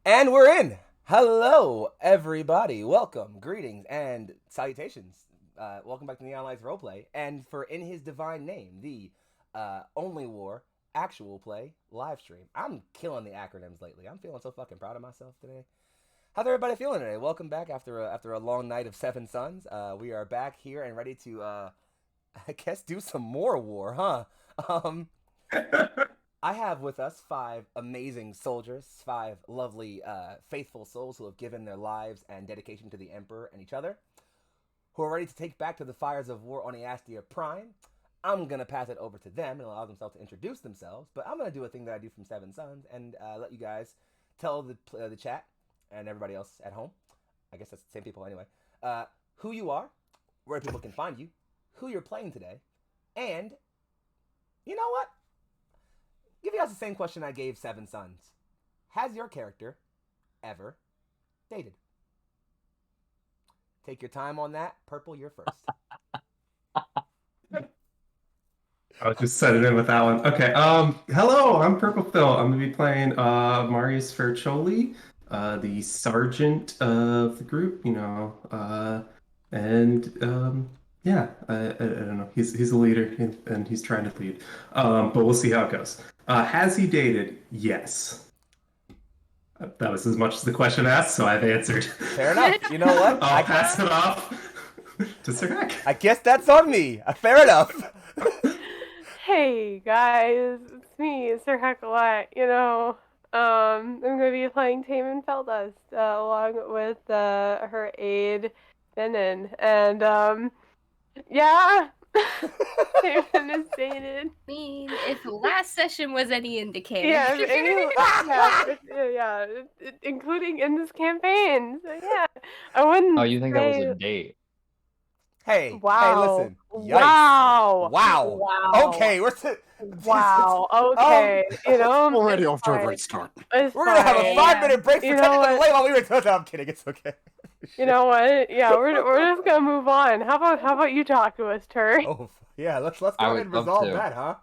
And we're in. Hello, everybody. Welcome, greetings, and salutations. Welcome back to Neon Lights Roleplay. And for In His Divine Name, the OnlyWar actual play live stream. I'm killing the acronyms lately. I'm feeling so fucking proud of myself today. How's everybody feeling today? Welcome back after a long night of Seven Suns. We are back here and ready to, I guess, do some more war, huh? Um, I have with us five amazing soldiers, five lovely, faithful souls who have given their lives and dedication to the Emperor and each other, who are ready to take back to the fires of war on Eastia Prime. I'm gonna pass it over to them and allow themselves to introduce themselves, but I'm gonna do a thing that I do from Seven Sons and let you guys tell the chat and everybody else at home. I guess that's the same people anyway. Who you are, where people can find you, who you're playing today, and you know what? Give you guys the same question I gave Seven Sons. Has your character ever dated? Take your time on that. Purple, you're first. I'll just set it in with that one. Okay. Hello, I'm Purple Phil. I'm gonna be playing Marius Fercholi, the sergeant of the group, and yeah, I don't know. He's a leader and he's trying to lead. But we'll see how it goes. Has he dated? Yes. That was as much as the question asked, so I've answered. Fair enough. You know what? I'll pass it off to Sir I guess that's on me. Fair enough. Hey guys, it's me, Sir Heckalot. I'm gonna be playing Taman Feldust along with her aide Benin, and yeah, Taman is dated. I mean, if last session was any indicator. Yeah, including in this campaign. So yeah, I wouldn't. Oh, you think that was a date? Hey, Wow. Hey, listen. Yikes. Wow. Wow. Wow. Okay, Wow. Okay. Already off to a great start. We're gonna have a 5-minute break for technical delay while we were. No, I'm kidding. It's okay. You know what? Yeah, we're just gonna move on. How about you talk to us, Turk? Oh yeah, let's go ahead and resolve that, huh?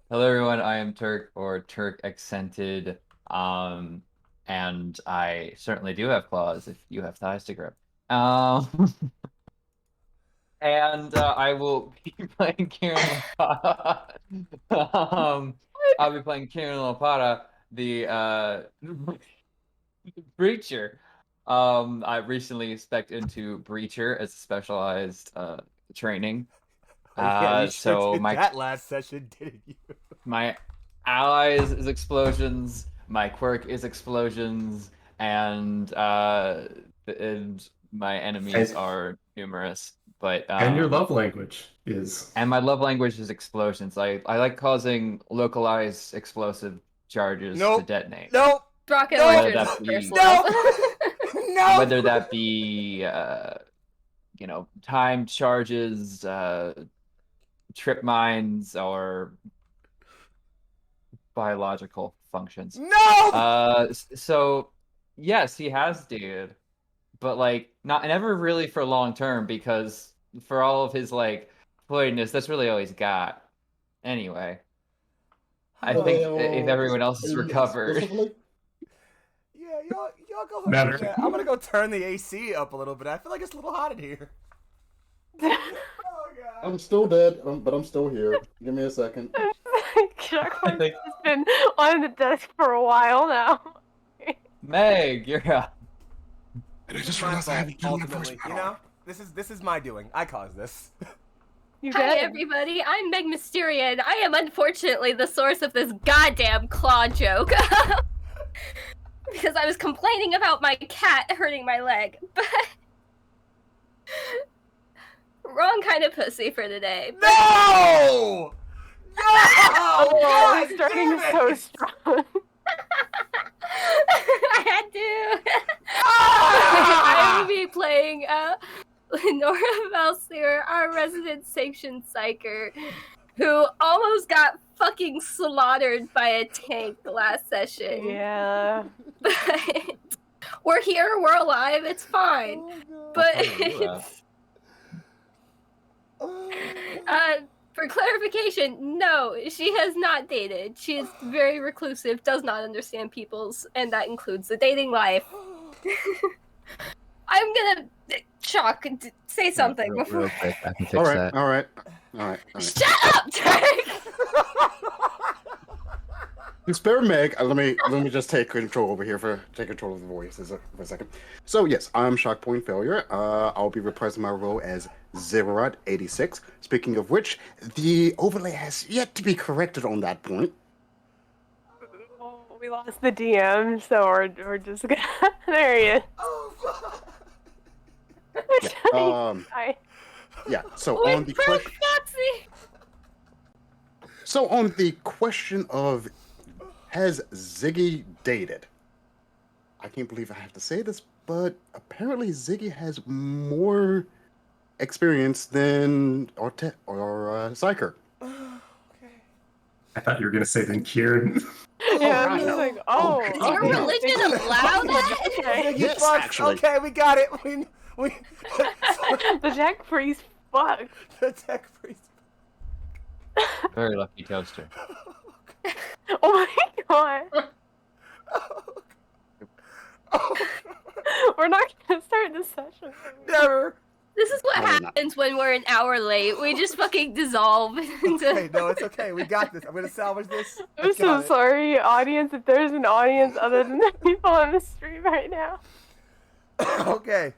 Hello everyone, I am Turk or Turk accented, and I certainly do have claws if you have thighs to grip. And I will be playing Kieran Lapata. I'll be playing Kieran Lapata, the Breacher. I recently spec'd into Breacher as a specialized training. Yeah, you so did that last session, didn't you? My allies is explosions, my quirk is explosions, and my enemies are numerous. But and your love language is. And my love language is explosions. I like causing localized explosive charges to detonate. Nope. Rocket launchers. No. Whether that be timed charges, trip mines, or biological functions. No. So yes, he has dated, but never really for long term, because for all of his floatiness, that's really all he's got. Anyway, I think if everyone else is recovered. Yeah, y'all go ahead. Yeah, I'm gonna go turn the AC up a little bit. I feel like it's a little hot in here. Oh god. I'm still dead, but I'm still here. Give me a second. Chucklin's been on the desk for a while now. Meg, you're up. I just realized I haven't killed my first battle. This is my doing. I caused this. Hi everybody, I'm Meg Mysteria, and I am unfortunately the source of this goddamn claw joke. Because I was complaining about my cat hurting my leg, but wrong kind of pussy for today. But... No! Oh, starting so strong. I had to. I will be playing Lenora Valsier, our resident sanctioned psyker, who almost got fucking slaughtered by a tank last session. Yeah. But we're here, we're alive, it's fine. But For clarification, no, she has not dated. She is very reclusive, does not understand people's, and that includes the dating life. I'm gonna Chalk say something before. Real quick, I can fix that. All right. Shut up, Drake! To spare Meg, let me just take control over here take control of the voices for a second. So yes, I'm Shock Point Failure. I'll be reprising my role as Zevrod86. Speaking of which, the overlay has yet to be corrected on that point. Well, we lost the DM, so we're just gonna. There he is. Yeah. So on the question. So on the question of has Ziggy dated? I can't believe I have to say this, but apparently Ziggy has more experience than Psyker. I thought you were gonna say than Kieran. Yeah, I'm just like, Does your religion allow that? Yes, Fuck, actually. okay, we got it. We the tech priest fucked. the tech priest. Very lucky toaster. Oh my god. We're not gonna start this session. Never. This is what happens when we're an hour late. We just fucking dissolve into... Okay, no, it's okay. We got this. I'm gonna salvage this. I'm so sorry, audience, if there's an audience other than the people on the stream right now. Okay.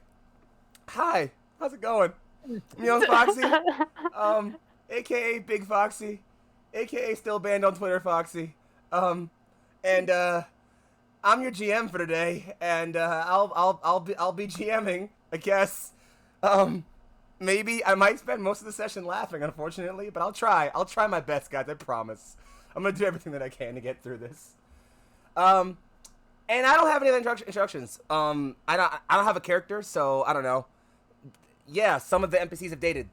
Hi. How's it going? I'm Young Foxxii. AKA Big Foxxii. AKA still banned on Twitter Foxxii. I'm your GM for today, and I'll be GMing, I guess. Maybe I might spend most of the session laughing, unfortunately, but I'll try my best, guys. I promise. I'm gonna do everything that I can to get through this. And I don't have any other instructions. I don't have a character, so I don't know. Yeah, some of the NPCs have dated.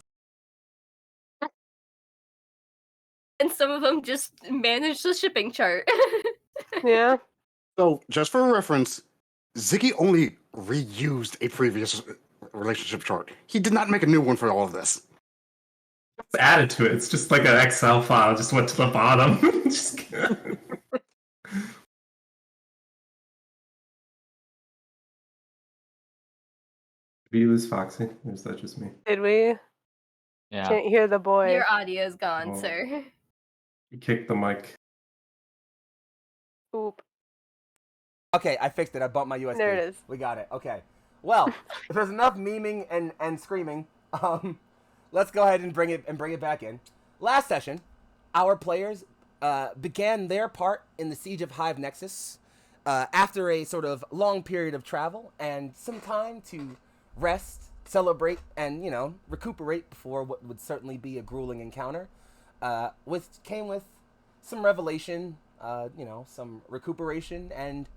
And some of them just manage the shipping chart. Yeah. So, just for reference, Ziggy only reused a previous relationship chart. He did not make a new one for all of this. It's added to it. It's just like an Excel file. Just went to the bottom. Just Did we lose Foxy? Or is that just me? Did we? Yeah. Can't hear the boy. Your audio is gone, Oh. sir. You kicked the mic. Oop. Okay, I fixed it. I bumped my USB. There it is. We got it. Okay. Well, if there's enough memeing and screaming, let's go ahead and bring it back in. Last session, our players began their part in the siege of Hive Nexus after a sort of long period of travel and some time to rest, celebrate, and recuperate before what would certainly be a grueling encounter. Came with some revelation, some recuperation, and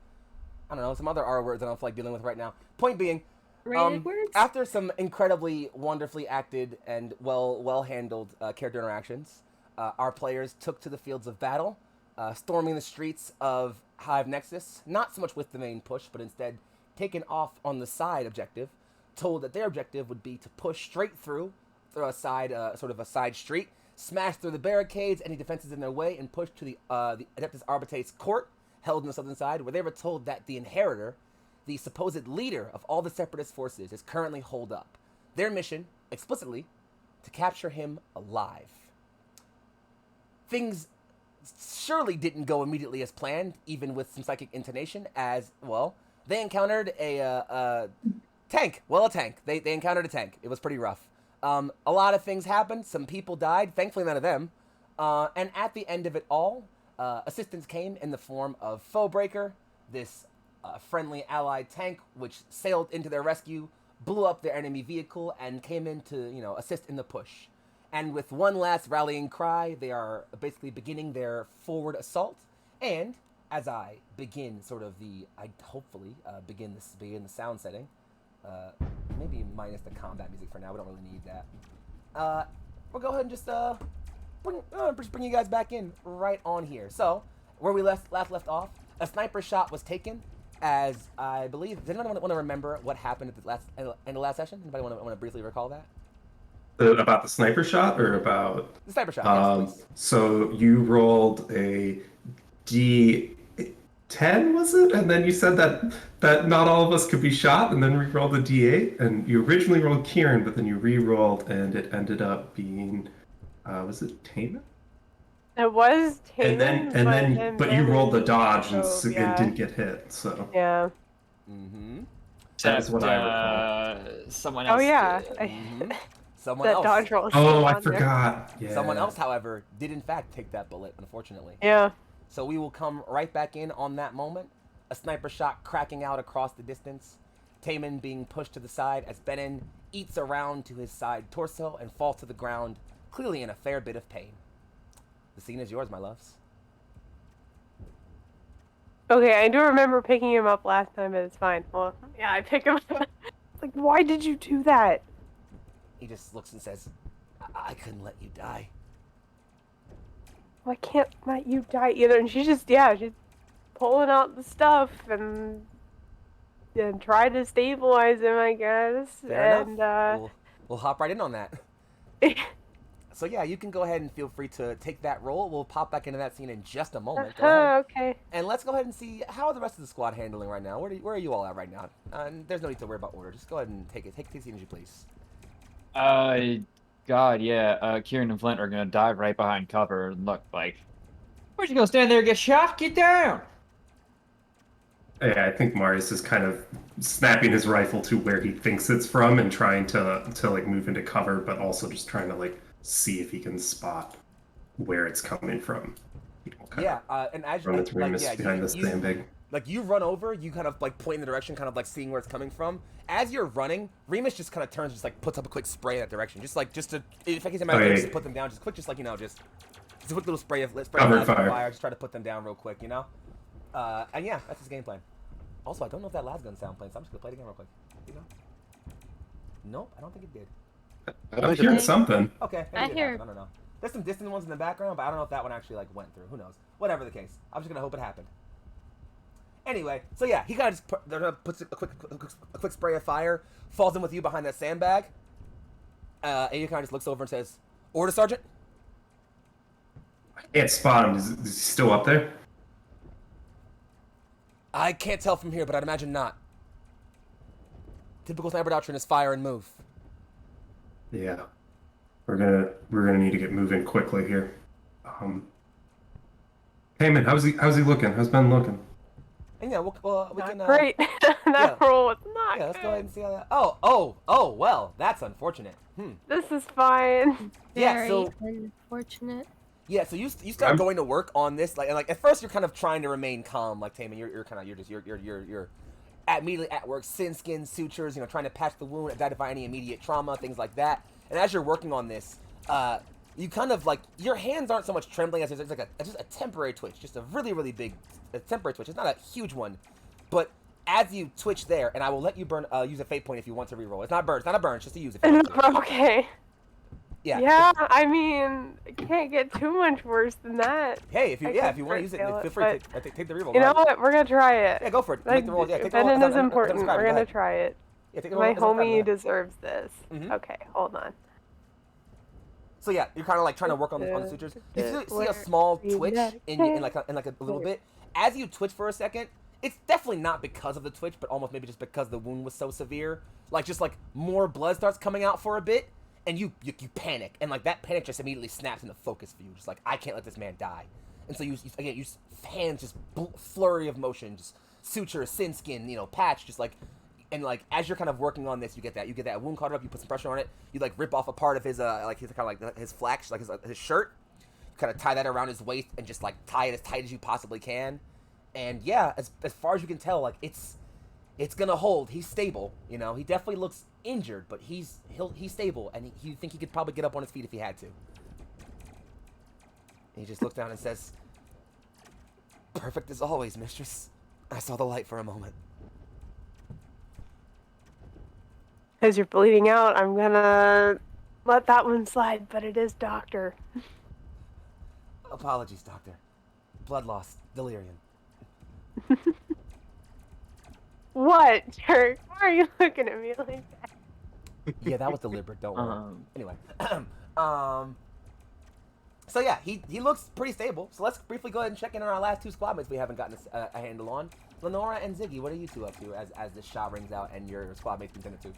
I don't know, some other R words I don't feel like dealing with right now. Point being, Rated words? after some incredibly wonderfully acted and well handled character interactions, our players took to the fields of battle, storming the streets of Hive Nexus, not so much with the main push, but instead taken off on the side objective, told that their objective would be to push straight through a side, sort of a side street, smash through the barricades, any defenses in their way, and push to the Adeptus Arbitrate's court, held on the southern side, where they were told that the Inheritor, the supposed leader of all the Separatist forces, is currently holed up. Their mission, explicitly, to capture him alive. Things surely didn't go immediately as planned, even with some psychic intonation, as, well, they encountered a tank. Well, a tank. They encountered a tank. It was pretty rough. A lot of things happened. Some people died. Thankfully, none of them. And at the end of it all, assistance came in the form of Foebreaker, this friendly allied tank, which sailed into their rescue, blew up their enemy vehicle, and came in to, assist in the push. And with one last rallying cry, they are basically beginning their forward assault. And as I begin hopefully begin the sound setting, maybe minus the combat music for now. We don't really need that. We'll go ahead and just bring you guys back in right on here. So, where we left off, a sniper shot was taken. As I believe, does anyone want to remember what happened at in the last session? Anybody want to briefly recall that? About the sniper shot or about The sniper shot, yes, please. so you rolled a D10, was it? And then you said that not all of us could be shot, and then re-rolled a D8. And you originally rolled Kieran, but then you re-rolled, and it ended up being was it Taman? It was And then but you rolled the dodge and, yeah. and didn't get hit. So Yeah. Mm-hmm. that's what I recall. Someone else. Oh yeah. Mm-hmm. Someone That else. dodge roll. is Oh, still I on there. forgot. Yeah. Someone else, however, did in fact take that bullet, unfortunately. Yeah. So we will come right back in on that moment. A sniper shot cracking out across the distance. Taman being pushed to the side as Benin eats around to his side torso and falls to the ground, clearly in a fair bit of pain. The scene is yours, my loves. Okay, I do remember picking him up last time, but it's fine. Well, yeah, I pick him up. Like, why did you do that? He just looks and says, I couldn't let you die. Well, I can't let you die either. And she's pulling out the stuff and try to stabilize him, I guess. Fair and enough. We'll hop right in on that. So yeah, you can go ahead and feel free to take that role. We'll pop back into that scene in just a moment. Go ahead. Okay. And let's go ahead and see how are the rest of the squad handling right now. Where are you all at right now? There's no need to worry about order. Just go ahead and take the scene as you please. God, yeah. Kieran and Flint are gonna dive right behind cover and look like, where's you gonna stand there and get shot? Get down! Yeah, I think Marius is kind of snapping his rifle to where he thinks it's from and trying to like move into cover, but also just trying to like see if he can spot where it's coming from. Yeah, and as you behind the sandbag. Like you run over, you kind of like point in the direction, kind of like seeing where it's coming from. As you're running, Remus just kind of turns, just like puts up a quick spray in that direction, just to if I can just to put them down, just a quick little spray of fire, just try to put them down real quick, you know. And yeah, that's his game plan. Also, I don't know if that last gun sound playing, so I'm just gonna play it again real quick. You know? Nope, I don't think it did. I'm hearing something. Okay, I don't know. There's some distant ones in the background, but I don't know if that one actually like went through. Who knows? Whatever the case, I'm just gonna hope it happened. Anyway, so yeah, he kind of just puts a quick spray of fire, falls in with you behind that sandbag, and he kind of just looks over and says, "Order, Sergeant." I can't spot him. Is he still up there? I can't tell from here, but I'd imagine not. Typical sniper doctrine is fire and move. Yeah, we're gonna need to get moving quickly here. Hey man, how's he looking? How's Ben looking? And yeah, we can. Great. That roll was not. Yeah, let's go ahead and see how that. Oh, well, that's unfortunate. This is fine. Yeah, so unfortunate. yeah, so you start going to work on this, like, and like at first you're kind of trying to remain calm, like Taman, you're immediately at work, skin sutures, trying to patch the wound, identify any immediate trauma, things like that. And as you're working on this, you kind of like your hands aren't so much trembling as it's like just a temporary twitch, just a really big temporary twitch. It's not a huge one, but as you twitch there, and I will let you use a fate point if you want to reroll. It's not a burn. It's just to use it. Okay. Yeah. Yeah, I mean, it can't get too much worse than that. Hey, if you want to use it, feel free to take the reroll. You know what? We're gonna try it. Yeah, go for it. Make the roll. Yeah, take the roll. Benin is important. We're gonna try it. Yeah, take the roll. My homie deserves this. Mhm. Okay, hold on. So yeah, you're kind of like trying to work on the sutures. You see a small twitch in like a little bit. As you twitch for a second, it's definitely not because of the twitch, but almost maybe just because the wound was so severe. Like just like more blood starts coming out for a bit, and you panic, and like that panic just immediately snaps into focus for you. Just like, I can't let this man die. And so you hands just flurry of motion, just suture, skin, patch, just like. And like as you're kind of working on this, you get that wound caught up. You put some pressure on it. You like rip off a part of his his flax, like his shirt. You kind of tie that around his waist and just like tie it as tight as you possibly can. And yeah, as far as you can tell, like it's gonna hold. He's stable. He definitely looks injured, but he's stable, and you think he could probably get up on his feet if he had to. And he just looks down and says, "Perfect as always, mistress. I saw the light for a moment." As you're bleeding out, I'm gonna let that one slide, but it is doctor. Apologies, doctor. Blood loss, delirium. What, jerk? Why are you looking at me like that? Yeah, that was deliberate. Don't worry. Anyway, so yeah, he looks pretty stable. So let's briefly go ahead and check in on our last two squad mates we haven't gotten a handle on. Lenora and Ziggy, what are you two up to as this shot rings out and your squad mates contended to?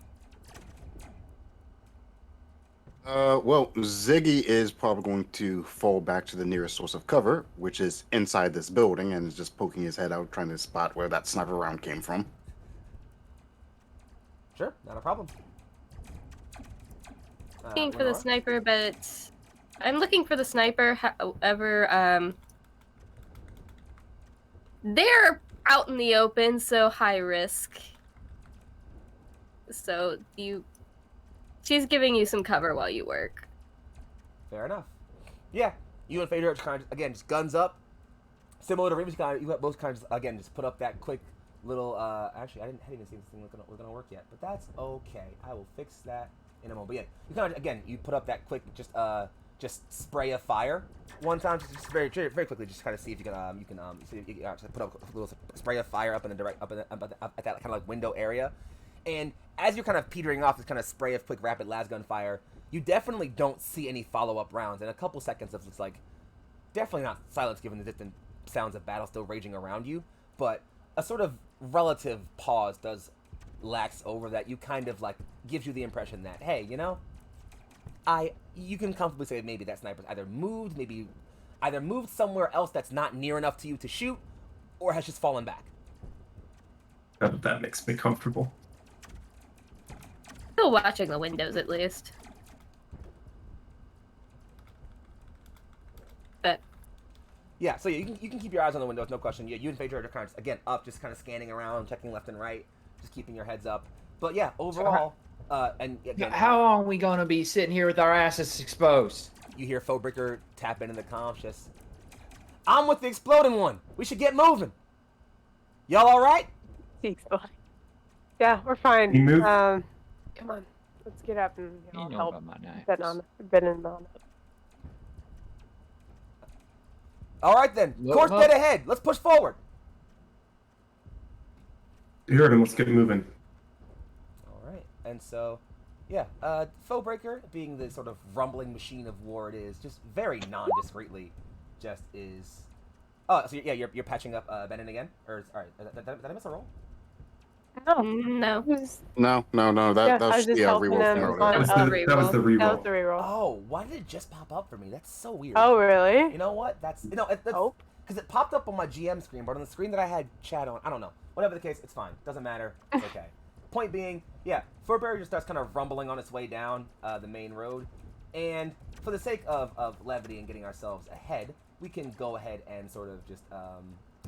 Well, Ziggy is probably going to fall back to the nearest source of cover, which is inside this building, and is just poking his head out, trying to spot where that sniper round came from. Sure, not a problem. Looking for the sniper, but I'm looking for the sniper. However, they're out in the open, so high risk. So she's giving you some cover while you work. Fair enough. Yeah, you and Fader kind of, again, just guns up. Similar to Remus, you both kind of, again, just put up that quick little, actually, I hadn't even seen this thing was gonna work yet, but that's okay. I will fix that in a moment. But yeah, you kind of, again, you put up that quick, just spray of fire one time, just very quickly, just kind of see if you can, see if you can put up a little spray of fire up in the up at that kind of like window area. And as you're kind of petering off this kind of spray of quick rapid lasgun fire, you definitely don't see any follow-up rounds. And a couple seconds of it's like, definitely not silence given the distant sounds of battle still raging around you, but a sort of relative pause does lax over that. You kind of like gives you the impression that, hey, you know, you can comfortably say maybe that sniper's either moved somewhere else that's not near enough to you to shoot, or has just fallen back. That makes me comfortable. Still watching the windows at least. But yeah, so you can keep your eyes on the windows, no question. Yeah, you and Phaedra are kind of again up, just kind of scanning around, checking left and right, just keeping your heads up. But yeah, overall, and again, how long are we gonna be sitting here with our asses exposed? You hear Foebreaker tap into the comms, just, I'm with the exploding one. We should get moving. Y'all all right? Yeah, we're fine. You move? Come on, let's get up and You know help. about my knives. Ben and on it. All right then. Look, Course look. dead ahead. Let's push forward. You heard him. Let's get moving. All right. And so, yeah, Foebreaker, being the sort of rumbling machine of war it is, just very non-discreetly, just is. Oh, so yeah, you're patching up Benin again, or all right? Did I miss a roll? No. no. No. That was just the helping reroll him from on earlier. That was the That was reroll. the reroll. Oh, why did it just pop up for me? That's so weird. Oh, really? You know what? That's because it popped up on my GM screen, but on the screen that I had chat on, I don't know. Whatever the case, it's fine. Doesn't matter. It's okay. Point being, yeah, Furberry just starts kind of rumbling on its way down the main road, and for the sake of levity and getting ourselves ahead, we can go ahead and sort of just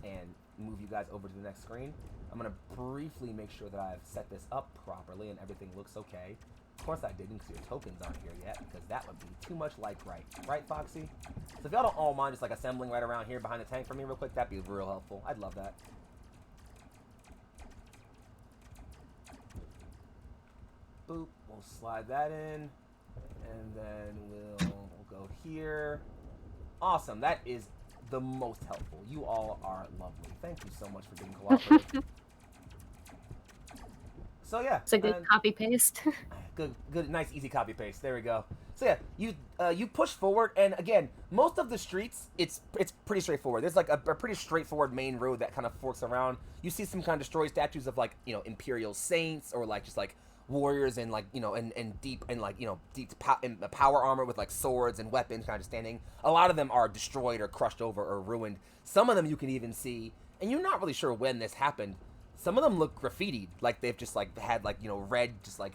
and move you guys over to the next screen. I'm gonna briefly make sure that I've set this up properly and everything looks okay. Of course I didn't, because your tokens aren't here yet, because that would be too much like right, Foxxii? So if y'all don't all mind just like assembling right around here behind the tank for me real quick, that'd be real helpful. I'd love that. Boop, we'll slide that in, and then we'll go here. Awesome, that is the most helpful. You all are lovely. Thank you so much for being cooperative. So yeah, It's a good copy paste. good, nice, easy copy paste. There we go. So yeah, you push forward, and again, most of the streets, it's pretty straightforward. There's like a pretty straightforward main road that kind of forks around. You see some kind of destroyed statues of like imperial saints or like just like warriors in like and deep and like deep power armor with like swords and weapons kind of standing. A lot of them are destroyed or crushed over or ruined. Some of them you can even see, and you're not really sure when this happened. Some of them look graffitied, like they've just like had like red just like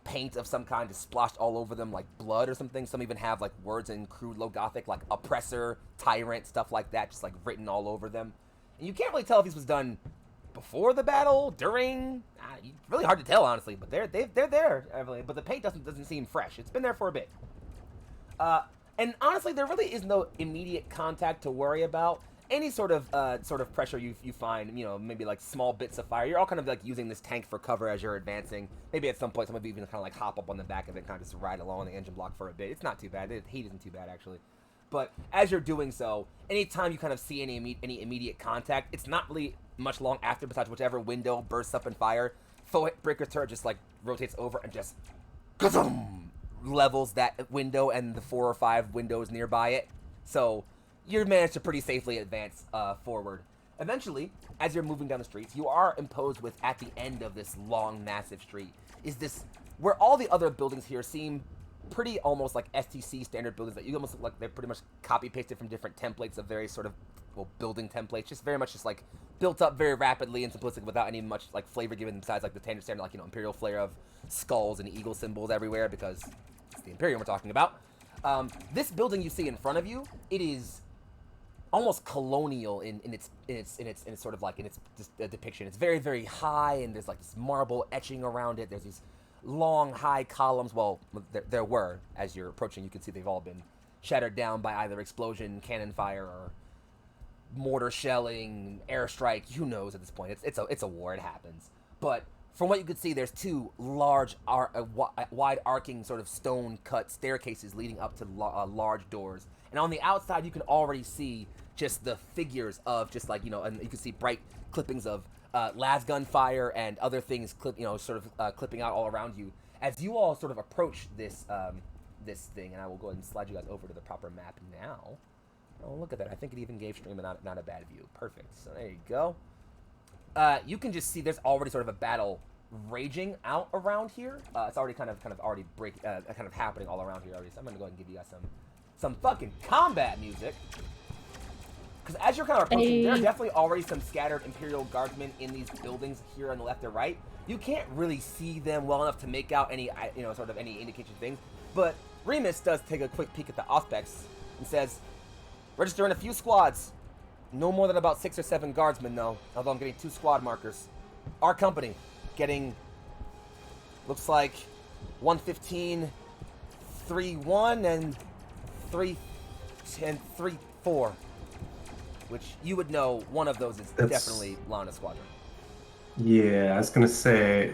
paint of some kind just splashed all over them like blood or something. Some even have like words in crude low Gothic like oppressor, tyrant, stuff like that, just like written all over them. And you can't really tell if this was done before the battle, during. Really hard to tell, honestly. But they're there, Evelyn. But the paint doesn't seem fresh. It's been there for a bit. And honestly, there really is no immediate contact to worry about. Any sort of pressure you find, maybe like small bits of fire. You're all kind of like using this tank for cover as you're advancing. Maybe at some point, some of you even kind of like hop up on the back of it, kind of just ride along the engine block for a bit. It's not too bad. The heat isn't too bad actually. But as you're doing so, anytime you kind of see any immediate contact, it's not really much long after, besides whichever window bursts up in fire. breaker turret just like rotates over and just levels that window and the 4 or 5 windows nearby it. So you manage to pretty safely advance forward. Eventually, as you're moving down the streets, you are imposed with, at the end of this long, massive street, is this, where all the other buildings here seem pretty almost like STC standard buildings that you almost look like they're pretty much copy-pasted from different templates of various sort of, well, building templates, just very much just like built up very rapidly and simplistic without any much like flavor given besides like the standard like, you know, Imperial flair of skulls and eagle symbols everywhere because it's the Imperium we're talking about. This building you see in front of you, it is almost colonial in its sort of like in its depiction. It's very, very high, and there's like this marble etching around it. There's these long, high columns. Well, there were. As you're approaching, you can see they've all been shattered down by either explosion, cannon fire, or mortar shelling, airstrike. Who knows at this point? It's a war. It happens. But from what you could see, there's 2 large, wide arcing sort of stone cut staircases leading up to large doors. And on the outside, you can already see just the figures of just like, you know, and you can see bright clippings of las gun fire and other things, clipping out all around you. As you all sort of approach this this thing, and I will go ahead and slide you guys over to the proper map now. Oh, look at that. I think it even gave stream not a bad view. Perfect. So there you go. You can just see there's already sort of a battle raging out around here. It's already kind of already happening all around here already. So I'm gonna go ahead and give you guys some fucking combat music. Because as you're kind of approaching, there are definitely already some scattered Imperial guardsmen in these buildings here on the left or right. You can't really see them well enough to make out any, you know, sort of any indication of things. But Remus does take a quick peek at the Auspex and says, "Register in a few squads. No more than about 6 or 7 guardsmen, though. Although I'm getting 2 squad markers. Our company getting, looks like 115, 3-1, and 3-4. Which you would know one of those is definitely Lana Squadron." Yeah, I was gonna say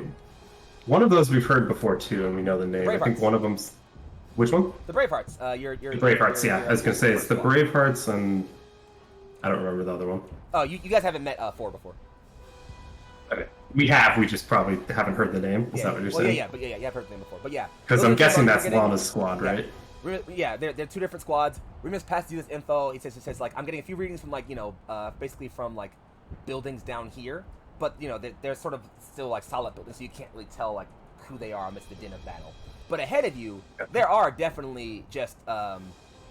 one of those we've heard before too, and we know the name. I think one of them's which one? The Bravehearts. The Bravehearts. Yeah, I was gonna say it's the Bravehearts, and I don't remember the other one. Oh, you guys haven't met 4 before. Okay, we have. We just probably haven't heard the name. Is that what you're saying? Yeah, you have heard the name before, but yeah. Because I'm guessing that's Lana's squad, right? Yeah, they're 2 different squads. Remus passed you this info. He says like, I'm getting a few readings from like, you know, basically from like buildings down here, but you know they're sort of still like solid buildings, so you can't really tell like who they are amidst the din of battle. But ahead of you, there are definitely just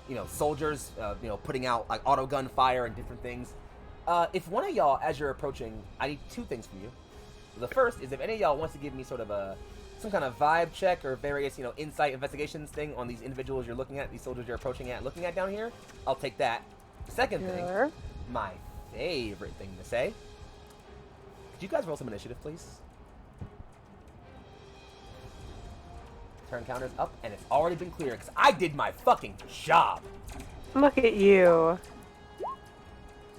you know, soldiers, you know, putting out like auto gun fire and different things. If one of y'all, as you're approaching, I need 2 things from you. The first is if any of y'all wants to give me sort of some kind of vibe check or various, you know, insight investigations thing on these individuals you're looking at, these soldiers you're approaching at, looking at down here, I'll take that. Second thing, my favorite thing to say, could you guys roll some initiative, please? Turn counters up, and it's already been clear because I did my fucking job. Look at you.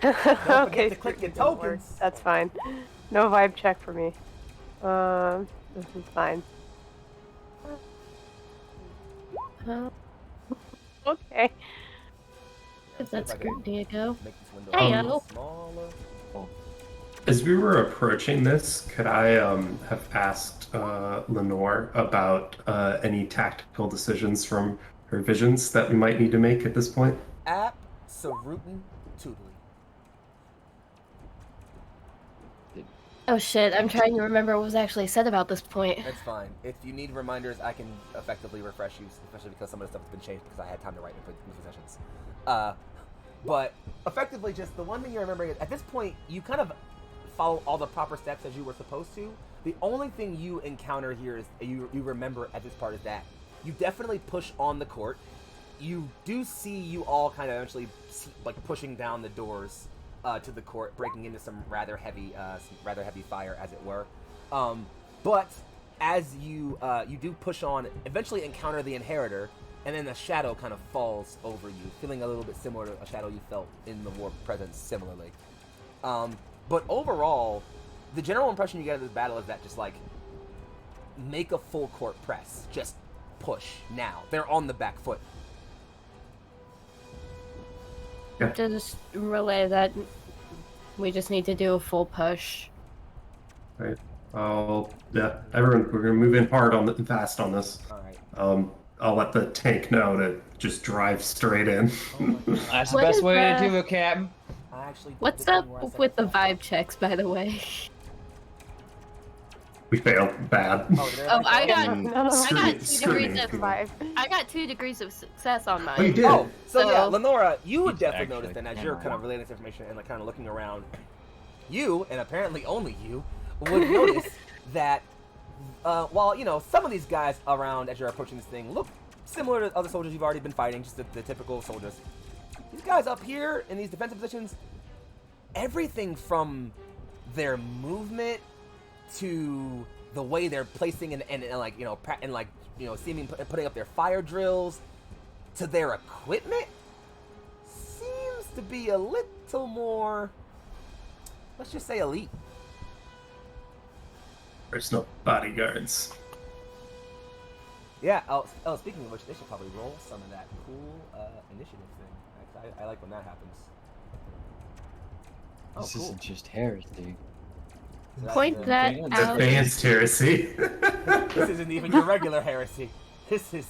Don't Okay, forget to click your tokens. that's fine. No vibe check for me. This is fine. Okay. If that's good, Diego. Make this window Hey, a little yo. smaller. As we were approaching this, could I have asked Lenore about any tactical decisions from her visions that we might need to make at this point? Absolutely. Oh shit, I'm trying to remember what was actually said about this point. That's fine. If you need reminders, I can effectively refresh you, especially because some of the stuff has been changed because I had time to write in between sessions. But effectively, just the one thing you're remembering is, at this point, you kind of follow all the proper steps as you were supposed to. The only thing you encounter here is, you remember at this part, is that you definitely push on the court. You do see you all kind of eventually like pushing down the doors to the court, breaking into some rather heavy fire, as it were. But as you do push on, eventually encounter the Inheritor, and then a shadow kind of falls over you, feeling a little bit similar to a shadow you felt in the War Presence similarly. But overall, the general impression you get of this battle is that just like, make a full court press. Just push now. They're on the back foot. Yeah. Just relay that we just need to do a full push. Right. Yeah, everyone, we're gonna move in hard on fast on this. All right. I'll let the tank know to just drive straight in. Oh my God. That's the What best is way to that? do it, Captain. I actually did What's the thing up where I said with the it's not. vibe checks, by the way? We failed bad. Oh, did Oh, I everybody got fail? None of us I got 2 Scrutiny degrees of survive. I got 2 degrees of success on mine. Oh, you did. Oh, so yeah, So- Lenora, you would He's definitely actually notice then as kinda you're kind of wrong. relaying this information and like kind of looking around, you and apparently only you would notice that while some of these guys around as you're approaching this thing look similar to other soldiers you've already been fighting, just the typical soldiers. These guys up here in these defensive positions, everything from their movement to the way they're placing and putting up their fire drills to their equipment seems to be a little more, let's just say, elite. Personal bodyguards. Yeah. Oh, speaking of which, they should probably roll some of that cool initiative thing. I like when that happens. Oh, This cool. isn't just heresy. So that's Point the- that It's out. Advanced heresy. This isn't even your regular heresy. This is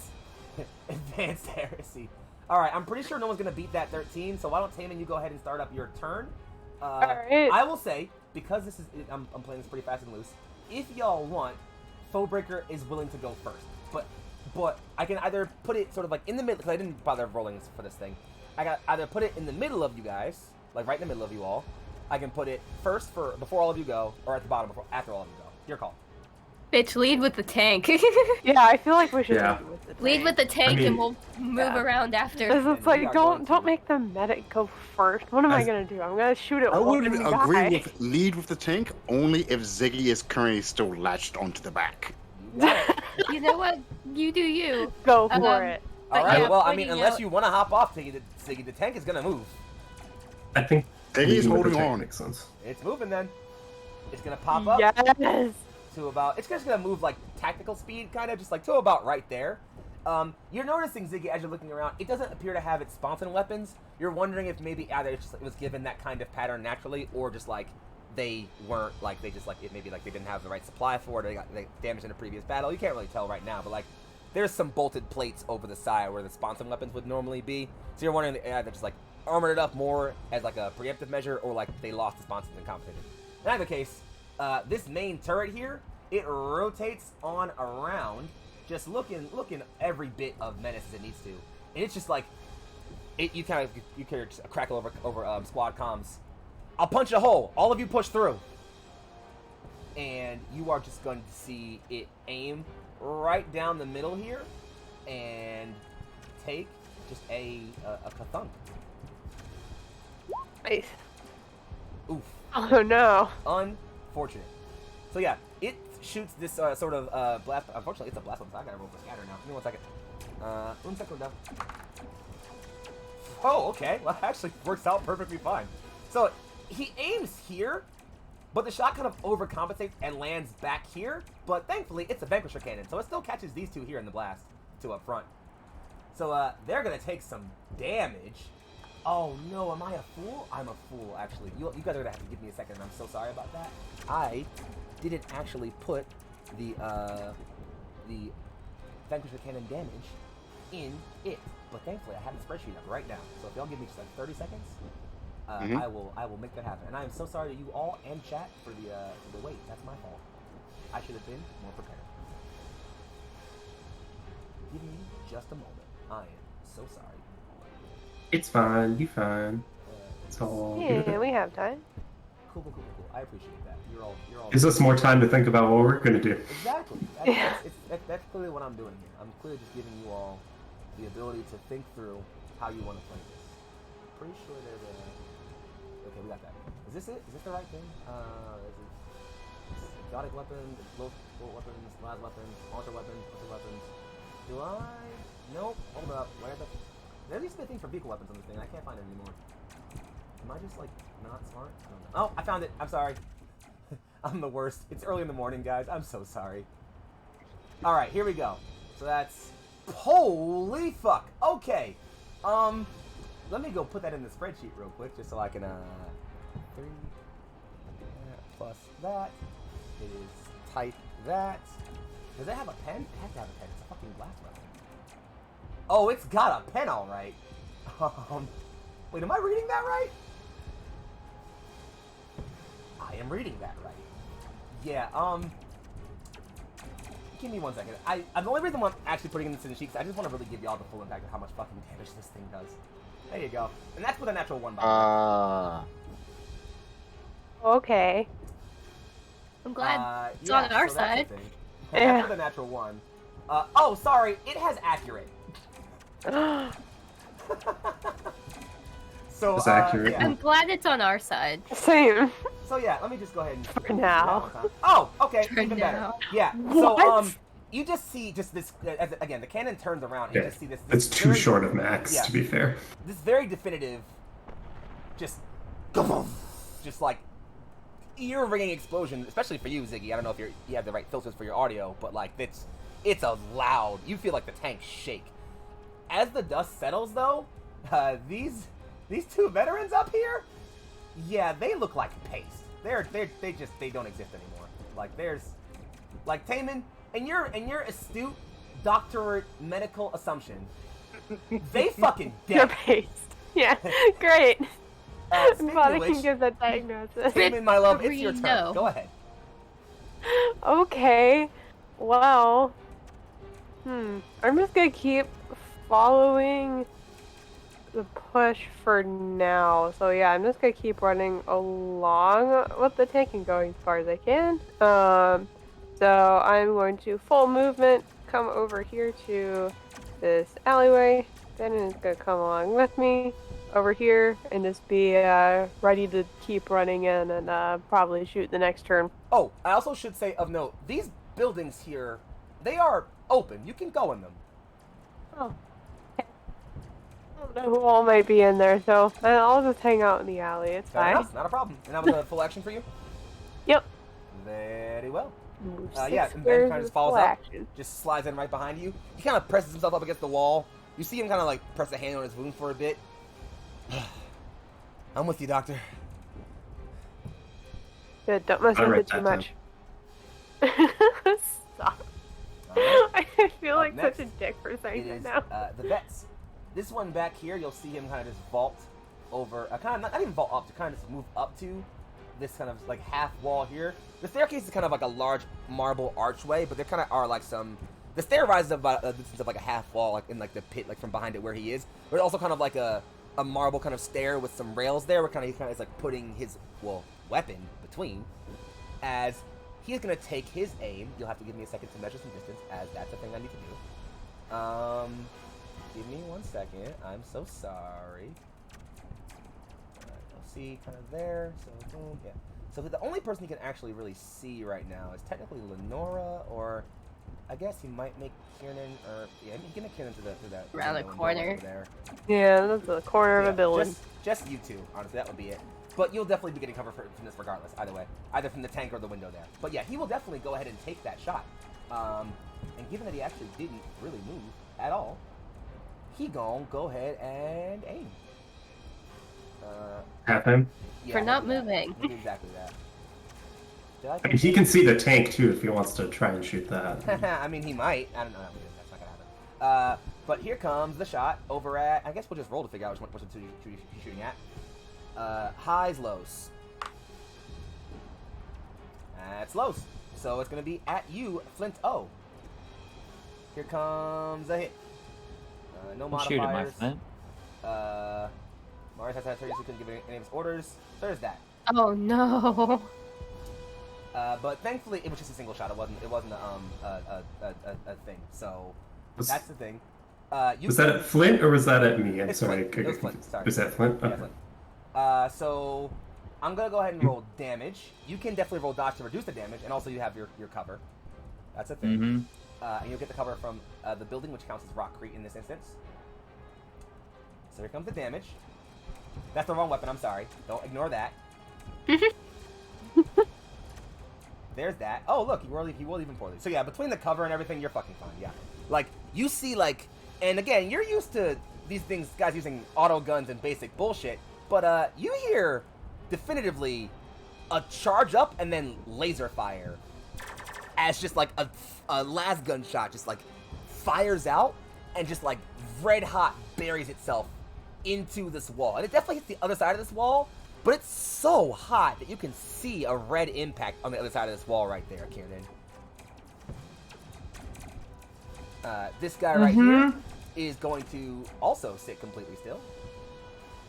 advanced heresy. All right, I'm pretty sure no one's gonna beat that 13. So why don't Taman, you go ahead and start up your turn? Alright. I will say, because this is I'm playing this pretty fast and loose. If y'all want, Foebreaker is willing to go first, but I can either put it sort of like in the middle because I didn't bother rolling for this thing. I got either put it in the middle of you guys, like right in the middle of you all. I can put it first before all of you go, or at the bottom after all of you go. Your call. Bitch, lead with the tank. Yeah, I feel like we should Yeah. lead with the Lead tank. with the tank mean- and we'll move Yeah. around after. Because it's And we like, are going don't to- make the medic go first. What am I As- gonna do? I'm gonna shoot it. I would one agree guy. with lead with the tank only if Ziggy is currently still latched onto the back. You got it. You know what? You do you. Go for Um, it. All But right. yeah, Well, I mean, pointing unless out- you want to hop off, Siggy, the tank is gonna move. I think Ziggy's leading with the holding tank on. makes sense. It's moving then. It's gonna pop up Yes. to about. It's just gonna move like tactical speed, kind of just like to about right there. You're noticing, Ziggy, as you're looking around, it doesn't appear to have its sponson weapons. You're wondering if maybe either it was given that kind of pattern naturally, or just like they weren't like they just like it maybe like they didn't have the right supply for it, or they damaged in a previous battle. You can't really tell right now, but like there's some bolted plates over the side where the sponson weapons would normally be. So you're wondering if they either just like armored it up more as like a preemptive measure, or like they lost the sponsons and compensated. In either case, this main turret here, it rotates on around, just looking every bit of menace as it needs to, and it's just like you carry a crackle over squad comms. I'll punch a hole. All of you push through, and you are just going to see it aim right down the middle here, and take just a kathunk. Nice. Oof. Oh no. Unfortunate. So yeah, it shoots this sort of blast. Unfortunately, it's a blast one, so I gotta roll for scatter now. Give me 1 second. 1 second now. Oh, okay. Well, that actually works out perfectly fine. So he aims here, but the shot kind of overcompensates and lands back here. But thankfully, it's a Vanquisher cannon, so it still catches these two here in the blast, two up front. So they're gonna take some damage. Oh no, am I a fool? I'm a fool, actually. You guys are gonna have to give me a second, and I'm so sorry about that. I didn't actually put the Vanquisher cannon damage in it, but thankfully I have the spreadsheet up right now. So if y'all give me just like 30 seconds, I will make that happen. And I am so sorry to you all and chat for the wait. That's my fault. I should have been more prepared. Give me just a moment. I am so sorry. It's fine. You fine. It's all Yeah, good. we have time. Cool. I appreciate that. You're all. Gives us more time to think about what we're gonna do. Exactly. Yeah. That's clearly what I'm doing here. I'm clearly just giving you all the ability to think through how you want to play this. Pretty sure there's a. Okay, we got that. Is this it? Is this the right thing? Is it exotic weapons, explosive weapons, las weapons, launcher weapons, launcher weapons? Do I? Nope. Hold up. Where the? There used to be a thing for vehicle weapons on this thing. I can't find it anymore. Am I just like not smart? I don't know. Oh, I found it. I'm sorry. I'm the worst. It's early in the morning, guys. I'm so sorry. All right, here we go. So that's holy fuck. Okay. Let me go put that in the spreadsheet real quick, just so I can 3 plus that is type that. Does it have a pen? It has to have a pen. It's a fucking glass weapon. Oh, it's got a pen, all right. Wait, am I reading that right? I am reading that right. Yeah, give me 1 second. The only reason why I'm actually putting this in the sheet is I just want to really give y'all the full impact of how much fucking damage this thing does. There you go. And that's with a natural 1 by Okay. I'm glad it's yeah, on our so that's side. the thing. Yeah. That's with a natural 1. Oh, sorry. It has accurate. So, It's accurate. yeah. I'm glad it's on our side. Same. So yeah, let me just go ahead and For now. Oh, okay, For even better. now. Yeah. So What? you just see just this again. The cannon turns around. And Yeah, you just see this. it's too very- short of max, yeah. to be fair. This very definitive, just like ear-ringing explosion, especially for you, Ziggy. I don't know if you have the right filters for your audio, but like it's a loud. You feel like the tank shake. As the dust settles, though, these 2 veterans up here, yeah, they look like paste. They don't exist anymore. Like Taman, and your astute doctorate medical assumption, they fucking Your dead. paste. Yeah, great. I'm Speaking glad I of can which, give that diagnosis. Taman, my love, it's your turn. No. Go ahead. Okay. Well. I'm just gonna keep following the push for now. So yeah, I'm just gonna keep running along with the tank and going as far as I can. So I'm going to full movement, come over here to this alleyway. Then it's gonna come along with me over here and just be ready to keep running in and probably shoot the next turn. Oh, I also should say of note, these buildings here, they are open. You can go in them. Oh. I don't know who all might be in there, so I'll just hang out in the alley. It's Fair fine. enough, not a problem. And that was a full action for you? Yep. Very well. Move Yeah, 6 and Ben squares kind of is just follows full up, action. just slides in right behind you. He kind of presses himself up against the wall. You see him kind of like press a hand on his wound for a bit. I'm with you, Doctor. Good, don't mess I with read it too that much. Stop. Alright. I feel Up like next, such a dick for saying It that is now. the vets. This one back here, you'll see him kind of just vault over, kind of not even vault up, to kind of just move up to this kind of like half wall here. The staircase is kind of like a large marble archway, but there kind of are like some. The stair rises about a distance of like a half wall, like in like the pit, like from behind it where he is. But also kind of like a marble kind of stair with some rails there, where he kind of is like putting his weapon between, as he's gonna take his aim. You'll have to give me a second to measure some distance, as that's a thing I need to do. Give me 1 second. I'm so sorry. You'll see kind of there. So boom, yeah. So the only person you can actually really see right now is technically Lenora, or I guess he might make Kiernan, or yeah, he can make Kiernan to that Around the window and go corner. over there. Yeah, that's the corner of Yeah, a building. just you two, honestly, that would be it. But you'll definitely be getting cover from this regardless, either way. Either from the tank or the window there. But yeah, he will definitely go ahead and take that shot. And given that he actually didn't really move at all, he gon' go ahead and aim. Have him. Yeah, For he'll not do that. moving. He'll do exactly that. Did I I mean, he can see the tank too if he wants to try and shoot that. I mean, he might. I don't know. That's not gonna happen. But here comes the shot over at. I guess we'll just roll to figure out which two he's shooting at. Highs, lows. That's lows. So it's gonna be at you, Flint O. Here comes a hit. No Shoot at my modifiers. Flint. Mars has had 30, so he couldn't give any of his orders. There's that. Oh no. But thankfully, it was just a single shot. It wasn't a thing. So that's the thing. Was that at Flint or was that at me? I'm It's sorry. Flint. It was Flint, sorry. Was that Flint? Yeah, Okay. Flint. So I'm gonna go ahead and roll damage. You can definitely roll dodge to reduce the damage, and also you have your cover. That's a thing. Mm-hmm. And you'll get the cover from the building, which counts as Rockcrete in this instance. So here comes the damage. That's the wrong weapon. I'm sorry. Don't ignore that. There's that. Oh, look, he rolled even poorly. So yeah, between the cover and everything, you're fucking fine. Yeah, like you see, like, and again, you're used to these things, guys using auto guns and basic bullshit. But you hear definitively a charge up and then laser fire. as just like a last gunshot just like fires out and just like red hot buries itself into this wall. And it definitely hits the other side of this wall, but it's so hot that you can see a red impact on the other side of this wall right there, Kieran. This guy right here is going to also sit completely still,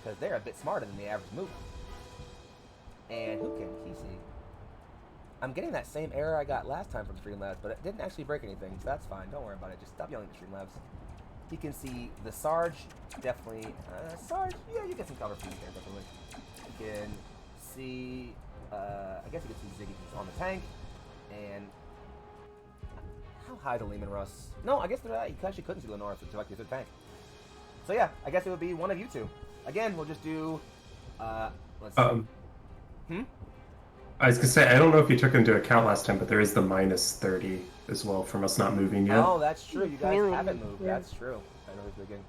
because they're a bit smarter than the average mover. And who can he see? I'm getting that same error I got last time from Streamlabs, but it didn't actually break anything, so that's fine. Don't worry about it. Just stop yelling at Streamlabs. He can see the Sarge, definitely. Sarge, yeah, you get some cover from there, definitely. You can see, I guess you can see Ziggy on the tank, and how high is Lehman Russ? No, I guess you actually couldn't see Lenora to like the tank. So yeah, I guess it would be one of you two. Again, we'll just do, let's see. I was gonna say, I don't know if you took into account last time, but there is the -30 as well from us not moving yet. Oh, that's true. You guys haven't moved. Yeah. That's true. I know who's thinking.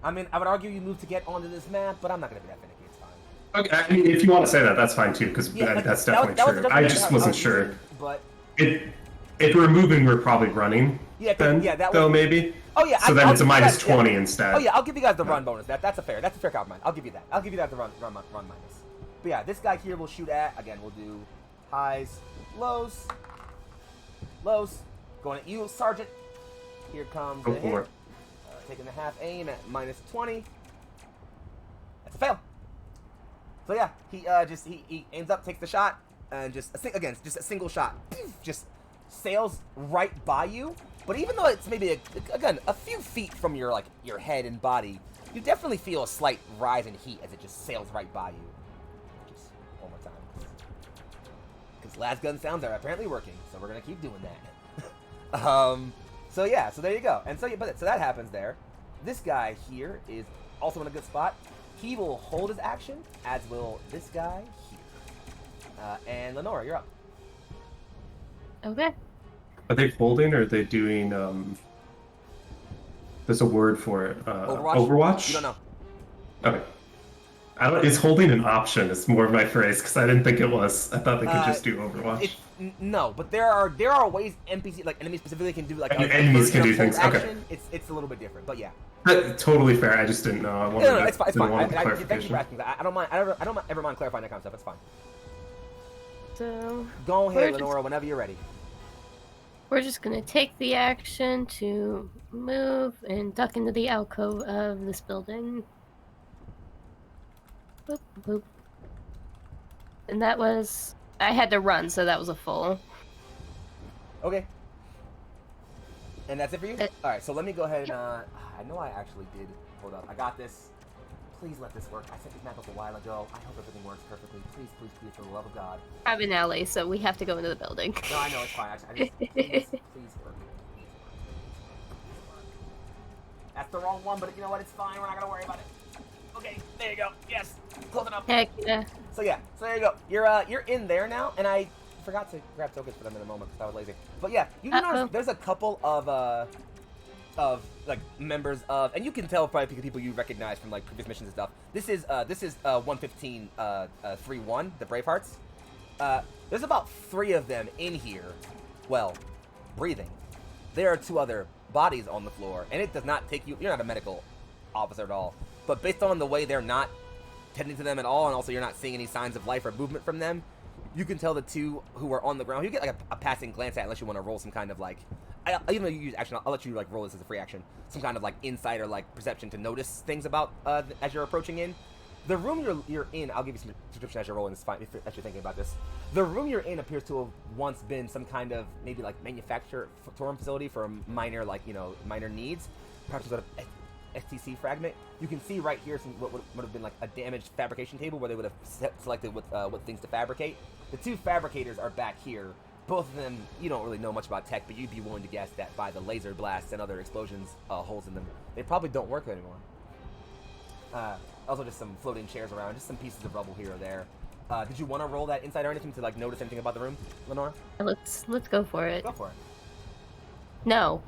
I mean, I would argue you moved to get onto this map, but I'm not gonna be that finicky. It's fine. Okay, I mean, if you want to say that, that's fine too, because that's definitely true. I just wasn't sure. But if we're moving, we're probably running. Yeah, then, though maybe. Oh yeah. So then it's a -20 instead. Oh yeah, I'll give you guys the run bonus. That's a fair compromise. I'll give you that. I'll give you that the run minus. But yeah, this guy here will shoot at. Again, we'll do highs, lows. Going at you, Sergeant. Here comes the hit. Taking the half aim at -20. That's a fail. So yeah, he aims up, takes the shot, and just a single shot, just sails right by you. But even though it's maybe a few feet from your head and body, you definitely feel a slight rise in heat as it just sails right by you. Just one more time, because las gun sounds are apparently working, so we're gonna keep doing that. So yeah, so there you go. And so that happens there. This guy here is also in a good spot. He will hold his action, as will this guy here. And Lenora, you're up. Okay. Are they holding, or are they doing, there's a word for it. Overwatch? You don't know. Okay. Is holding an option? It's more of my phrase, because I didn't think it was. I thought they could just do Overwatch. No, but there are ways NPC, like enemies specifically, can do like enemies can do things. Action. Okay. It's a little bit different, but yeah. Totally fair. I just didn't know. No, it's fine. Thank you for asking. I don't mind. I don't ever mind clarifying that kind of stuff. It's fine. So go ahead, Lenora, whenever you're ready. We're just gonna take the action to move and duck into the alcove of this building. Boop, boop. And that was... I had to run, so that was a full. Okay. And that's it for you? Alright, so let me go ahead and... I know I actually did... Hold up. I got this. Please let this work. I set this map up a while ago. I hope everything works perfectly. Please, please, please, for the love of God. I'm in alley, so we have to go into the building. No, I know, it's fine. Please work. That's the wrong one, but you know what? It's fine. We're not going to worry about it. Okay, there you go. Yes. Close enough. Heck yeah. So there you go. You're in there now, and I forgot to grab tokens for them in a moment because I was lazy. But yeah, you notice there's a couple of like members of, and you can tell probably people you recognize from like previous missions and stuff. This is 115 3-1, the Bravehearts. There's about 3 of them in here, well, breathing. There are 2 other bodies on the floor, and it does not take you. You're not a medical officer at all, but based on the way they're not tending to them at all, and also you're not seeing any signs of life or movement from them, you can tell the 2 who are on the ground. You get like a passing glance at, unless you want to roll some kind of like, even though you use action, I'll let you like roll this as a free action, some kind of like insight or like perception to notice things about as you're approaching in. The room you're in, I'll give you some description as you're rolling. It's fine if you're thinking about this. The room you're in appears to have once been some kind of maybe like manufacturing facility for minor minor needs, perhaps sort of STC fragment. You can see right here some what would have been like a damaged fabrication table where they would have selected what things to fabricate. The 2 fabricators are back here. Both of them, you don't really know much about tech, but you'd be willing to guess that by the laser blasts and other explosions holes in them, they probably don't work anymore. Also just some floating chairs around, just some pieces of rubble here or there. Did you want to roll that insight or anything to like notice anything about the room, Lenora? Let's go for it. Go for it. No.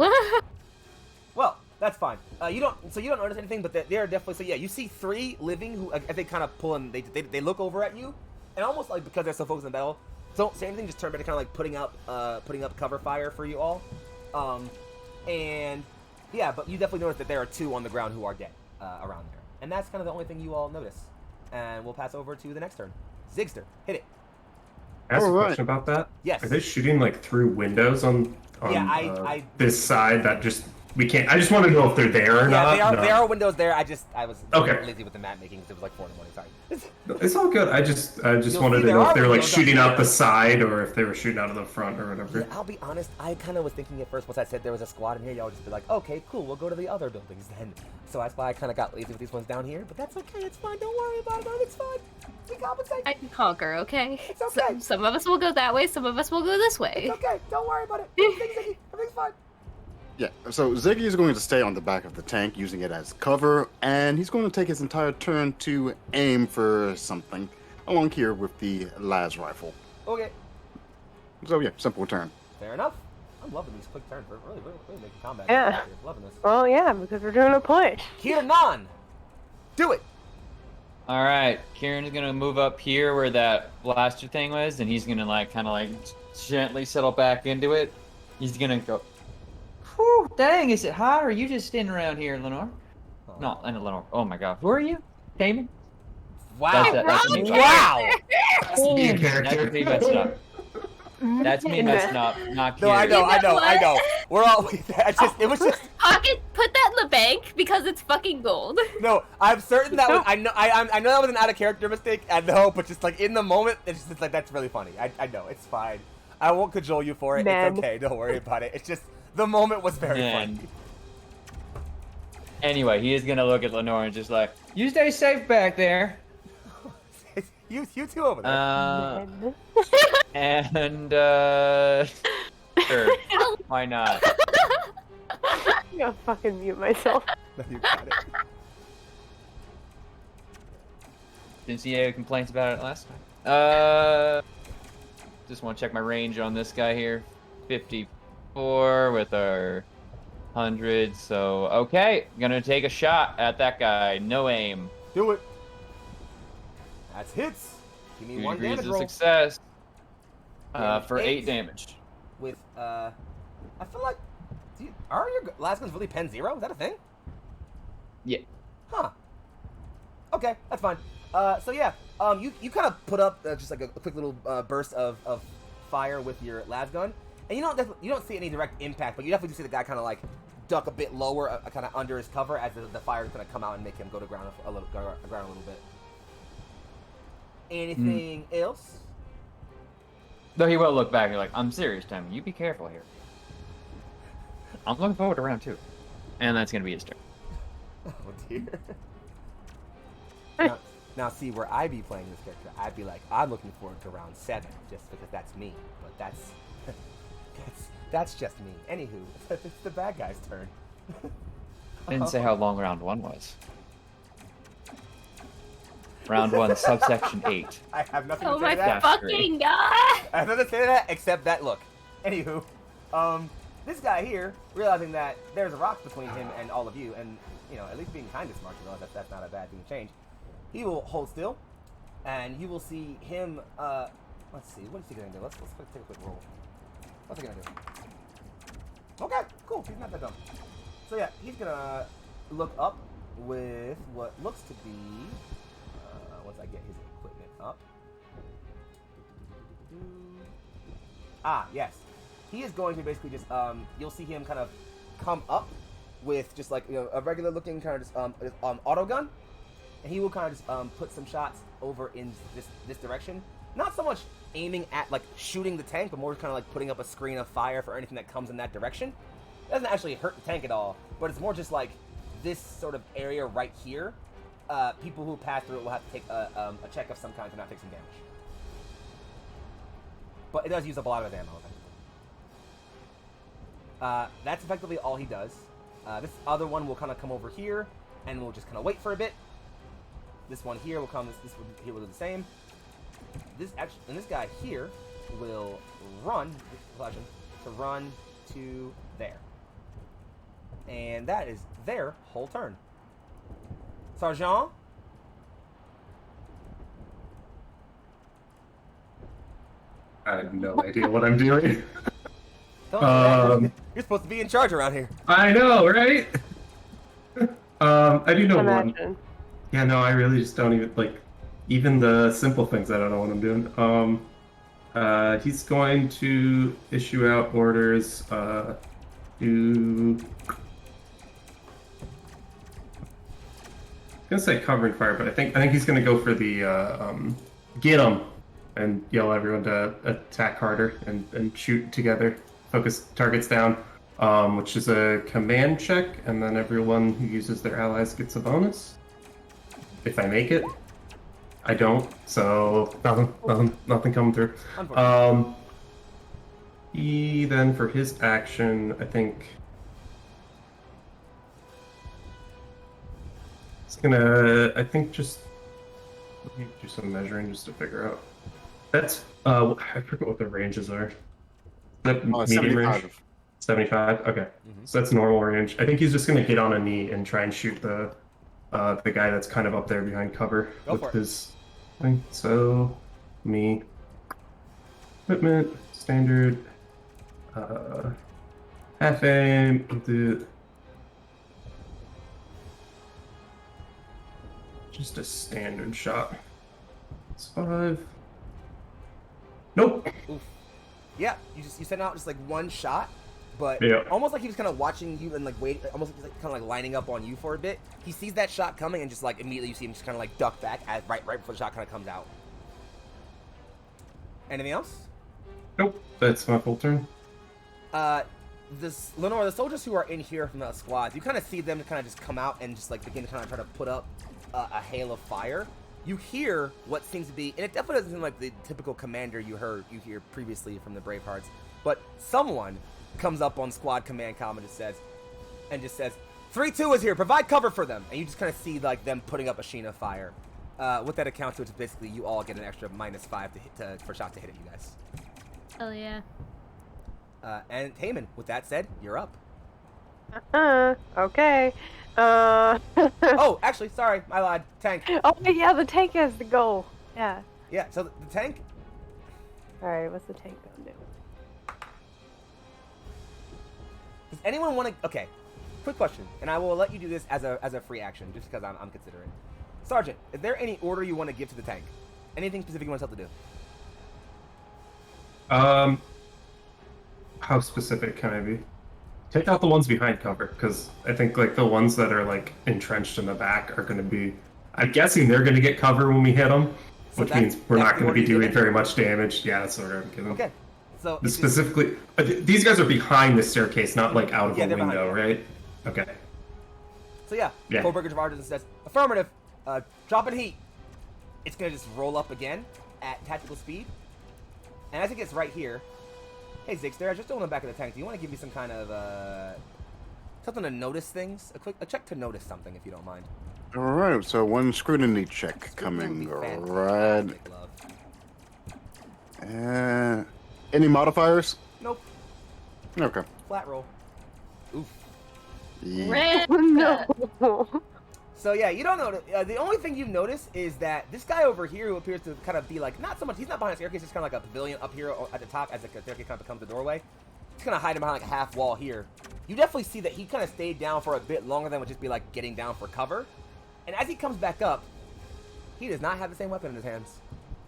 Well, that's fine. You don't notice anything, but they are definitely. So yeah, you see 3 living who, as they kind of pull and they look over at you. and almost like because they're so focused on battle, don't say anything. Just turn back to kind of like putting up cover fire for you all. And yeah, but you definitely notice that there are 2 on the ground who are dead around there, and that's kind of the only thing you all notice. And we'll pass over to the next turn. Zigster, hit it. Ask a question about that. Yes. Are they shooting like through windows on this side that just we can't? I just want to know if they're there or not. Yeah, there are windows there. I was okay. lazy with the map making because it was like 4 in the morning. Sorry. It's all good. I just wanted to know if they were like shooting out the side or if they were shooting out of the front or whatever. Yeah, I'll be honest. I kind of was thinking at first once I said there was a squad in here, y'all would just be like, okay, cool, we'll go to the other buildings then. So that's why I kind of got lazy with these ones down here. But that's okay. It's fine. Don't worry about it. It's fine. We compensate. I can conquer, okay? It's okay. Some of us will go that way, some of us will go this way. It's okay. Don't worry about it. Everything's fine. Yeah, so Ziggy is going to stay on the back of the tank, using it as cover, and he's going to take his entire turn to aim for something along here with the las rifle. Okay. So yeah, simple turn. Fair enough. I'm loving these quick turns. We're really making combat. Yeah. Loving this. Well, yeah, because we're doing a push. Kiernan, do it. All right, Kieran's gonna move up here where that blaster thing was, and he's gonna like kind of like gently settle back into it. He's gonna go. Whew, dang, is it hot or are you just standing around here, Lenore? Oh. No, Lenore. Oh my god. Who are you? Damon? Wow. That's me. Wow. That's me messing up. That's me messing up, not No, Kieran. I know. We're all. It was just. Pocket, put that in the bank because it's fucking gold. No, I'm certain that was. I know that was an out of character mistake. I know, but just like in the moment, it's just like that's really funny. I know it's fine. I won't cajole you for it. Man. It's okay. Don't worry about it. It's just the moment was very funny. Anyway, he is gonna look at Lenore and just like, you stay safe back there. you two over there. And sure, why not? I'm gonna fucking mute myself. No, you got it. Didn't see any complaints about it last time. Just want to check my range on this guy here. 54 with our 100. So okay, gonna take a shot at that guy. No aim. Do it. That's hits. Give me 1 damage roll. Success. Damage For 8 8 damage. With I feel like, are your last guns really pen 0? Is that a thing? Yeah. Huh. Okay, that's fine. So yeah, you kind of put up just like a quick little burst of fire with your las gun, and you don't see any direct impact, but you definitely see the guy kind of like duck a bit lower, kind of under his cover as the fire is gonna come out and make him go to ground a little bit. Anything else? Though he will look back and be like, I'm serious, Tim. You be careful here. I'm looking forward to round 2. And that's going to be his turn. Oh, dear. Now, see, where I be playing this character, I'd be like, I'm looking forward to round 7, just because that's me. But that's just me. Anywho, it's the bad guy's turn. I didn't say how long round 1 was. Round 1, subsection 8. I have nothing Oh to say my to that. fucking god! I have nothing to say to that except that look. Anywho, this guy here, realizing that there's a rock between him and all of you, and you know, at least being kind of smart to realize that's not a bad thing to change, he will hold still, and you will see him. Let's see, what is he gonna do? Let's take a quick roll. What's he gonna do? Okay, cool. He's not that dumb. So yeah, he's gonna look up with what looks to be. Once I get his equipment up. Ah, yes. He is going to basically just, you'll see him kind of come up with just like, you know, a regular looking kind of just, auto gun. And he will kind of just, put some shots over in this direction. Not so much aiming at, like, shooting the tank, but more kind of like putting up a screen of fire for anything that comes in that direction. It doesn't actually hurt the tank at all, but it's more just like this sort of area right here. People who pass through it will have to take a check of some kind to not take some damage. But it does use up a lot of his ammo, effectively. That's effectively all he does. This other one will kind of come over here, and we'll just kind of wait for a bit. This one here will come, this one here will do the same. This guy here will run, to run to there. And that is their whole turn. Sergeant? I have no idea what I'm doing. Don't do that. You're supposed to be in charge around here. I know, right? I do know one. Imagine. Yeah, no, I really just don't even like even the simple things. I don't know what I'm doing. He's going to issue out orders to I'm gonna say covering fire, but I think he's gonna go for the get him and yell at everyone to attack harder and shoot together, focus targets down, which is a command check, and then everyone who uses their allies gets a bonus. If I make it, I don't, so nothing coming through. He then for his action, I think he's gonna, just let me do some measuring just to figure out. That's I forget what the ranges are. That medium range. 75. Okay, so that's normal range. I think he's just gonna get on a knee and try and shoot the guy that's kind of up there behind cover with his thing. So, equipment, standard, half aim, just a standard shot. It's 5. Nope. Oof. Yeah, you sent out just like one shot, but almost like he was kind of watching you and like almost like kind of like lining up on you for a bit. He sees that shot coming and just like immediately you see him just kind of like duck back right before the shot kind of comes out. Anything else? Nope, that's my full turn. Lenore, the soldiers who are in here from the squads, you kind of see them kind of just come out and just like begin to kind of try to put up a hail of fire. You hear what seems to be, and it definitely doesn't seem like the typical commander you hear previously from the Bravehearts, but someone comes up on squad command comm and just says, 3-2 is here, provide cover for them, and you just kind of see like them putting up a sheen of fire. What that accounts to is basically you all get an extra -5 for shot to hit at you guys. Hell yeah. And Taman, with that said, you're up. Okay. Oh, actually, sorry, I lied. Tank. Oh, yeah, the tank has to go. Yeah. Yeah, so the tank. Alright, what's the tank gonna do? Does anyone want to? Okay, quick question, and I will let you do this as a free action, just because I'm considering. Sergeant, is there any order you want to give to the tank? Anything specific you want us to do? How specific can I be? Take out the ones behind cover, because I think like the ones that are like entrenched in the back are going to be. I'm guessing they're going to get cover when we hit them, which means we're not going to be doing very much damage. Yeah, that's what I'm giving. Okay, so specifically, these guys are behind the staircase, not like out of a window, right? Okay. So yeah, Kohlberger Javardas and says, affirmative. Drop in heat. It's going to just roll up again at tactical speed, and as it gets right here. Hey Zigster, I just on the back of the tank. Do you want to give me some kind of something to notice things? A check to notice something, if you don't mind. All right, so one scrutiny check coming right. Any modifiers? Nope. Okay. Flat roll. Oof. Yeah. No. So yeah, you don't notice. The only thing you notice is that this guy over here, who appears to kind of be like not so much. He's not behind a staircase. It's kind of like a pavilion up here at the top, as the staircase kind of becomes the doorway. He's kind of hiding behind like a half wall here. You definitely see that he kind of stayed down for a bit longer than would just be like getting down for cover. And as he comes back up, he does not have the same weapon in his hands.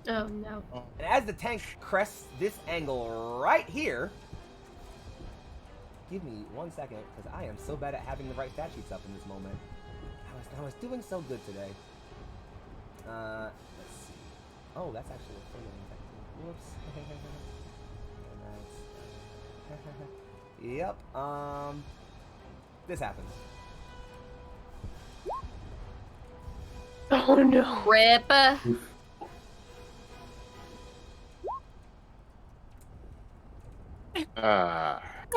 Oh no. And as the tank crests this angle right here, give me 1 second because I am so bad at having the right stat sheets up in this moment. I was doing so good today. Let's see. Oh, that's actually a thing. Whoops. Yep. This happens. Oh no. Rip.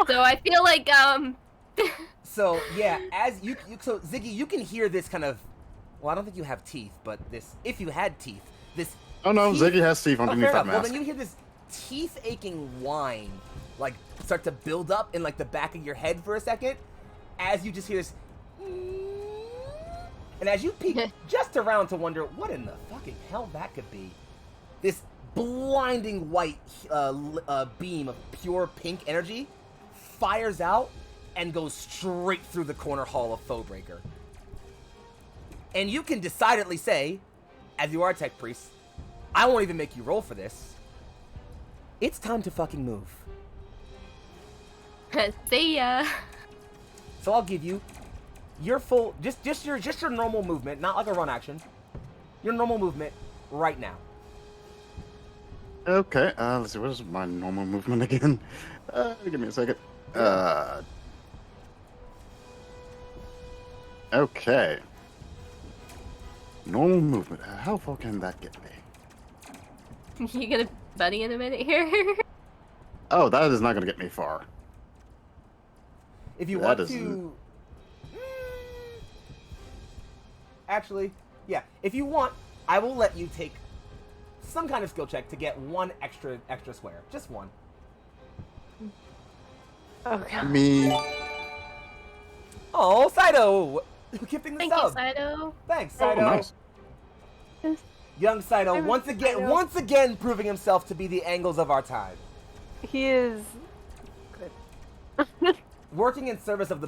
So I feel like So yeah, as you so Ziggy, you can hear this kind of. Well, I don't think you have teeth, but this. If you had teeth, this. Oh no, teeth, Ziggy has teeth underneath that mask. Well, then you hear this teeth-aching whine, like start to build up in like the back of your head for a second, as you just hear this. And as you peek just around to wonder what in the fucking hell that could be, this blinding white beam of pure pink energy fires out and goes straight through the corner hall of Foebreaker. And you can decidedly say, as you are a tech priest, I won't even make you roll for this. It's time to fucking move. See ya. So I'll give you your full, just your normal movement, not like a run action. Your normal movement right now. Okay, let's see, what is my normal movement again? Give me a second. Okay. Normal movement. How far can that get me? You gonna buddy in a minute here? Oh, that is not going to get me far. If you That want to... Actually, yeah. If you want, I will let you take some kind of skill check to get one extra square. Just one. Okay. Me. Oh, Saito! Gifting the Thank sub. you, Saito. Thanks, Oh, Saito. nice. Young Saito, I'm once again proving himself to be the angles of our time. He is good. Working in service of the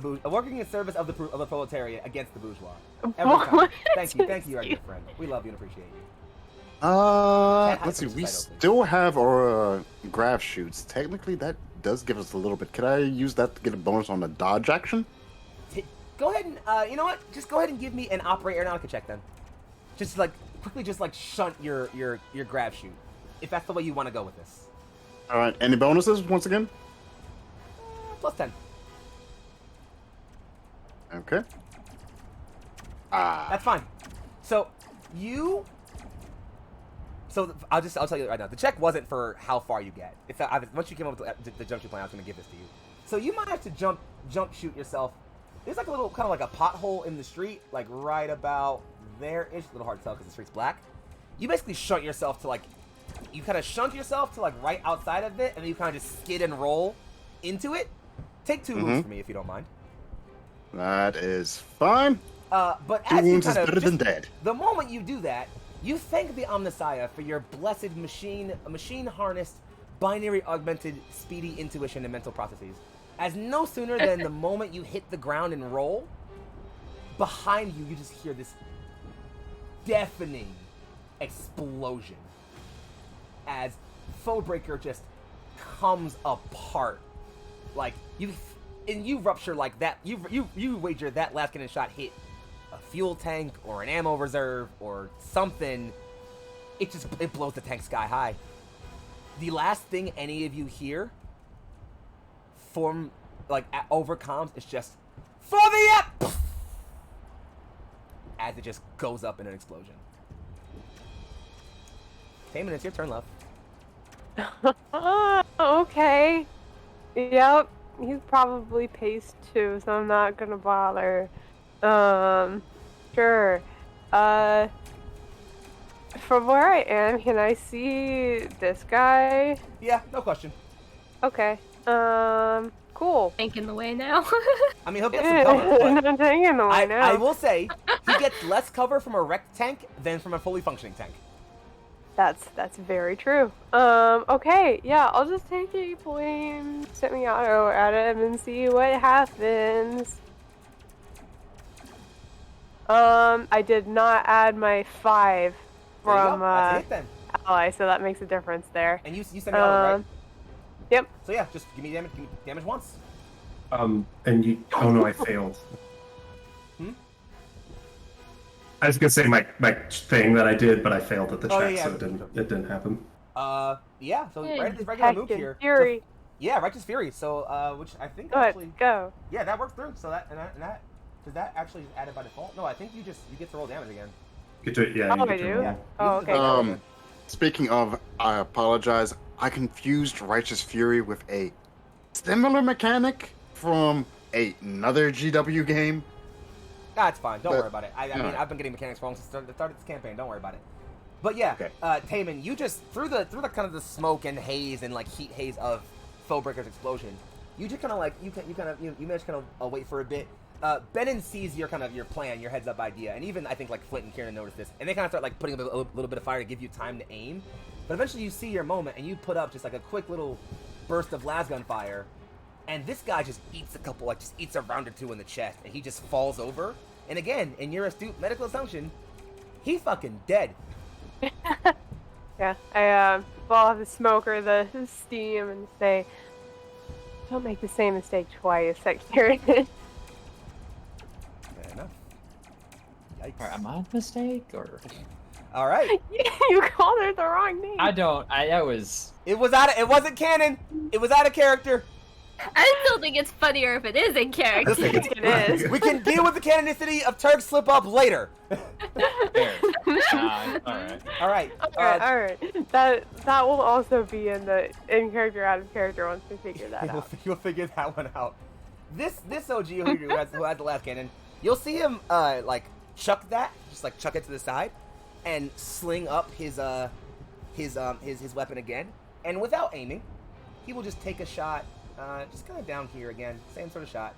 proletariat against the bourgeois. Every time. What? Thank you, our good friend. We love you and appreciate you. Let's see. We still have our graph shoots. Technically, that does give us a little bit. Could I use that to get a bonus on the dodge action? Go ahead and you know what? Just go ahead and give me an operate aeronautica check then. Just like quickly, just like shunt your grab shoot, if that's the way you want to go with this. All right. Any bonuses once again? Plus 10. Okay. Ah. That's fine. So I'll tell you right now. The check wasn't for how far you get. It's once you came up with the jump shoot plan, I was going to give this to you. So you might have to jump shoot yourself. There's like a little kind of like a pothole in the street, like right about there. It's a little hard to tell because the street's black. You basically shunt yourself to like, you kind of shunt yourself to like right outside of it, and then you kind of just skid and roll into it. Take 2 wounds for me if you don't mind. That is fine. But 2 as you wounds is kind of better than dead. The moment you do that, you thank the Omnissiah for your blessed machine harnessed, binary augmented, speedy intuition and mental processes. As no sooner than the moment you hit the ground and roll, behind you, you just hear this deafening explosion as Foebreaker just comes apart. Like you rupture like that. You wager that last cannon shot hit a fuel tank or an ammo reserve or something. It blows the tank sky high. The last thing any of you hear over comms is just for the up as it just goes up in an explosion. Taman, it's your turn, love. Okay. Yep. He's probably paced too, so I'm not gonna bother. Sure. From where I am, can I see this guy? Yeah, no question. Okay. Cool. Tank in the way now. I mean, he'll get some cover, but I'm taking the way now. I will say he gets less cover from a wrecked tank than from a fully functioning tank. That's very true. Okay, yeah, I'll just take a flame semi-auto at him and see what happens. I did not add my 5 from That's it then. ally, so that makes a difference there. And you semi-auto, right? Yep. So yeah, just give me damage once. And you. Oh no, I failed. I was gonna say my thing that I did, but I failed at the check, yeah. so it didn't happen. Yeah. So Hey, right at this regular move Detective here. Fury. So, yeah, Righteous Fury. So which I think Go ahead, actually. go. Yeah, that works through. So that does that actually is added by default? No, I think you get to roll damage again. Get to it, yeah. Oh, you I get to do? roll. Yeah. Oh, You get to roll okay. damage again. Speaking of, I apologize. I confused Righteous Fury with a similar mechanic from another GW game. Nah, it's fine. Don't But- worry about it. I mean, Alright. I've been getting mechanics wrong since the start of this campaign. Don't worry about it. But yeah, Okay. Taman, you just through the kind of the smoke and haze and like heat haze of Foebreaker's explosion, you just kind of like you manage to kind of wait for a bit. Benin sees your plan, your heads up idea, and even I think like Flint and Kieran noticed this, and they kind of start like putting a little bit of fire to give you time to aim. But eventually you see your moment, and you put up just like a quick little burst of lasgun fire, and this guy just eats eats a round or two in the chest, and he just falls over. And again, in your astute medical assumption, he fucking dead. Yeah, I blow off the smoke or the steam and say, "Don't make the same mistake twice, Secretary." Fair enough. Yikes. Alright, am I a mistake or? All right. You called her the wrong name. That was. It wasn't canon. It was out of character. I still think it's funnier if it is in character. It is. We can deal with the canonicity of Turk slip up later. Fair. Alright. All right. All right. That will also be in the in character, out of character once we figure that out. You'll figure that one out. This OG who has the last cannon, you'll see him like chuck it to the side, and sling up his weapon again, and without aiming, he will just take a shot, just kind of down here again, same sort of shot.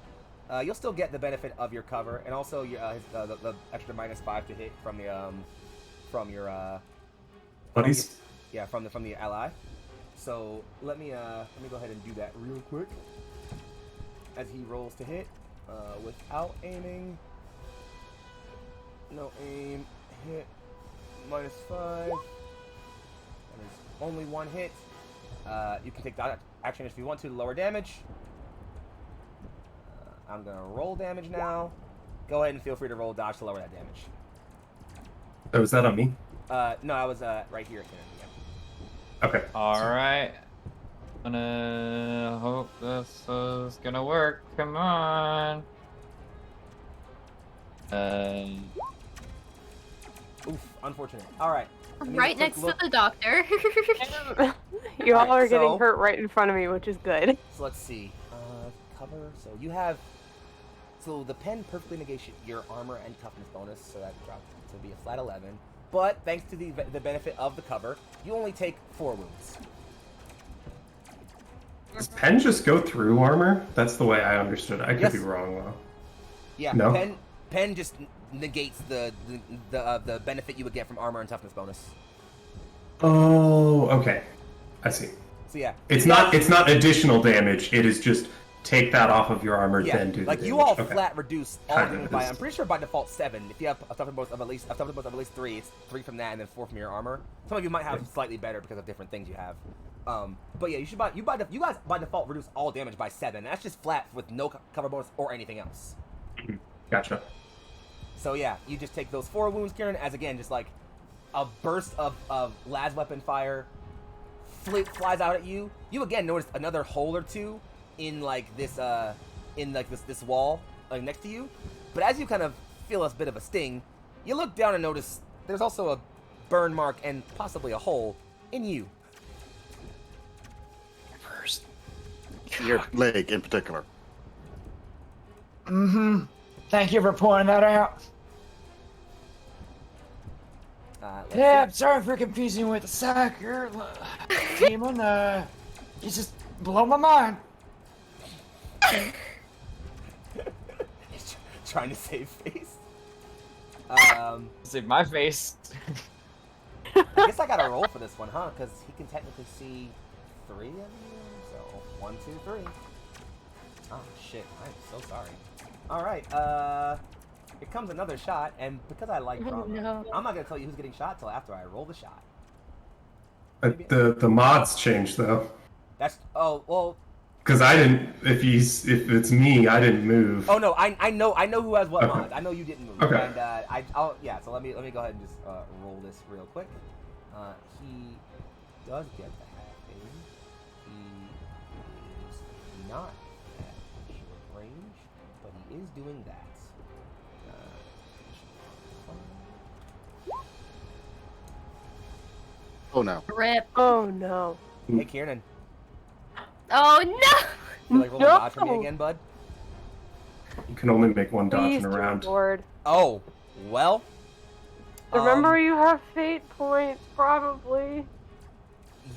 You'll still get the benefit of your cover, and also your the extra -5 to hit from your Buddies? yeah, from the ally. So let me go ahead and do that real quick as he rolls to hit without aiming. No aim, hit, -5. And there's only one hit. You can take that action if you want to lower damage. I'm gonna roll damage now. Go ahead and feel free to roll dodge to lower that damage. Oh, was that on me? No, I was right here at the end. Okay. Alright. Gonna hope this is gonna work. Come on. Oof, unfortunate. Alright. Right next to the doctor. You all are so- getting hurt right in front of me, which is good. So let's see. Cover. So you have. So the pen perfectly negates your armor and toughness bonus, so that drops to be a flat 11. But thanks to the benefit of the cover, you only take 4 wounds. Does pen just go through armor? That's the way I understood it. I could Yes. be wrong though. Yeah, No? pen just negates the benefit you would get from armor and toughness bonus. Oh, okay. I see. So yeah, It's not additional damage. It is just take that off of your armor, yeah, then do the like damage. you all Okay. flat reduce all Kind damage of by. is. I'm pretty sure by default 7. If you have a toughness bonus of at least 3, it's 3 from that and then 4 from your armor. Some of you might have slightly better because of different things you have. But yeah, you guys by default reduce all damage by 7. That's just flat with no cover bonus or anything else. Gotcha. So yeah, you just take those 4 wounds, Kieran, as again just like a burst of las weapon fire flies out at you. You again notice another hole or two in this wall next to you. But as you kind of feel a bit of a sting, you look down and notice there's also a burn mark and possibly a hole in you. First. Your leg in particular. Mm-hmm. Thank you for pointing that out. Let's Yeah, see. sorry for confusing with the soccer demon. You just blow my mind. He's trying to save face. Save my face. I guess I gotta roll for this one, huh? Because he can technically see 3 of you. So 1, 2, 3. Oh shit! I'm so sorry. All right. Here comes another shot, and because I like drama, no. I'm not gonna tell you who's getting shot till after I roll the shot. The mods changed though. That's well. Because I didn't. If it's me, I didn't move. Oh no, I know who has what Okay. mods. I know you didn't move. Okay. And I'll yeah. So let me go ahead and just roll this real quick. He does get the half aim. He is not at short range, but he is doing that. Oh no. Rip. Oh no. Hey Kieran, Oh no! you like roll a dodge for me again, bud? You can only make one dodge Please, in a dear round. Lord. Oh, well. Remember, you have fate points, probably.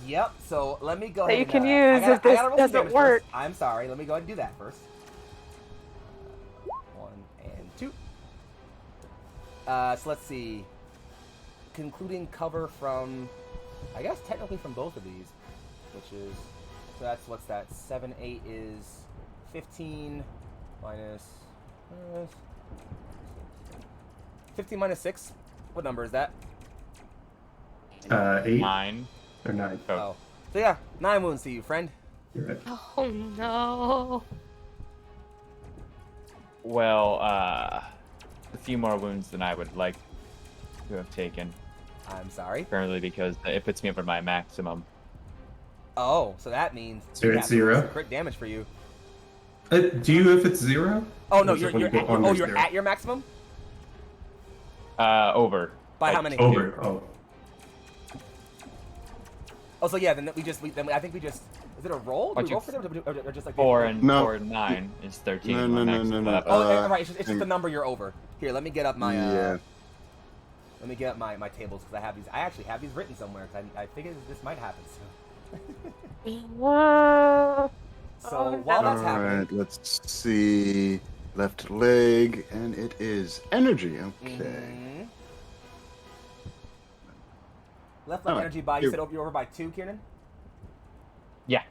Yep. So let me go That ahead. you can and, use I gotta if this roll some doesn't damage work. First. I'm sorry. Let me go ahead and do that first. 1 and 2. So let's see. Concluding cover from I guess technically from both of these, which is, so that's, what's that? 7, 8 is 15 minus 15 minus 6. What number is that? 8 9. or 9. Oh. So yeah, 9 wounds to you, friend. You're right. Oh no. Well, a few more wounds than I would like to have taken. I'm sorry. Apparently because it puts me up at my maximum. Oh, so that means So you're at that 0? means crit damage for you. Do you if it's 0? Oh no, Or is you're it when you go at, under oh, you're 0? at your maximum? Over. By how Like, many? Over. Oh. Oh, so yeah, then I think we just, is it a roll? Do Why'd we you- roll for them, or just like 4 and No. 4 and 9 is 13. No, my no, max no, is no, no. 11. Oh, right, it's just the number you're over. Here, let me get up my, Yeah. let me get up my tables, because I actually have these written somewhere, because I figured this might happen soon. So, while that's happening, Alright, let's see. Left leg, and it is energy. Okay. mhm. Left leg Alright, energy by, you here- said you're over by 2, Kieran? Yeah.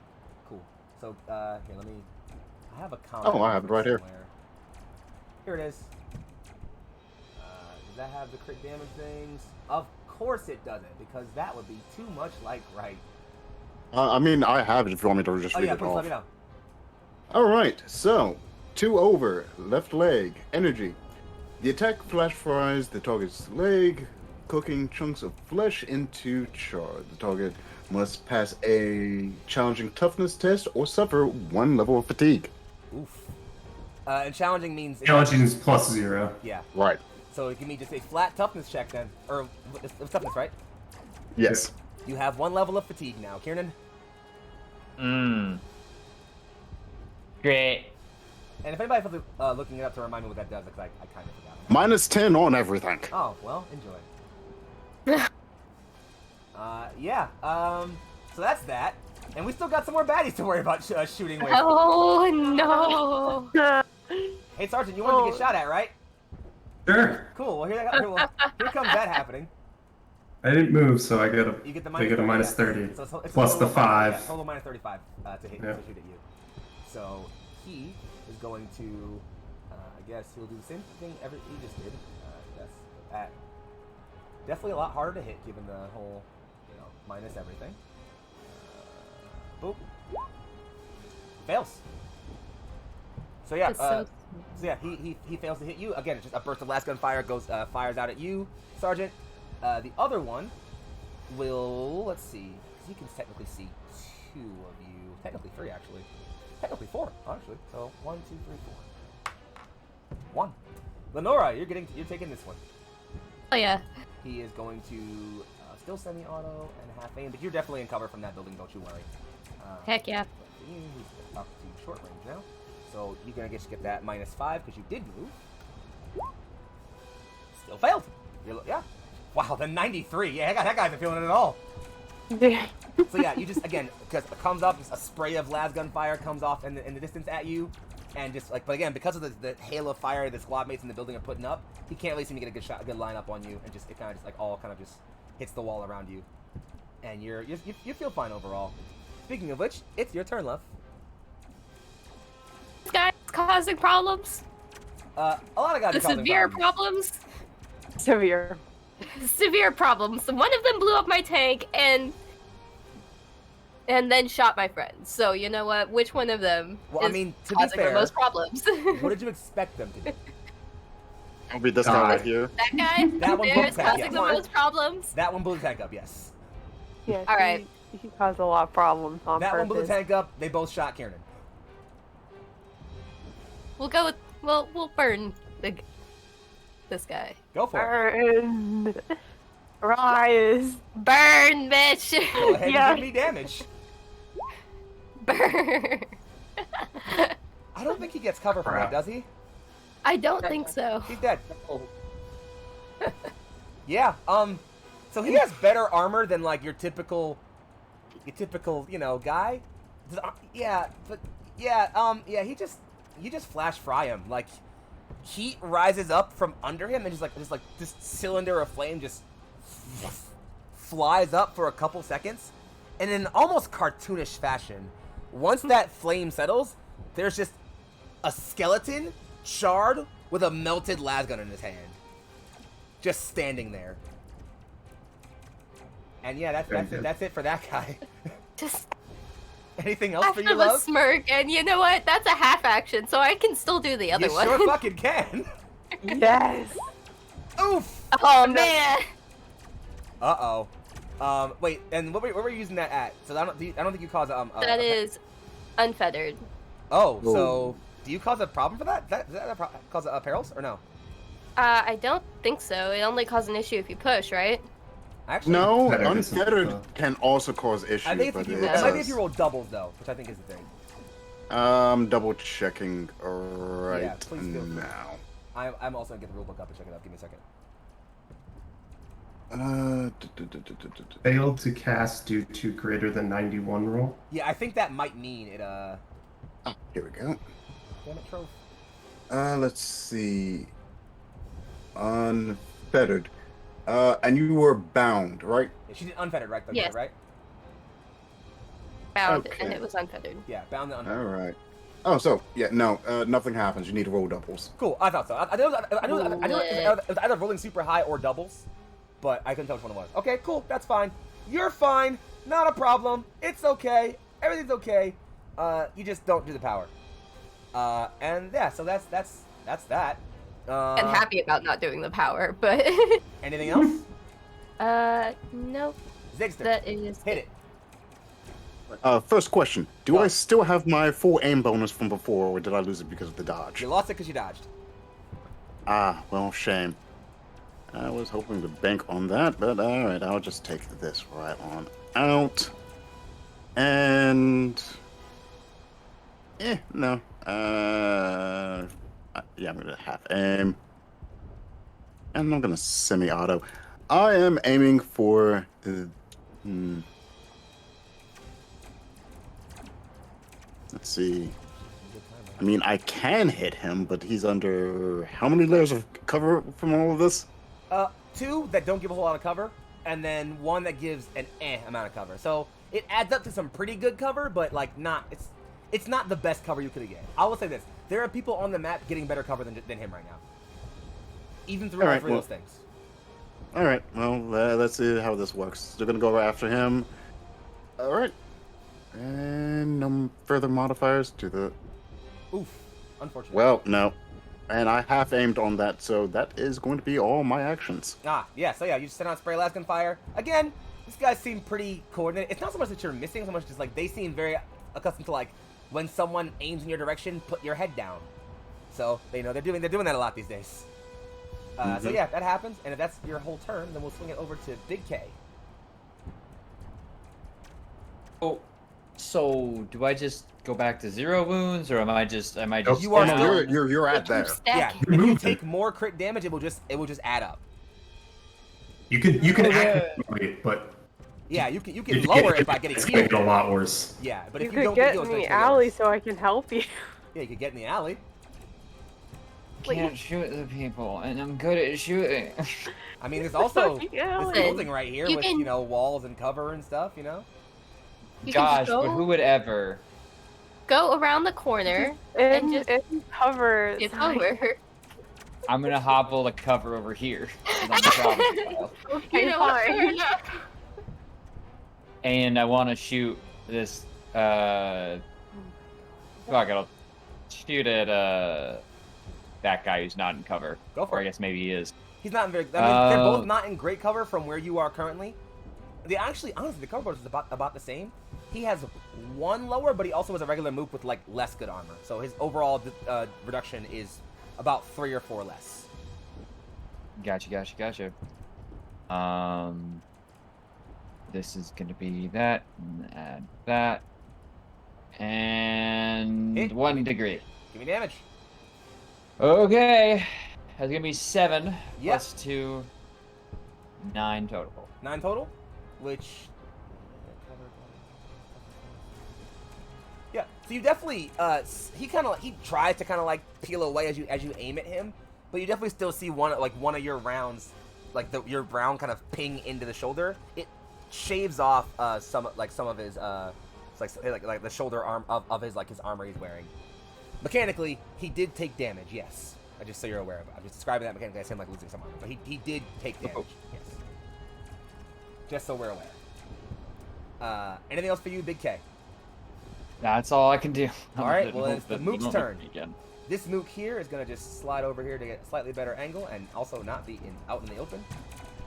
Cool. So, here, let me, I have a comment. Oh, I have it right here. somewhere. Here it is. Does that have the crit damage things? Of course it doesn't, because that would be too much like right. I mean, I have it if you want me to just Oh read yeah, it please off. let me know. Alright, so 2 over, left leg, energy. The attack flash fries the target's leg, cooking chunks of flesh into char. The target must pass a challenging toughness test or suffer 1 level of fatigue. Oof. And challenging means Challenging is plus 0. Yeah. Right. So give me just a flat toughness check then, or it's toughness, right? Yes. You have 1 level of fatigue now, Kieran. Great. And if anybody feels looking it up to remind me what that does, because I kind of forgot. Minus 10 on everything. Oh well, enjoy. Yeah. So that's that, and we still got some more baddies to worry about shooting with. Oh no. Hey Sergeant, you wanted to get shot at, right? Sure. Cool. Well, here comes that happening. I didn't move, so I get a You get the they get a minus yeah. 30. So it's Plus a the total of 5. Yeah, total minus 35 to hit Yeah. to shoot at you. So he is going to, I guess he'll do the same thing he just did. That's definitely a lot harder to hit given the whole, minus everything. Boop. Fails. So yeah, That's he fails to hit you. Again, it's just a burst of last gun fire fires out at you, Sergeant. The other one will, let's see, because he can technically see 2 of you. Technically 3, actually. Technically 4, actually. So 1, 2, 3, 4. 1. Lenora, you're taking this one. Oh yeah. He is going to still semi-auto and half aim, but you're definitely in cover from that building. Don't you worry. Heck yeah. But for you, he's up to short range now. So you're gonna get that minus 5 because you did move. Still failed. Yeah. Wow, the 93. Yeah, that guy isn't feeling it at all. So yeah, you just, again, because it comes up, just a spray of las gun fire comes off in the distance at you, and just like, but again, because of the hail of fire the squad mates in the building are putting up, he can't really seem to get a good lineup on you, and just it kind of just like all kind of just hits the wall around you, and you feel fine overall. Speaking of which, it's your turn, love. This guy's causing problems. A lot of guys are causing Severe problems. Severe. Severe problems. One of them blew up my tank and then shot my friend. So you know what? Which one of them Well, I is mean, to be causing fair, the most problems? what did you expect them to do? I'll be this guy right here. That guy That one there blew is the tank, causing yeah. the most problems. That one blew the tank up, yes. Yeah. All right. He caused a lot of problems on That one purpose. blew the tank up. They both shot Kieran. We'll go with we'll burn this guy. Go for it. Burn. Rise. Burn, bitch. Go ahead Yeah. and give me damage. Burn. I don't think he gets cover from that, does he? I don't think so. He's dead. Yeah. So he has better armor than like your typical, guy. Yeah, but yeah, you just flash fry him. Like heat rises up from under him and just like this cylinder of flame just flies up for a couple seconds, and in almost cartoonish fashion, once that flame settles, there's just a skeleton charred with a melted lasgun in his hand, just standing there. And yeah, that's it for that guy. Just anything else for after you, the love? smirk, and you know what? That's a half action, so I can still do the other You one. sure fucking can. Yes. Oof. Oh man. Uh oh. Wait, and what were you using that at? So I don't think you cause That is unfettered. Oh, so do you cause a problem for that? Does that cause perils or no? I don't think so. It only causes an issue if you push, right? Actually, No, Unfettered isn't, unfettered can also cause issues. I think but it it might be if says- you roll doubles though, which I think is the thing. Double checking right Yeah, please do. now. I'm also gonna get the rulebook up and check it out. Give me a second. Failed to cast due to greater than 91 roll. Yeah, I think that might mean it. Oh, here we go. Damn it, Trove. Let's see. Unfettered. And you were bound, right? Yeah, she did unfettered, right? Yes. Right? Bound, Okay. and it was unfettered. Yeah, bound and unfettered. All right. Oh, so yeah, no, nothing happens. You need to roll doubles. Cool. I thought so. I knew it was either rolling super high or doubles, but I couldn't tell which one it was. Okay, cool. That's fine. You're fine. Not a problem. It's okay. Everything's okay. You just don't do the power. And yeah, so that's that. I'm happy about not doing the power, but Anything else? no, Zigster, that is hit it. First question: do I still have my full aim bonus from before, or did I lose it because of the dodge? You lost it because you dodged. Ah, well, shame. I was hoping to bank on that, but all right, I'll just take this right on out. And no. Yeah, I'm gonna half aim, and I'm gonna semi-auto. I am aiming for. Let's see. I mean, I can hit him, but he's under how many layers of cover from all of this? 2 that don't give a whole lot of cover, and then 1 that gives an amount of cover. So it adds up to some pretty good cover, but like it's not the best cover you could get. I will say this: there are people on the map getting better cover than him right now, even through all three of those things. All right, well, let's see how this works. They're gonna go right after him. All right, and no further modifiers to the. Oof, unfortunate. Well, no, and I half aimed on that, so that is going to be all my actions. Yeah. So yeah, you just send out spray lasgun fire again. These guys seem pretty coordinated. It's not so much that you're missing, so much just like they seem very accustomed to like when someone aims in your direction, put your head down. So they know they're doing that a lot these days. So yeah, that happens, and if that's your whole turn, then we'll swing it over to Big K. Oh, so do I just go back to 0 wounds, or am I just? You are No, still- you're at there. Yeah, Stack. if you take more crit damage, it will just add up. You can activate, but Yeah, you can lower it by getting it's gonna healed. get a lot worse. Yeah, but You if you could don't get healed, in it's the gonna get alley worse. so I can help you. Yeah, you could get in the alley. can't shoot the people, and I'm good at shooting. I mean, there's also Fucking this alley. building right here You with can- walls and cover and stuff. You can Gosh, just go, but who would ever? go around the corner And just just cover. get so I- over. I'm gonna hobble the cover over here. 'Cause I'm the problem child. Okay, You know what? fine. Fair enough. And I want to shoot this. Fuck, I'll shoot at that guy who's not in cover. Go for Or I it. guess maybe he is. He's not in very. I mean, they're both Oh. not in great cover from where you are currently. They honestly, the cover bonus is about the same. He has 1 lower, but he also has a regular move with like less good armor. So his overall reduction is about 3 or 4 less. Gotcha. This is gonna be that, and add that, and Hit. 1 degree. Give me damage. Okay, that's gonna be 7 Yeah. plus 2, 9 total. 9 total, which. Yeah, so you definitely he tries to kind of like peel away as you aim at him, but you definitely still see one of your rounds, like your round kind of ping into the shoulder. It shaves off some of his like the shoulder arm of his his armor he's wearing. Mechanically, he did take damage. Yes, just so you're aware of it. I'm just describing that mechanically as him like losing some armor, but he did take damage. Yes, just so we're aware. Anything else for you, Big K? That's all I can do. All right, well, it's the Mook's turn. This Mook here is going to just slide over here to get a slightly better angle and also not be out in the open.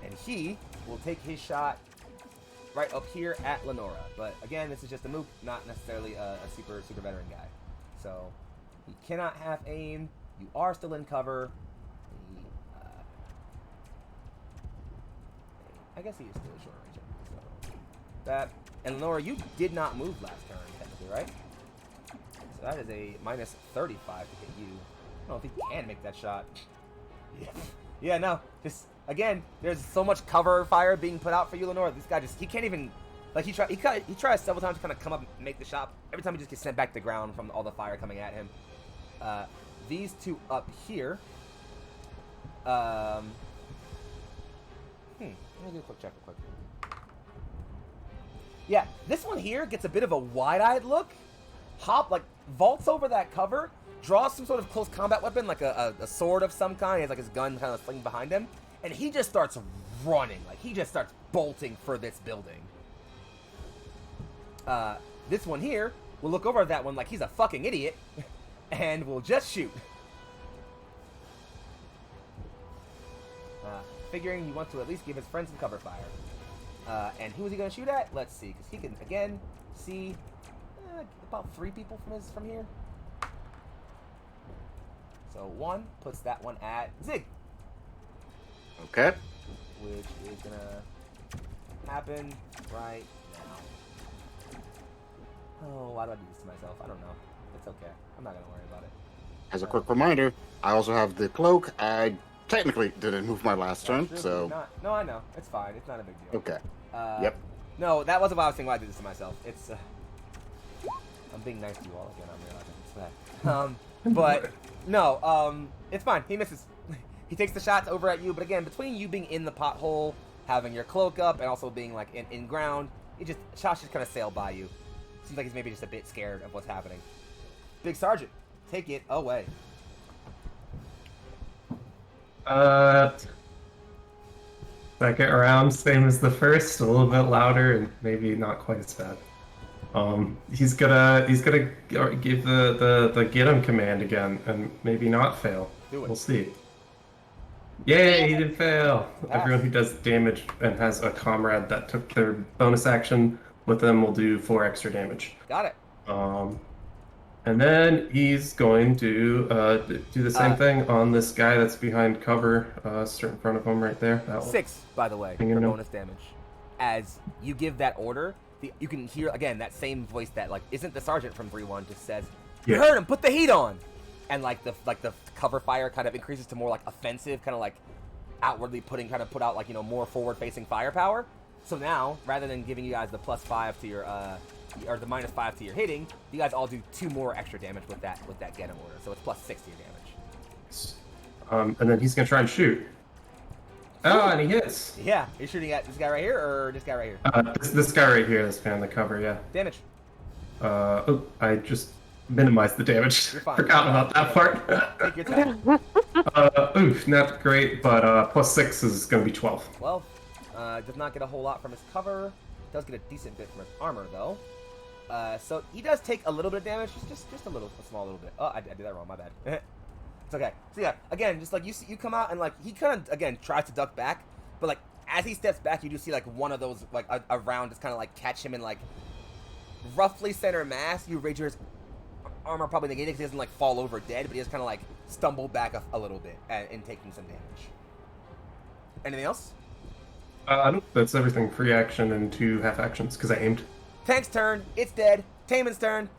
And he will take his shot right up here at Lenora. But again, this is just a Mook, not necessarily a super veteran guy. So he cannot have aim. You are still in cover. I guess he is still a short range. So that, and Lenora, you did not move last turn, technically, right? So that is a minus 35 to hit you. I don't know if he can make that shot. Yeah, no. Just, again, there's so much cover fire being put out for you, Lenora. This guy he can't even, like, he tries several times to kind of come up and make the shot. Every time he just gets sent back to the ground from all the fire coming at him. These two up here. Let me do a quick check real quick. Yeah, this one here gets a bit of a wide-eyed look. Vaults over that cover, draws some sort of close combat weapon, like a sword of some kind. He has like his gun kind of slinging behind him, and he just starts running. Like, he just starts bolting for this building. This one here will look over at that one like he's a fucking idiot, and will just shoot. Figuring he wants to at least give his friend some cover fire. And who is he going to shoot at? Let's see, because he can, again, see about 3 people from here. So 1 puts that one at Zig. Okay. Which is going to happen right now. Oh, why do I do this to myself? I don't know. It's okay. I'm not going to worry about it. As a quick reminder, I also have the cloak. I technically didn't move my last turn, so... No, I know. It's fine. It's not a big deal. Okay. Yep. No, that wasn't what I was saying why I did this to myself. It's, I'm being nice to you all again, I'm realizing it's that. But, no, it's fine. He misses. He takes the shots over at you, but again, between you being in the pothole, having your cloak up, and also being, like, in ground, shots just kind of sail by you. Seems like he's maybe just a bit scared of what's happening. Big Sergeant, take it away. Second round, same as the first, a little bit louder and maybe not quite as bad. He's gonna give the get him command again and maybe not fail. Do it. We'll see. Yay, he did fail. Everyone who does damage and has a comrade that took their bonus action with them will do 4 extra damage. Got it. And then he's going to do the same thing on this guy that's behind cover, straight in front of him right there. That 6, by the way, for bonus damage. As you give that order, you can hear, again, that same voice that, like, isn't the sergeant from 3-1, just says, "You heard him, put the heat on!" And, like, the cover fire kind of increases to more, like, offensive, kind of, like, outwardly put out, like, more forward-facing firepower. So now, rather than giving you guys the +5 to your, or the -5 to your hitting, you guys all do 2 more extra damage with that get him order. So it's +6 to your damage. And then he's gonna try and shoot. Oh, and he hits. Yeah, you're shooting at this guy right here, or this guy right here? This guy right here, this fan the cover, yeah. Damage. I just minimized the damage. You're fine. Forgot about that part. Take your time. Oof, not great, but +6 is gonna be 12. 12. Does not get a whole lot from his cover. Does get a decent bit from his armor, though. So he does take a little bit of damage, just a small little bit. Oh, I did that wrong, my bad. It's okay. So yeah, again, just like you come out and like he kind of again tries to duck back, but like as he steps back, you do see like one of those like a round just kind of like catch him in like roughly center mass. You raise your armor probably negated because he doesn't like fall over dead, but he just kind of like stumble back a little bit and taking some damage. Anything else? Nope, that's everything. Free action and 2 half actions because I aimed. Tank's turn. It's dead. Taman's turn.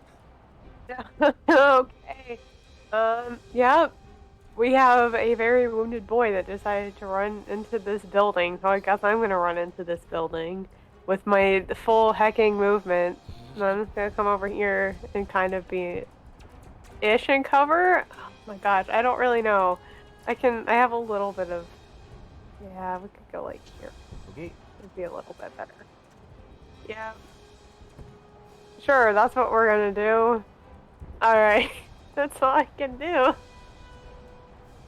Okay. Yeah. We have a very wounded boy that decided to run into this building, so I guess I'm gonna run into this building with my full hacking movement. And I'm just gonna come over here and kind of be ish in cover. Oh my gosh, I don't really know. I have a little bit of, yeah, we could go like here. Okay. It'd be a little bit better. Yeah. Sure, that's what we're gonna do. Alright. That's all I can do.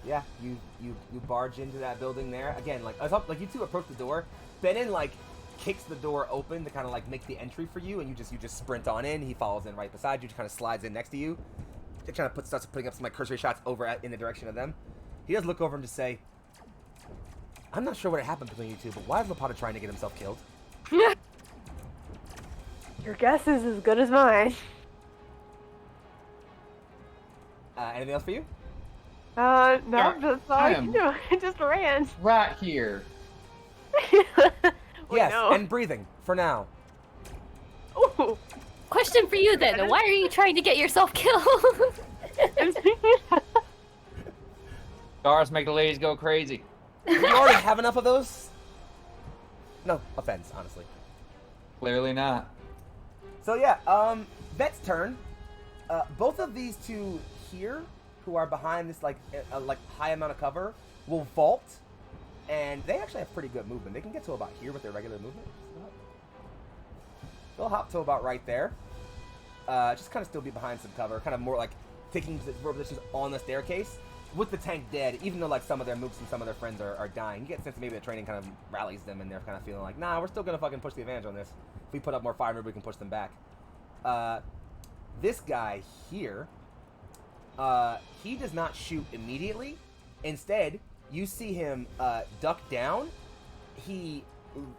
Yeah, you barge into that building there. Again, like you two approach the door. Benin like kicks the door open to kind of like make the entry for you, and you just sprint on in. He follows in right beside you, just kind of slides in next to you. It kind of starts putting up some like cursory shots over in the direction of them. He does look over and just say, "I'm not sure what happened between you two, but why is Lapata trying to get himself killed?" Your guess is as good as mine. Anything else for you? No, Yeah, that's all I can do. I just ran. Right here. Yes, no. and breathing for now. Ooh. Question for you then. Why are you trying to get yourself killed? Stars make the ladies go crazy. Do you already have enough of those? No offense, honestly. Clearly not. So yeah, Vet's turn. Both of these two here, who are behind this like high amount of cover, will vault, and they actually have pretty good movement. They can get to about here with their regular movement. They'll hop to about right there. Just kind of still be behind some cover, kind of more like taking positions on the staircase with the tank dead. Even though like some of their mooks and some of their friends are dying, you get the sense that maybe the training kind of rallies them, and they're kind of feeling like, nah, we're still gonna fucking push the advantage on this. If we put up more fire, maybe we can push them back. This guy here, he does not shoot immediately. Instead, you see him duck down. He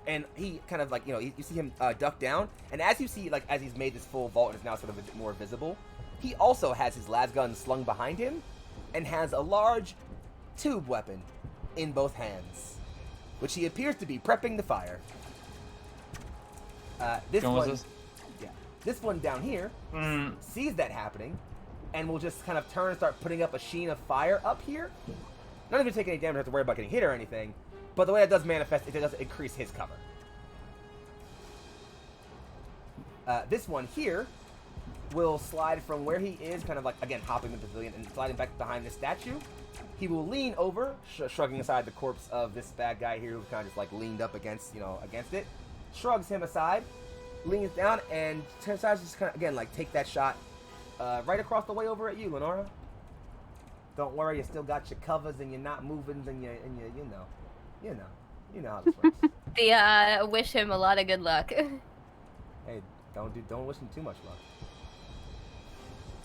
kind of like, you see him duck down, and as you see, like, as he's made this full vault and is now sort of a bit more visible, he also has his las gun slung behind him and has a large tube weapon in both hands, which he appears to be prepping to fire. This one down here sees that happening and will just kind of turn and start putting up a sheen of fire up here. Not even take any damage, have to worry about getting hit or anything, but the way that does manifest, it does increase his cover. This one here will slide from where he is, kind of like, again, hopping the pavilion and sliding back behind this statue. He will lean over, shrugging aside the corpse of this bad guy here who's kind of just like leaned up against it. Shrugs him aside, leans down, and decides to just kind of, again, like, take that shot right across the way over at you, Lenora. Don't worry, you still got your covers, and you're not moving, and you know how this works. Wish him a lot of good luck. Hey, don't wish him too much luck.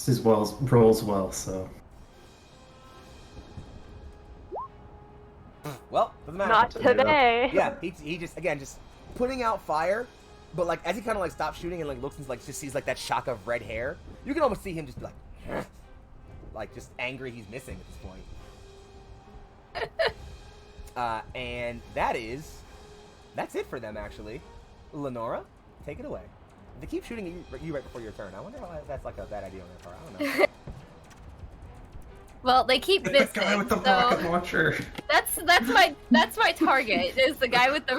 This rolls well, so. Well, doesn't matter. Not today. Yeah, he just, again, just putting out fire, but like as he kind of like stops shooting and like looks and like just sees like that shock of red hair, you can almost see him just be like just angry he's missing at this point. And that's it for them actually. Lenora, take it away. They keep shooting at you right before your turn. I wonder how that's like a bad idea on their part. I don't know. Well, they keep missing. The guy with the so rocket launcher. That's my target. Is the guy with the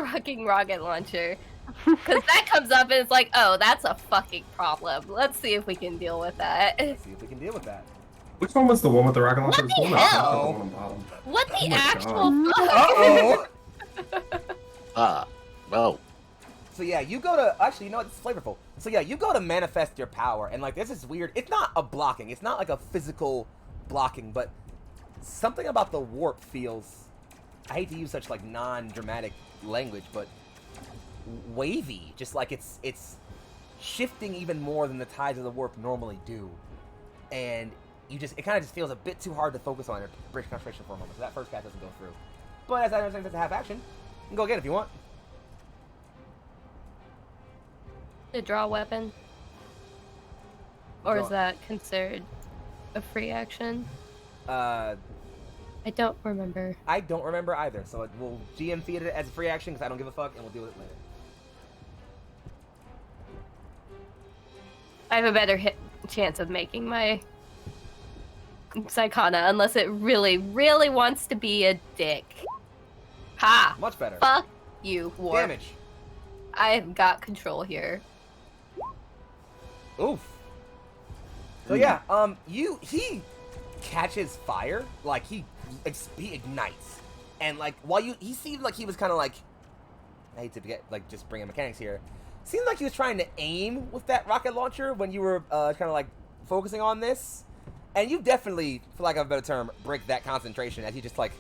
rocket launcher. Because that comes up and it's like, oh, that's a fucking problem. Let's see if we can deal with that. Let's see if we can deal with that. Which one was the one with the rocket launcher? What the one hell? The one on the bottom. What the my actual fuck? Uh-oh! No. So yeah, you go to, actually, you know what, it's flavorful. So yeah, you go to manifest your power, and like, this is weird. It's not a blocking. It's not like a physical blocking, but something about the warp feels, I hate to use such like non-dramatic language, but wavy. Just like it's shifting even more than the tides of the warp normally do. And it kind of just feels a bit too hard to focus on it, break concentration for a moment. So that first cast doesn't go through. But as I understand, that's a half action. You can go again if you want. To draw a weapon? Or Draw. is that considered a free action? I don't remember. I don't remember either, so we'll GM feed it as a free action because I don't give a fuck, and we'll deal with it later. I have a better chance of making my Psychana unless it really, really wants to be a dick. Ha! Much better. Fuck you, Warp. Damage. I've got control here. Oof. So yeah, he catches fire, like he ignites, and like while he seemed like he was kind of like, I hate to get like just bring in mechanics here, seemed like he was trying to aim with that rocket launcher when you were kind of like focusing on this. And you definitely, for lack of a better term, break that concentration as he just like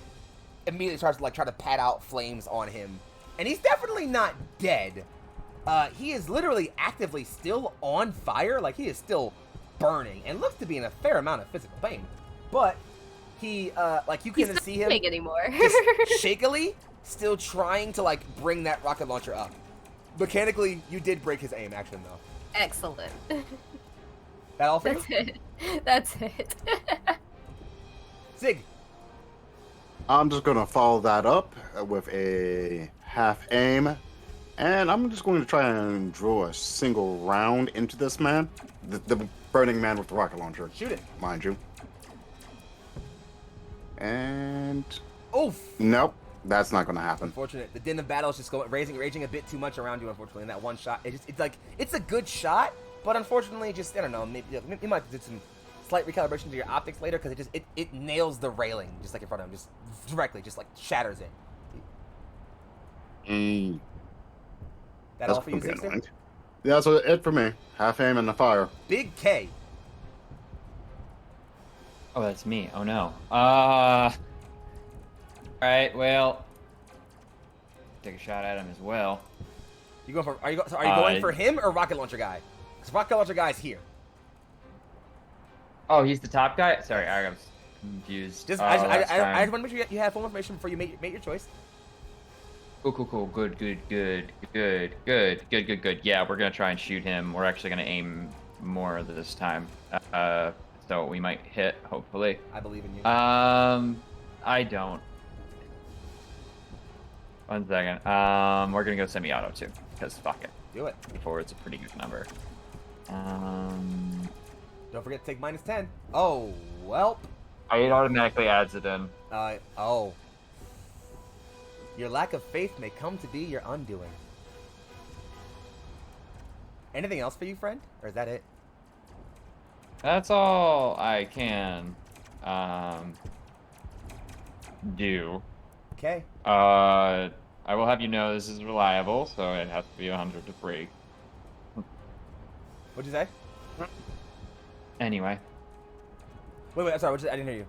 immediately starts to like try to pat out flames on him. And he's definitely not dead. He is literally actively still on fire. Like, he is still burning and looks to be in a fair amount of physical pain. But he, like, you can see him anymore. just shakily still trying to, like, bring that rocket launcher up. Mechanically, you did break his aim action, though. Excellent. That all for That's you? it. That's it. Zig. I'm just gonna follow that up with a half aim, and I'm just going to try and draw a single round into this man, the burning man with the rocket launcher. Shoot it. Mind you. And Oof. nope, that's not gonna happen. Unfortunate. The din of battle is just raging a bit too much around you, unfortunately, in that one shot. It's like, it's a good shot, but unfortunately, just, I don't know, maybe you might do some slight recalibration to your optics later, because it nails the railing, just like in front of him, just directly, just like shatters it. That all for you, gonna be Zigster? annoying. Yeah, that's it for me. Half aim and the fire. Big K. Oh, that's me. Oh no. Alright, well. Take a shot at him as well. You going for? Are you going for him or rocket launcher guy? Because rocket launcher guy's here. Oh, he's the top guy? Sorry, I was confused. Just, Oh, I that's just fine. want to make sure you have full information before you make your choice. Cool. Good. Yeah, we're gonna try and shoot him. We're actually gonna aim more this time. So we might hit, hopefully. I believe in you. I don't. 1 second. We're gonna go semi-auto too, because fuck it. Do it. 4 is a pretty good number. Don't forget to take -10. Oh, well. It automatically adds it in. Oh. Your lack of faith may come to be your undoing. Anything else for you, friend? Or is that it? That's all I can do. Okay. I will have you know this is reliable, so it has to be 100 to break. What'd you say? Anyway. Wait, I'm sorry. I didn't hear you.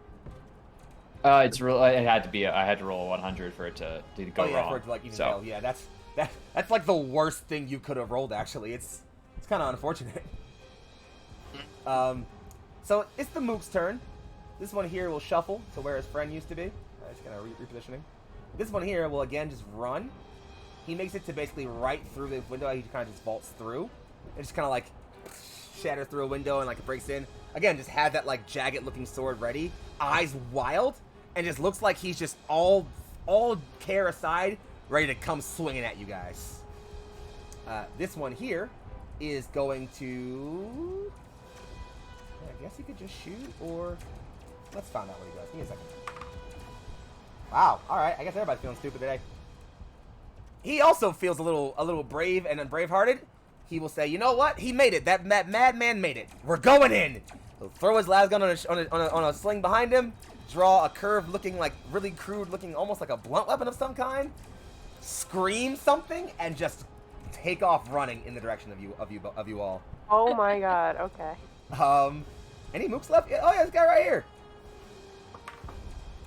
It's real. It had to be. I had to roll a 100 for it to go Oh yeah, wrong. for it to like even so. fail. Yeah, that's like the worst thing you could have rolled. Actually, it's kind of unfortunate. So it's the Mook's turn. This one here will shuffle to where his friend used to be. Just kind of repositioning. This one here will again just run. He makes it to basically right through the window. He kind of just vaults through. It just kind of like shatters through a window and like breaks in. Again, just has that like jagged looking sword ready, eyes wild, and just looks like he's just all care aside, ready to come swinging at you guys. This one here is going to... I guess he could just shoot, or... Let's find out what he does. Give me a second. Wow, alright, I guess everybody's feeling stupid today. He also feels a little brave and brave-hearted. He will say, you know what? He made it. That madman made it. We're going in. He'll throw his lasgun on a sling behind him, draw a curved looking, like really crude looking, almost like a blunt weapon of some kind, scream something, and just take off running in the direction of you all. Oh my god, okay. Any mooks left? Oh yeah, this guy right here.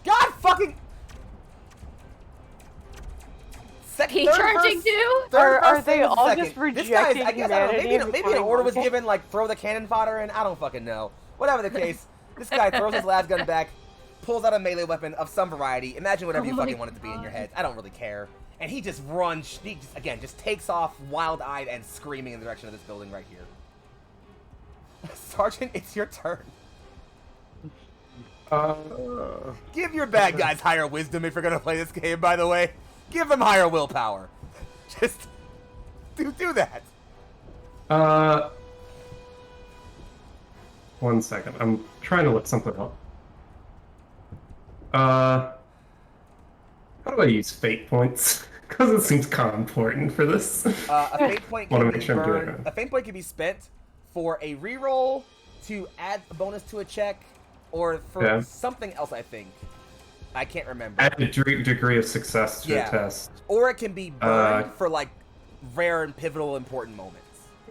God fucking... He charging too? Are they all just This guy's, rejecting I guess, I don't know, humanity? maybe an order was given, like, throw the cannon fodder in. I don't fucking know. Whatever the case, this guy throws his lasgun back, pulls out a melee weapon of some variety. Imagine whatever you fucking want it to be in your heads. I don't really care. And he just runs, just takes off wild-eyed and screaming in the direction of this building right here. Sergeant, it's your turn. Give your bad guys higher wisdom if you're gonna play this game, by the way. Give them higher willpower. Just do that. 1 second. I'm trying to look something up. How do I use fate points? Because it seems kind of important for this. A fate point Wanna can make be sure I'm doing burned. it. A fate point can be spent for a reroll, to add a bonus to a check, or for something else. I think. I can't remember. Add a degree of success to a test. Or it can be burned for like rare and pivotal important moments.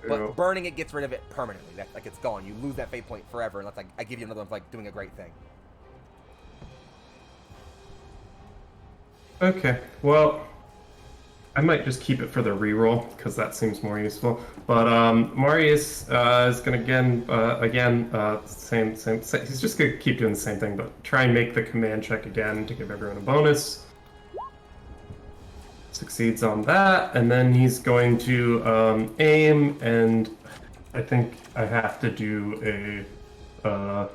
But Yeah. burning it gets rid of it permanently. That, like, it's gone. You lose that fate point forever unless I give you another one for, like, doing a great thing. Okay, well, I might just keep it for the reroll because that seems more useful. But Marius is gonna same. He's just gonna keep doing the same thing, but try and make the command check again to give everyone a bonus. Succeeds on that, and then he's going to aim, and I think I have to do a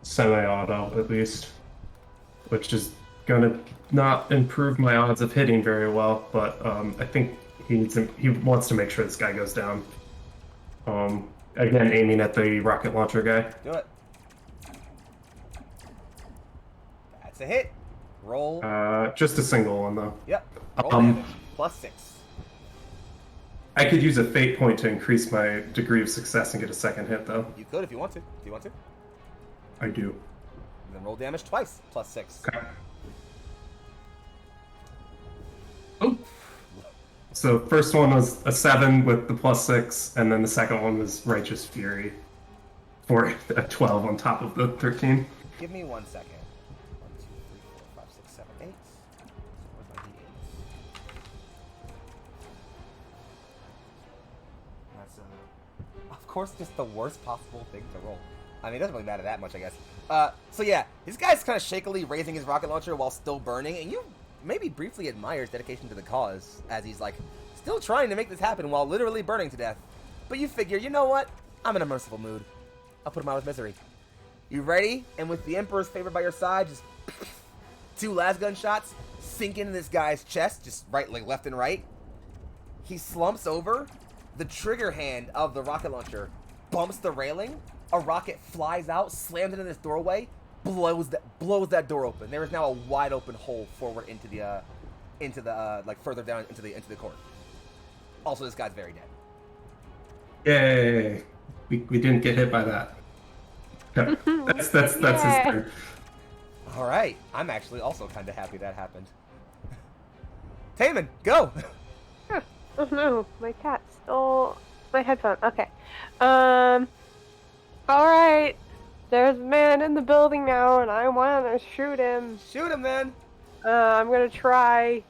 semi-auto at least, which is gonna not improve my odds of hitting very well, but I think he wants to make sure this guy goes down. Again, aiming at the rocket launcher guy. Do it. That's a hit. Roll. Just a single one though. Yep. Roll damage. +6. I could use a fate point to increase my degree of success and get a second hit though. You could if you want to. Do you want to? I do. And then roll damage twice. +6. Okay. Oh. So first one was a 7 with the +6, and then the second one was Righteous Fury for a 12 on top of the 13. Give me 1 second. 1, 2, 3, 4, 5, 6, 7, 8. Where's my D8s? That's of course just the worst possible thing to roll. I mean, it doesn't really matter that much, I guess. So yeah, this guy's kind of shakily raising his rocket launcher while still burning, and you maybe briefly admire his dedication to the cause, as he's like still trying to make this happen while literally burning to death. But you figure, you know what? I'm in a merciful mood. I'll put him out of misery. You ready? And with the Emperor's favor by your side, just 2 last gun shots sink into this guy's chest, just right, like left and right. He slumps over. The trigger hand of the rocket launcher bumps the railing. A rocket flies out, slams into this doorway, blows that door open. There is now a wide open hole forward into the like further down into the court. Also, this guy's very dead. Yay! We didn't get hit by that. No, that's his turn. All right, I'm actually also kind of happy that happened. Taman, go. Oh no, my cat stole my headphone. Okay. Alright. There's a man in the building now, and I want to shoot him. Shoot him, man. I'm gonna try.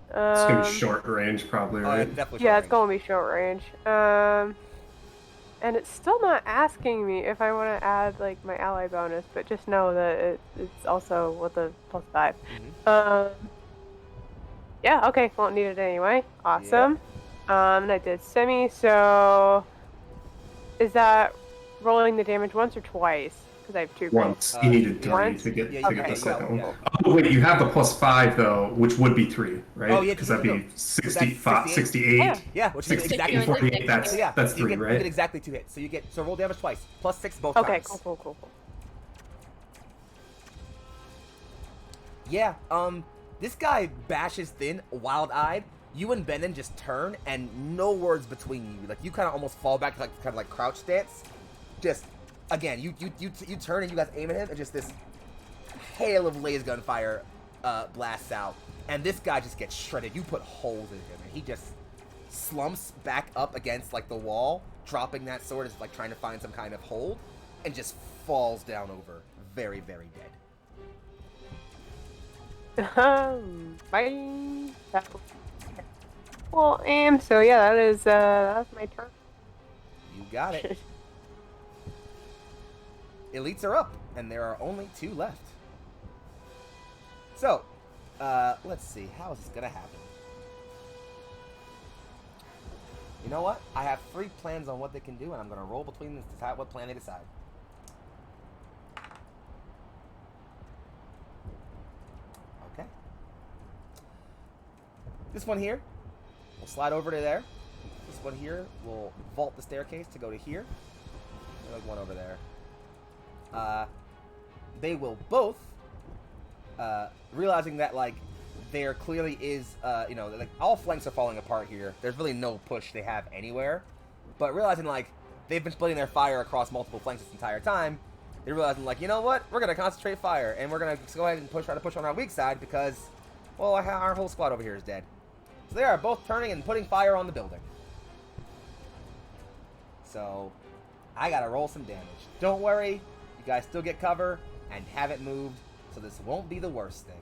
It's gonna be short range, probably, right? Definitely. Yeah, it's gonna be short range. And it's still not asking me if I want to add like my ally bonus, but just know that it's also with a +5. Yeah, okay, won't need it anyway. Awesome. And I did semi, so is that rolling the damage once or twice? Because I have 2. Once. You needed 3 once? to get Yeah, the second yeah. one. Oh, wait, you have the +5 though, which would be 3, right? Oh, yeah, because that'd be 65, 68. Yeah, which is 60, exactly 48, that's yeah, 3, you right? get exactly 2 hits. So you get roll damage twice, +6 both Okay, times. cool. Yeah, this guy bashes thin, wild-eyed. You and Benin just turn, and no words between you. Like, you kind of almost fall back, like kind of like crouch stance. Just, again, you turn and you guys aim at him, and just this hail of laser gun fire blasts out. And this guy just gets shredded. You put holes in him, and he just slumps back up against, like, the wall, dropping that sword as, like, trying to find some kind of hold, and just falls down over, very, very dead. Bye. Well, so yeah, that's my turn. You got it. Elites are up, and there are only 2 left. So, let's see. How is this gonna happen? You know what? I have 3 plans on what they can do, and I'm gonna roll between them to decide what plan they decide. Okay. This one here will slide over to there. This one here will vault the staircase to go to here. There's one over there. They will both, realizing that, like, there clearly is, like, all flanks are falling apart here. There's really no push they have anywhere. But realizing, like, they've been splitting their fire across multiple flanks this entire time, they're realizing, like, you know what? We're going to concentrate fire, and we're going to go ahead and try to push on our weak side because, well, our whole squad over here is dead. So they are both turning and putting fire on the building. So I gotta roll some damage. Don't worry, you guys still get cover and haven't moved, so this won't be the worst thing.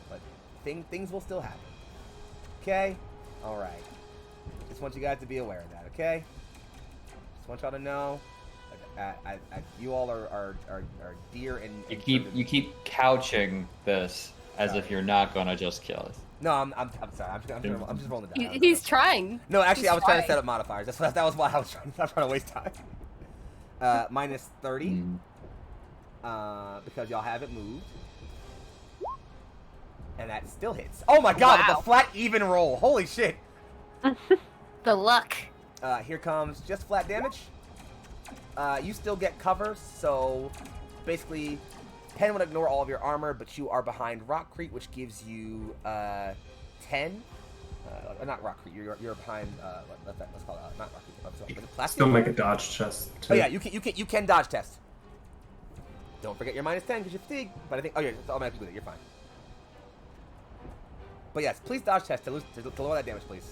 But things will still happen. Okay? Alright. Just want you guys to be aware of that, okay? Just want y'all to know you all are dear and You keep couching this as if you're not gonna just kill us. No, I'm sorry. I'm just rolling the die. He's trying. No, actually, He's I was trying to set up modifiers. That was why I was trying to waste time. Minus 30. Because y'all haven't moved. And that still hits. Oh my god, Wow. the flat even roll. Holy shit. The luck. Here comes just flat damage. You still get cover, so basically Pen would ignore all of your armor, but you are behind Rockcrete, which gives you 10. Not Rockcrete, you're behind let's call it not Rockcrete. Plastic. Still make a dodge chest too. Oh yeah, you can dodge test. Don't forget your minus 10 because you're fatigued, but I think oh yeah, it's automatically good. You're fine. But yes, please dodge test to lower that damage, please.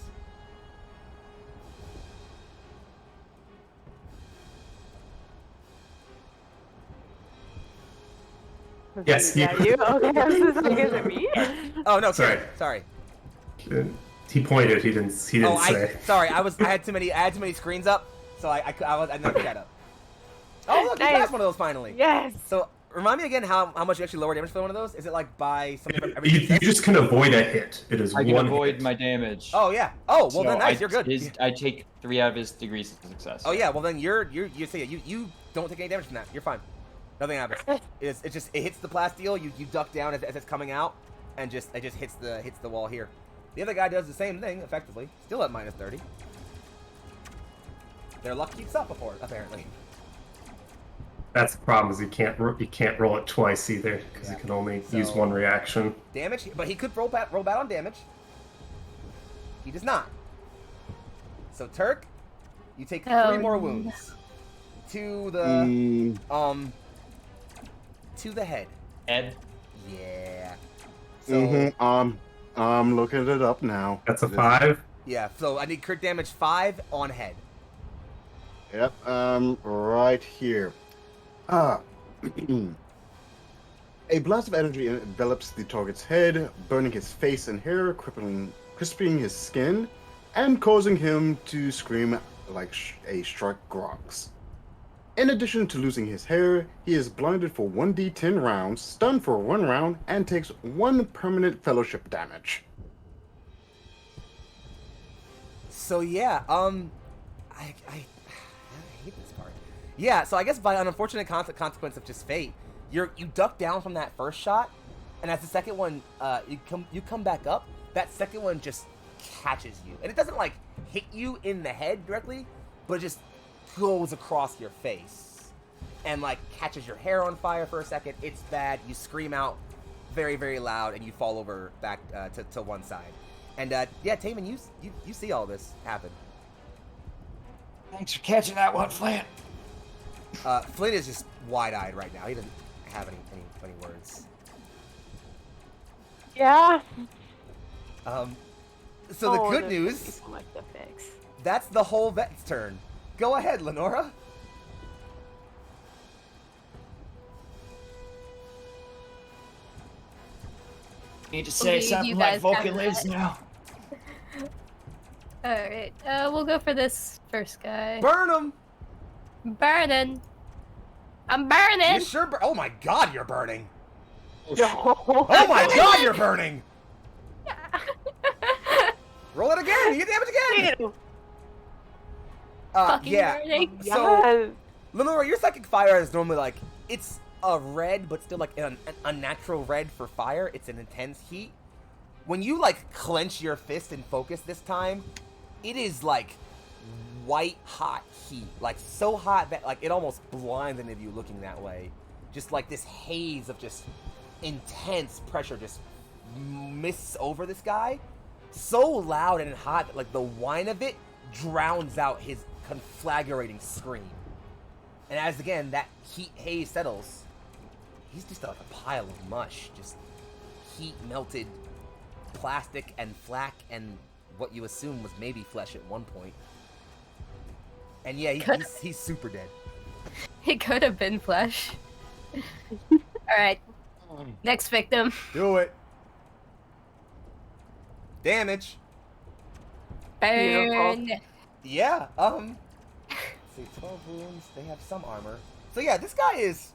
Yes, Yeah, you? Okay, I was just like, is it me? Oh no, Sorry. sorry. He pointed. He didn't say. Sorry, I had too many screens up, so I never got up. Oh look, you Nice. passed one of those finally. Yes. So remind me again how much you actually lower damage for one of those? Is it like by something every You just can avoid a hit. It is I can one avoid hit. my damage. Oh yeah. Oh well So then nice, you're good. I take 3 out of his degrees of success. Oh yeah, well then you don't take any damage from that. You're fine. Nothing happens. It hits the plasteel. You duck down as it's coming out, and it just hits the wall here. The other guy does the same thing effectively, still at minus 30. Their luck keeps up apparently. That's the problem. Is you can't roll it twice either because Yeah. you can only So- use one reaction. Damage, but he could roll bad on damage. He does not. So Turk, you take 3 more wounds to the to the head. Ed. Yeah. So I'm looking it up now. That's a 5. yeah, so I need crit damage 5 on head. Yep, right here. A blast of energy envelops the target's head, burning his face and hair, crisping his skin, and causing him to scream like a struck grogs. In addition to losing his hair, he is blinded for 1d10 rounds, stunned for 1 round, and takes 1 permanent fellowship damage. So yeah, I hate this part. Yeah, so I guess by an unfortunate consequence of just fate, you duck down from that first shot, and as the second one, you come back up. That second one just catches you, and it doesn't like hit you in the head directly, but it just goes across your face, and like catches your hair on fire for a second. It's bad. You scream out very, very loud, and you fall over back to one side. And yeah, Taman, you see all this happen. Thanks for catching that one, Flint. Flint is just wide-eyed right now. He doesn't have any words. Yeah. So the good there's news, gonna be so much to fix. that's the whole vet's turn. Go ahead, Lenora. Need to say something like Vulcan lives now. Alright, we'll go for this first guy. Burn him. Burning. I'm burning! You sure? Oh my God, you're burning. No. Oh my God, you're burning. Roll it again. You get damage again. Ew. Fucking Yeah. burning. So, Yes. Lenora, your psychic fire is normally like, it's a red, but still like an unnatural red for fire. It's an intense heat. When you like clench your fist and focus this time, it is like white hot heat. Like so hot that like it almost blinds any of you looking that way. Just like this haze of just intense pressure just mists over this guy. So loud and hot that like the whine of it drowns out his conflagrating scream. And as again that heat haze settles, he's just like a pile of mush, just heat melted plastic and flak and what you assume was maybe flesh at one point. And yeah, he's super dead. It could have been flesh. Alright. Next victim. Do it. Damage. Burn. Yeah, see, 12 wounds, they have some armor. So yeah, this guy is,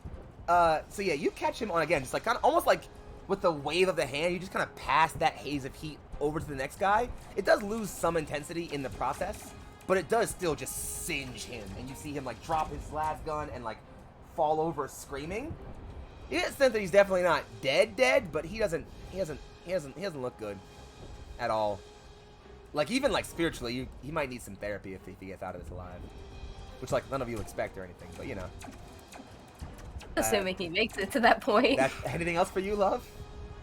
so yeah, you catch him on, again, just like, kind of, almost like, with the wave of the hand, you just kind of pass that haze of heat over to the next guy. It does lose some intensity in the process, but it does still just singe him, and you see him, like, drop his last gun and, like, fall over screaming. You get the sense that he's definitely not dead, but he doesn't look good at all. Like, even, like, spiritually, he might need some therapy if he gets out of this alive. Which, like, none of you expect or anything, but, you know. Assuming he makes it to that point. Anything else for you, love?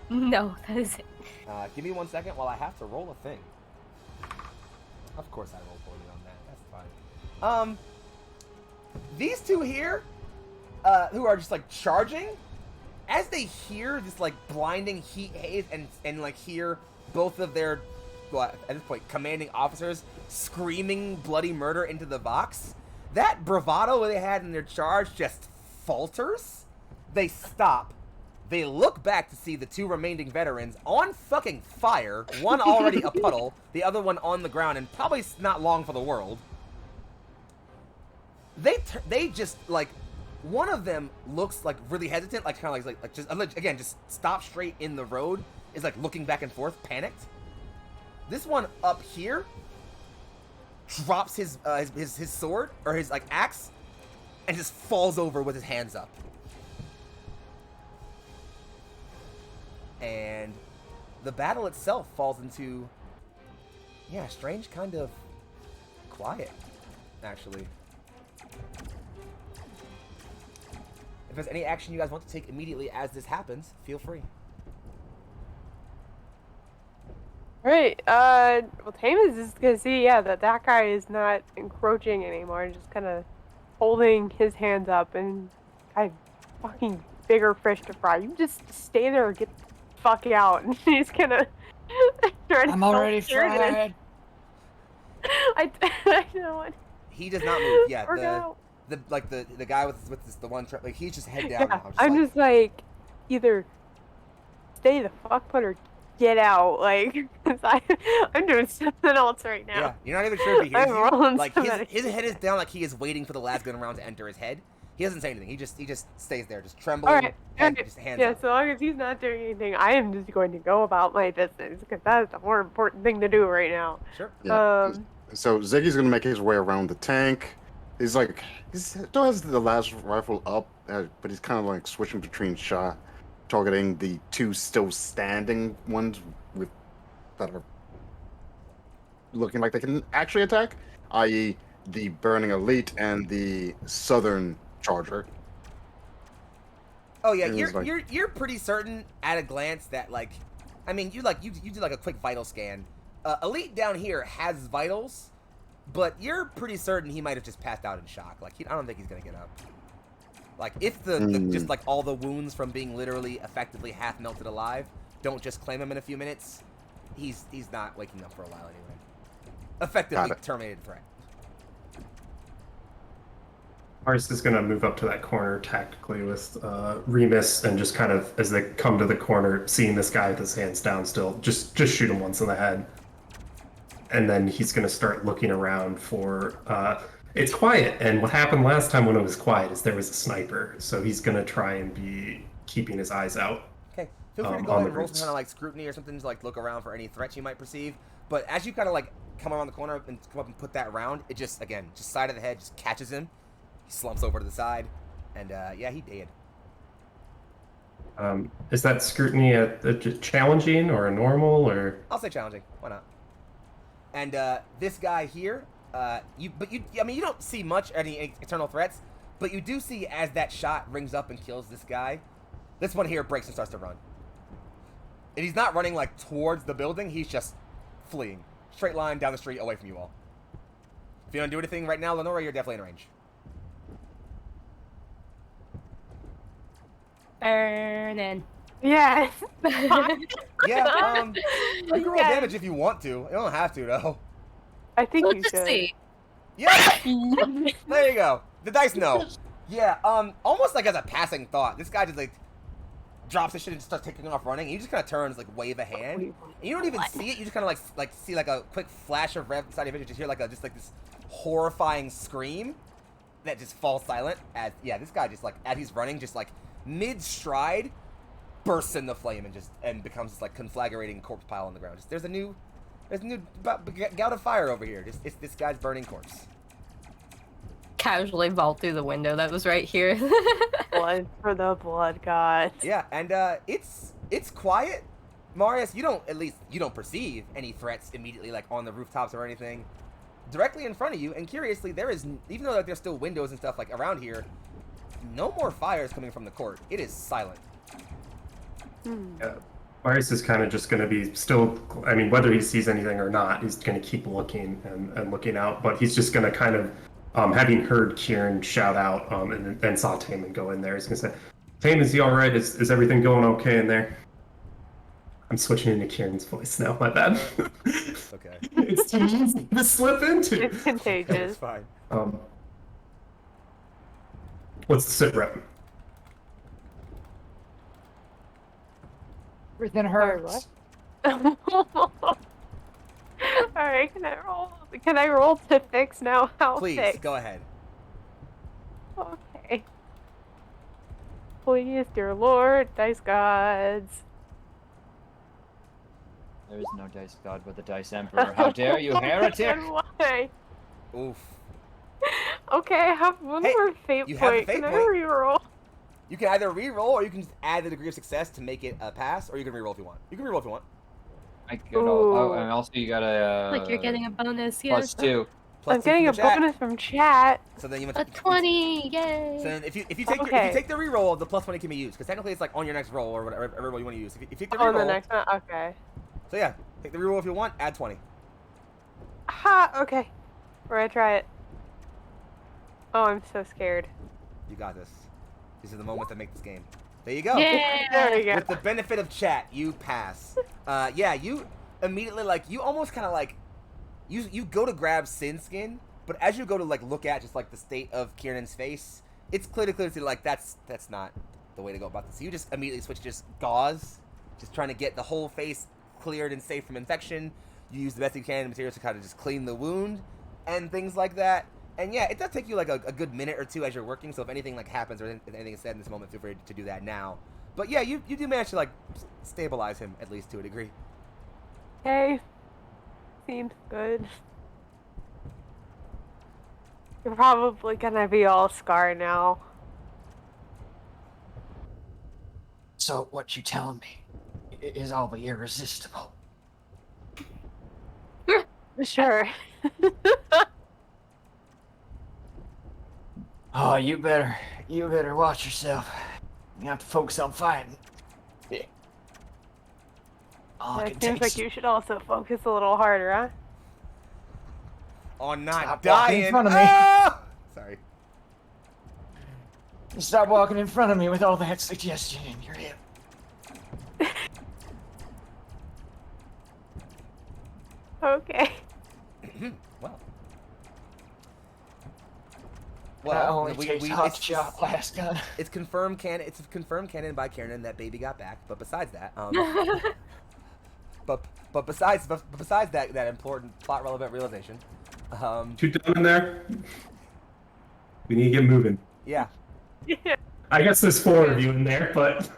No, that is it. Give me 1 second while I have to roll a thing. Of course I roll for you on that. That's fine. These two here, who are just, like, charging, as they hear this, like, blinding heat haze and like, hear both of their, well, at this point, commanding officers screaming bloody murder into the Vox, that bravado they had in their charge just falters. They stop. They look back to see the two remaining veterans on fucking fire. One already a puddle, the other one on the ground, and probably not long for the world. They just, like, one of them looks, like, really hesitant, like, kind of like just, again, just stop straight in the road, is, like, looking back and forth, panicked. This one up here drops his sword, or his, like, axe, and just falls over with his hands up. And the battle itself falls into, yeah, strange kind of quiet, actually. If there's any action you guys want to take immediately as this happens, feel free. Right, well, Tame is just gonna see, yeah, that guy is not encroaching anymore, just kind of holding his hands up and fucking bigger fish to fry. You just stay there and get the fuck out. And he's gonna try to. I'm already fried. I don't want. He does not move. Yeah, the guy with the one like he's just head down now. I'm just like either stay the fuck put or get out, like, cause I'm doing something else right now. Yeah, you're not even sure if he hears you. rolling Like his head is down, like he is waiting for the last gun round to enter his head. He doesn't say anything. He just stays there, just trembling. All right. Just hands Yeah, up. so long as he's not doing anything, I am just going to go about my business because that is the more important thing to do right now. Sure. Yeah. So Ziggy's gonna make his way around the tank. He still has the last rifle up, but he's kind of like switching between shot, targeting the two still standing ones with that are looking like they can actually attack, i.e., the Burning Elite and the Southern Charger. Oh yeah, you're pretty certain at a glance that, like, I mean, you do like a quick vital scan. Elite down here has vitals, but you're pretty certain he might have just passed out in shock. Like, I don't think he's gonna get up. Like, if just like all the wounds from being literally effectively half melted alive don't just claim him in a few minutes, he's not waking up for a while anyway. Effectively terminated threat. Ars is going to move up to that corner tactically with Remus, and just kind of, as they come to the corner, seeing this guy with his hands down still, just shoot him once in the head. And then he's going to start looking around for... it's quiet, and what happened last time when it was quiet is there was a sniper, so he's going to try and be keeping his eyes out. Okay, feel free to go ahead and roll some kind of like scrutiny or something to like look around for any threats you might perceive. But as you kind of like come around the corner and come up and put that round, it just, again, just side of the head, just catches him. He slumps over to the side, and yeah, he did. Is that scrutiny a challenging or a normal, or? I'll say challenging. Why not? And this guy here, I mean, you don't see much any external threats, but you do see as that shot rings up and kills this guy, this one here breaks and starts to run. And he's not running like towards the building; he's just fleeing, straight line down the street away from you all. If you don't do anything right now, Lenora, you're definitely in range. Burn in. Yeah. Yeah, you can roll Yes. damage if you want to. You don't have to, though. I think you Let's should. see. Yeah! There you go. The dice know. Yeah, almost like as a passing thought, this guy just, like, drops his shit and starts taking off running. And he just kind of turns, like, wave a hand. And you don't even see it. You just kind of, like, see, like, a quick flash of red inside your vision. Just hear, like, just, like, this horrifying scream that just falls silent. As, yeah, this guy just, like, as he's running, just, like, mid-stride, bursts into flame and becomes this, like, conflagrating corpse pile on the ground. Just, there's a new gout of fire over here. It's this guy's burning corpse. Casually vault through the window that was right here. Blood for the blood gods. Yeah, and it's quiet. Marius, you don't perceive any threats immediately, like on the rooftops or anything. Directly in front of you, and curiously, there is, even though like there's still windows and stuff like around here, no more fires coming from the court. It is silent. Yeah. Marius is kind of just going to be still, I mean, whether he sees anything or not, he's going to keep looking and looking out, but he's just going to kind of, having heard Kieran shout out and saw Taman go in there, he's going to say, Taman, is he all right? Is everything going okay in there? I'm switching into Kieran's voice now, my bad. Okay. It's too easy to slip into. It's contagious. It's fine. What's the sit rep? Everything Sorry, hurts. what? Alright, can I roll to fix now? I'll Please, fix. go ahead. Okay. Please, dear Lord, dice gods. There is no dice god but the dice emperor. How dare you, heretic! Why? Oof. Okay, I have one Hey, more fate you have the point. fate Can I point. reroll? You can either re-roll or you can just add the degree of success to make it a pass, or you can re-roll if you want. You can re-roll if you want. I could oh, and also you got a Like you're getting a bonus, yeah. +2. Plus I'm two getting a from the chat. bonus from chat. So then you A 20, yay! So then if you take Okay. if you take the re-roll, the +20 can be used because technically it's like on your next roll or whatever roll you want to use. If you take the Oh, re-roll, the next one? Okay. so yeah, take the re-roll if you want. Add 20. Ha! Okay. We're gonna try it. Oh, I'm so scared. You got this. These are the moments that make this game. There you go. Yeah! There we go. With the benefit of chat, you pass. Yeah, you immediately like you almost kind of like you go to grab Sin Skin, but as you go to like look at just like the state of Kiernan's face, it's clear to see like that's not the way to go about this. So you just immediately switch to just gauze, just trying to get the whole face cleared and safe from infection. You use the best you can materials to kind of just clean the wound and things like that. And yeah, it does take you like a good minute or two as you're working. So if anything like happens or if anything is said in this moment, feel free to do that now. But yeah, you do manage to like stabilize him at least to a degree. Okay. Seems good. You're probably gonna be all scarred now. So what you telling me is I'll be irresistible. Sure. Oh, you better watch yourself. You have to focus on fighting. Yeah. Oh, It seems like you should also focus a little harder, huh? On not Stop walking dying. in front of me. Ah! Sorry. Stop walking in front of me with all that suggestion in your head. Okay. That only we- takes we- hot it's- shot blast gun. It's confirmed canon by Kiernan that baby got back. But besides that, but besides that important plot relevant realization, Two down in there. We need to get moving. yeah. I guess there's 4 of you in there, but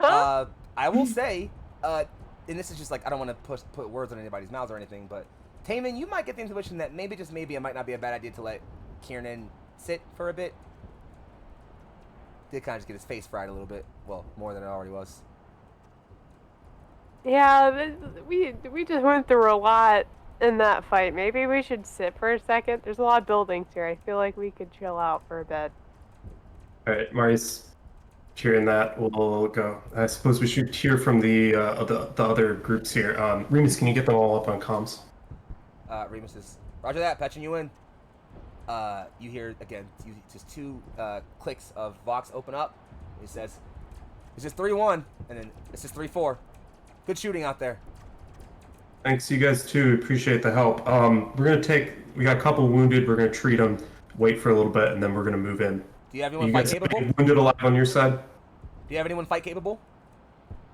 I will say, and this is just like I don't want to put words on anybody's mouths or anything, but Taman, you might get the intuition that maybe just maybe it might not be a bad idea to let Kiernan sit for a bit. Did kind of just get his face fried a little bit, well, more than it already was. Yeah, we just went through a lot in that fight. Maybe we should sit for a second. There's a lot of buildings here. I feel like we could chill out for a bit. all right, Marius, cheering that. We'll go. I suppose we should hear from the other groups here. Remus, can you get them all up on comms? Remus says, "Roger that, patching you in." You hear again, just 2 clicks of Vox open up. He says, It's just 3-1, and then it's just 3-4. Good shooting out there. Thanks, you guys too. Appreciate the help. We got a couple wounded. We're gonna treat them. Wait for a little bit, and then we're gonna move in. Do you have anyone You fight guys have capable? any wounded alive on your side? Do you have anyone fight capable?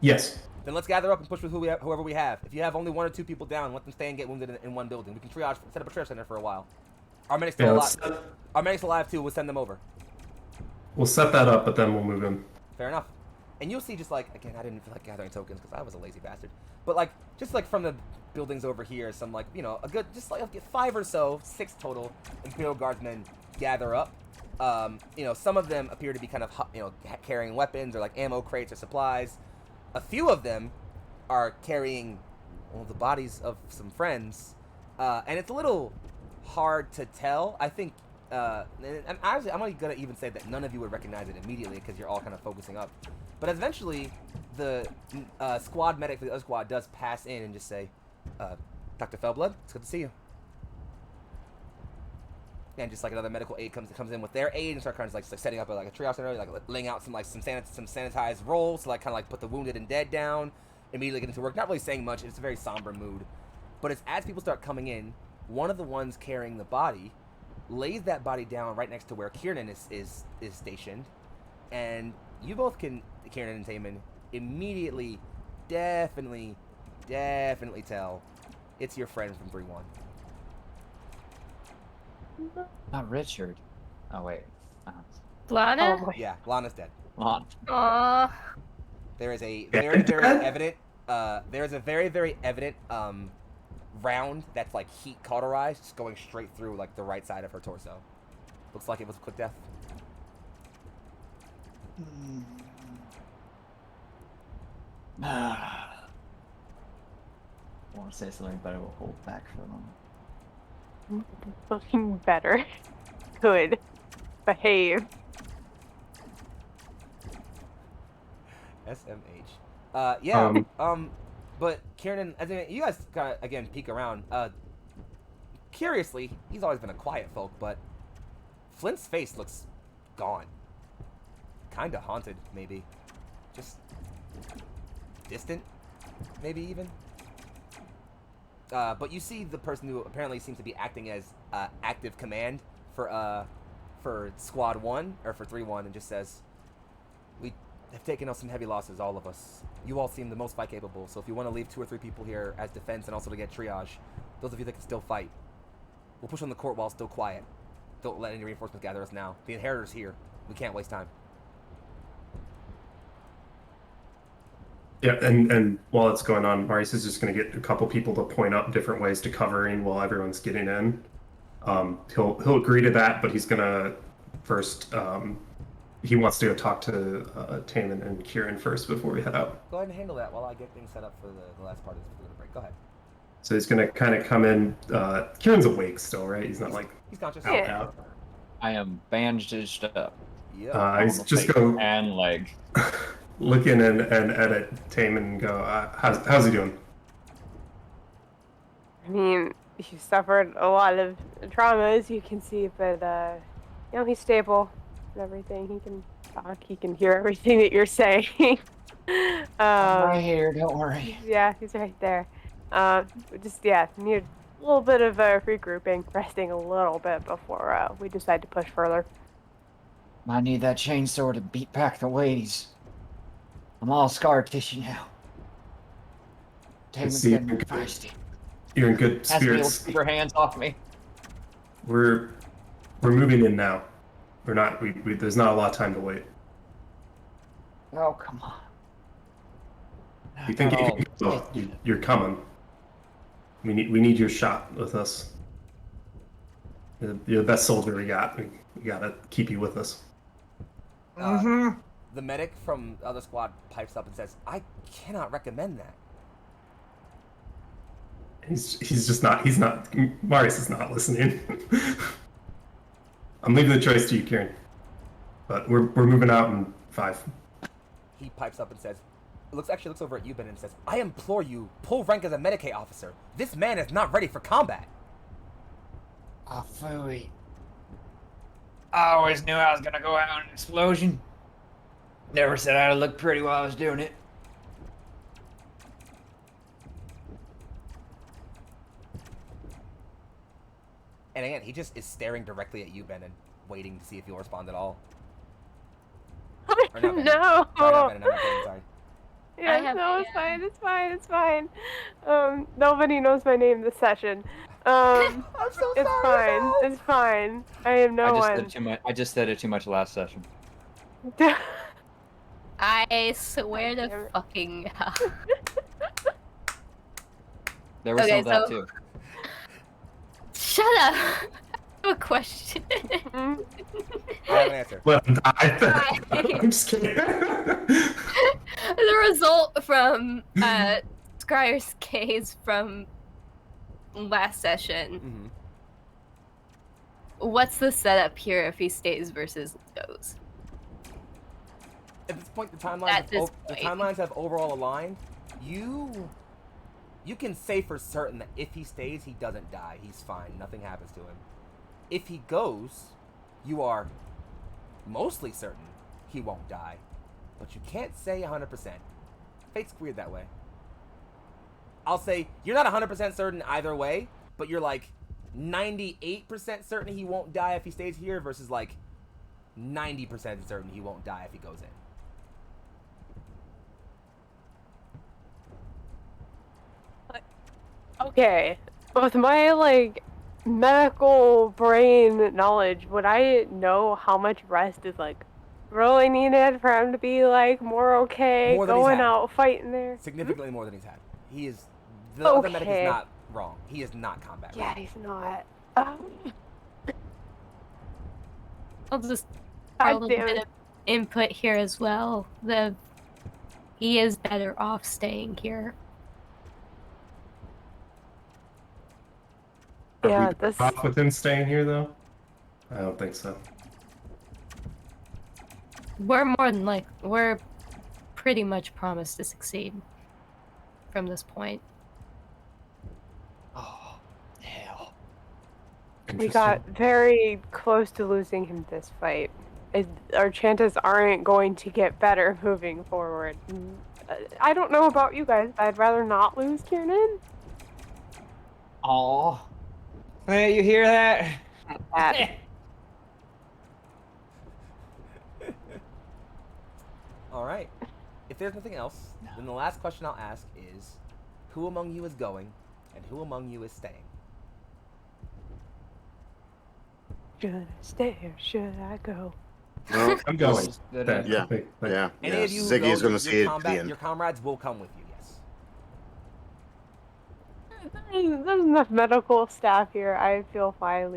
Yes. Then let's gather up and push with whoever we have. If you have only 1 or 2 people down, let them stay and get wounded in one building. We can triage, set up a triage center for a while. Our medic's still alive. Our medic's alive too. We'll send them over. We'll set that up, but then we'll move in. Fair enough. And you'll see, just like, again, I didn't feel like gathering tokens because I was a lazy bastard. But like, just like from the buildings over here, some like, you know, a good, just like 5 or so, 6 total Imperial Guardsmen gather up. You know, some of them appear to be kind of, you know, carrying weapons or like ammo crates or supplies. A few of them are carrying, well, the bodies of some friends. And it's a little hard to tell. I think, and honestly, I'm only gonna even say that none of you would recognize it immediately because you're all kind of focusing up. But eventually, the squad medic for the other squad does pass in and just say, Dr. Fellblood, it's good to see you. And just like another medical aide comes in with their aid and start kind of like setting up a triage center, like laying out some sanitized rolls to like kind of like put the wounded and dead down, immediately get into work. Not really saying much. It's a very somber mood. But it's as people start coming in, one of the ones carrying the body lays that body down right next to where Kieran is stationed, and you both can, Kieran and Taman, immediately, definitely tell it's your friend from 3-1. Not Richard. Oh wait. Lana? Oh, Yeah, Lana's dead. Lon. Aww. There is a very evident round that's like heat cauterized, just going straight through like the right side of her torso. Looks like it was a quick death. I want to say something, but I will hold back for a moment. Looking better. Good. Behave. SMH. Yeah. But Kieran, as in, you guys kind of again peek around. Curiously, he's always been a quiet folk, but Flint's face looks gone. Kinda haunted, maybe. Just distant, maybe even. But you see the person who apparently seems to be acting as active command for Squad 1 or for 3-1, and just says, "We have taken some heavy losses, all of us. You all seem the most fight capable, so if you want to leave 2 or 3 people here as defense and also to get triage, those of you that can still fight, we'll push on the court while still quiet. Don't let any reinforcements gather us now. The Inheritor's here. We can't waste time." Yeah, and while it's going on, Marius is just going to get a couple people to point up different ways to covering while everyone's getting in. He'll agree to that, but he's going to first. He wants to go talk to Taman and Kieran first before we head out. Go ahead and handle that while I get things set up for the last part of the break. Go ahead. So he's going to kind of come in. Kieran's awake still, right? He's not like He's conscious. out. I am bandaged up. Yeah. He's on just face go and leg. look in and edit Taman and go, how's he doing? I mean, he suffered a lot of trauma, as you can see, but, you know, he's stable and everything. He can talk, he can hear everything that you're saying. I'm right here, don't worry. Yeah, he's right there. Need a little bit of regrouping, resting a little bit before we decide to push further. I need that chainsaw to beat back the ladies. I'm all scar tissue now. Taman's see getting you. feisty. You're in good Has to be able to spirits. keep her hands off me. We're moving in now. We're not. There's not a lot of time to wait. Oh, come on. You think you Oh, can go? You're coming. We need your shot with us. You're the best soldier we got. We gotta keep you with us. The medic from the other squad pipes up and says, "I cannot recommend that." He's just not. He's not. Marius is not listening. I'm leaving the choice to you, Kieran. But we're moving out in 5. He pipes up and says, looks over at you, Ben, and says, "I implore you, pull rank as a Medicaid officer. This man is not ready for combat." Oh, phooey. I always knew I was gonna go out in an explosion. Never said I looked pretty while I was doing it. And again, he just is staring directly at you, Benin, waiting to see if you'll respond at all. Or not Benin. No. Sorry, not Benin, I'm not Benin, sorry. Yeah, no, it's fine. It's fine. It's fine. Nobody knows my name this session. I'm so It's sorry, fine. Sal. It's fine. I am no one. I just said it too much last session. I swear to fucking God. There was some of that too. Shut up! I have a question. I have an answer. Well, I'm just kidding. The result from Scryer's case from last session. What's the setup here if he stays versus goes? At this point, the timelines have overall aligned. You can say for certain that if he stays, he doesn't die. He's fine. Nothing happens to him. If he goes, you are mostly certain he won't die. But you can't say 100%. Fate's weird that way. I'll say you're not 100% certain either way, but you're like 98% certain he won't die if he stays here versus like 90% certain he won't die if he goes in. Okay, with my like medical brain knowledge, would I know how much rest is like really needed for him to be like more okay More than he's going had. out fighting there? Significantly more than he's had. He is. The other medic is not wrong. He is not combat ready. Yeah, he's not. I'll just throw a God little damn bit it. of input here as well. He is better off staying here. Yeah, Are we off with him staying here though? I don't think so. We're more than we're pretty much promised to succeed from this point. Oh, hell. We got very close to losing him this fight. Our chances aren't going to get better moving forward. I don't know about you guys. I'd rather not lose Kiernan. Oh. Hey, you hear that? All right. If there's nothing else, then the last question I'll ask is, who among you is going, and who among you is staying? Should I stay or should I go? No, I'm going. Yeah. Yeah. Any of you who Ziggy go, is going to your see it at combat, the end. your comrades will come with you, yes. There's enough medical staff here. I feel fine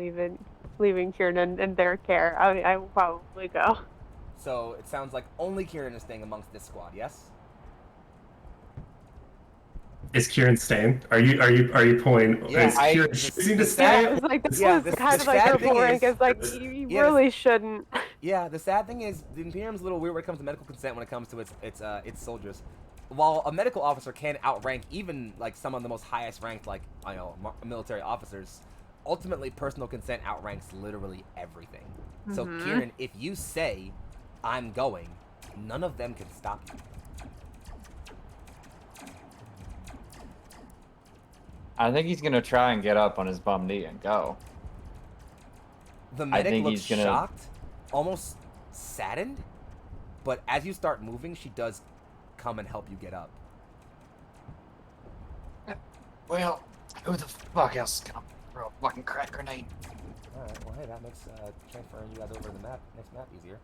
leaving Kiernan in their care. I will probably go. So it sounds like only Kieran is staying amongst this squad, yes? Is Kieran staying? Are you pulling? Yeah, is Kieran choosing to Yeah, stay? it's like this Yeah, was the kind of like sad your thing rank. is- It's like you Yeah, really shouldn't. Yeah, the sad thing is the Imperium's a little weird when it comes to medical consent when it comes to its soldiers. While a medical officer can outrank even like some of the most highest ranked military officers, ultimately personal consent outranks literally everything. So Kieran, if you say I'm going, none of them can stop you. I think he's gonna try and get up on his bum knee and go. The medic think looks he's gonna- shocked, almost saddened, but as you start moving, she does come and help you get up. Well, who the fuck else is gonna throw a fucking crack grenade? Alright, well hey, that makes transferring you guys over to the next map easier.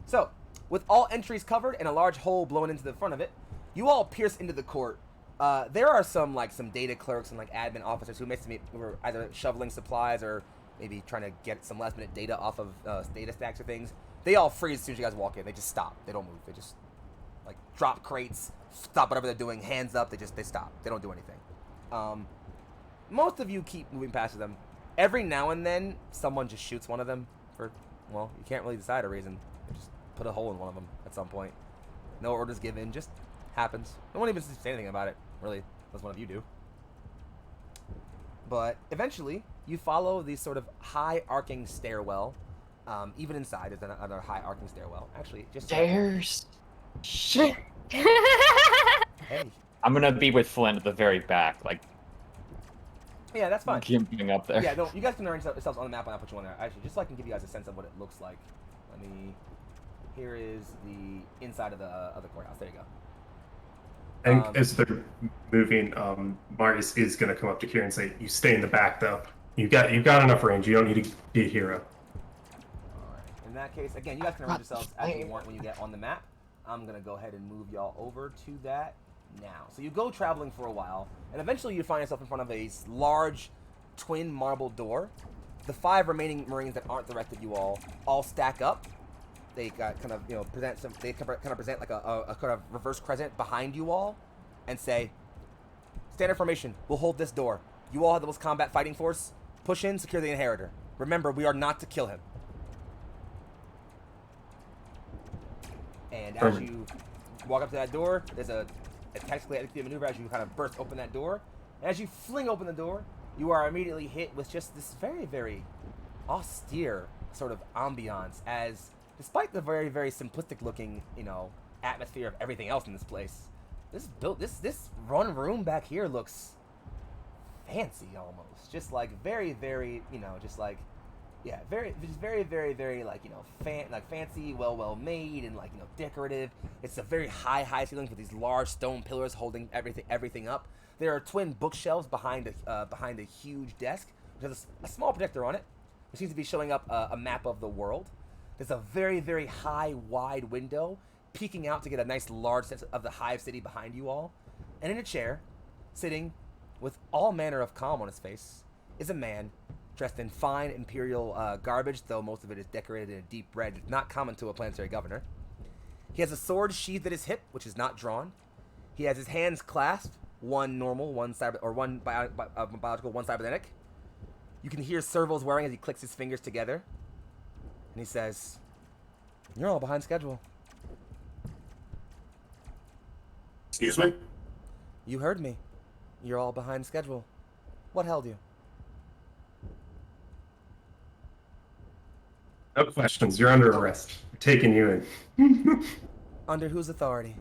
So, with all entries covered and a large hole blown into the front of it, you all pierce into the court. There are some data clerks and admin officers who were either shoveling supplies or maybe trying to get some last minute data off of data stacks or things. They all freeze as soon as you guys walk in. They just stop. They don't move. They just drop crates, stop whatever they're doing, hands up. They stop. They don't do anything. Most of you keep moving past them. Every now and then, someone just shoots one of them for, well, you can't really decide a reason. They just put a hole in one of them at some point. No orders given, just happens. No one even say anything about it, really, unless one of you do. But eventually, you follow the sort of high arcing stairwell Even inside, there's another high arcing stairwell. Actually, just Stairs. Shit. hey, I'm gonna be with Flynn at the very back, like yeah, that's fine. gimping up there. Yeah, you guys can arrange yourselves on the map, and I'll put you on there. Actually, just so I can give you guys a sense of what it looks like. Let me. Here is the inside of the courthouse. There you go. And as they're moving, Marius is going to come up to Kieran and say, "You stay in the back, though. You've got enough range. You don't need to be a hero." All right. In that case, again, you guys can arrange yourselves as you want when you get on the map. I'm gonna go ahead and move y'all over to that now. So you go traveling for a while, and eventually you find yourself in front of a large twin marble door. The 5 remaining Marines that aren't directed you all stack up. They got kind of present some. They kind of present like a kind of reverse crescent behind you all, and say, "Standard formation. We'll hold this door. You all have the most combat fighting force. Push in, secure the inheritor. Remember, we are not to kill him." And as you walk up to that door, there's a tactically executed maneuver as you kind of burst open that door. And as you fling open the door, you are immediately hit with just this very, very austere sort of ambiance, as despite the very, very simplistic looking, atmosphere of everything else in this place, this one room back here looks fancy almost. Just like very, very, just like, yeah, very, very, very, like, fancy, well made, and like, decorative. It's a very high ceiling with these large stone pillars holding everything up. There are twin bookshelves behind a huge desk, which has a small projector on it, which seems to be showing up a map of the world. There's a very, very high, wide window peeking out to get a nice large sense of the hive city behind you all. And in a chair, sitting with all manner of calm on his face, is a man dressed in fine imperial garbage, though most of it is decorated in a deep red, not common to a planetary governor. He has a sword sheathed at his hip, which is not drawn. He has his hands clasped, one normal, one biological, one cybernetic. You can hear servos whirring as he clicks his fingers together. And he says, "You're all behind schedule." Excuse me? You heard me. You're all behind schedule. What held you? No questions. You're under arrest. We're taking you in. Under whose authority?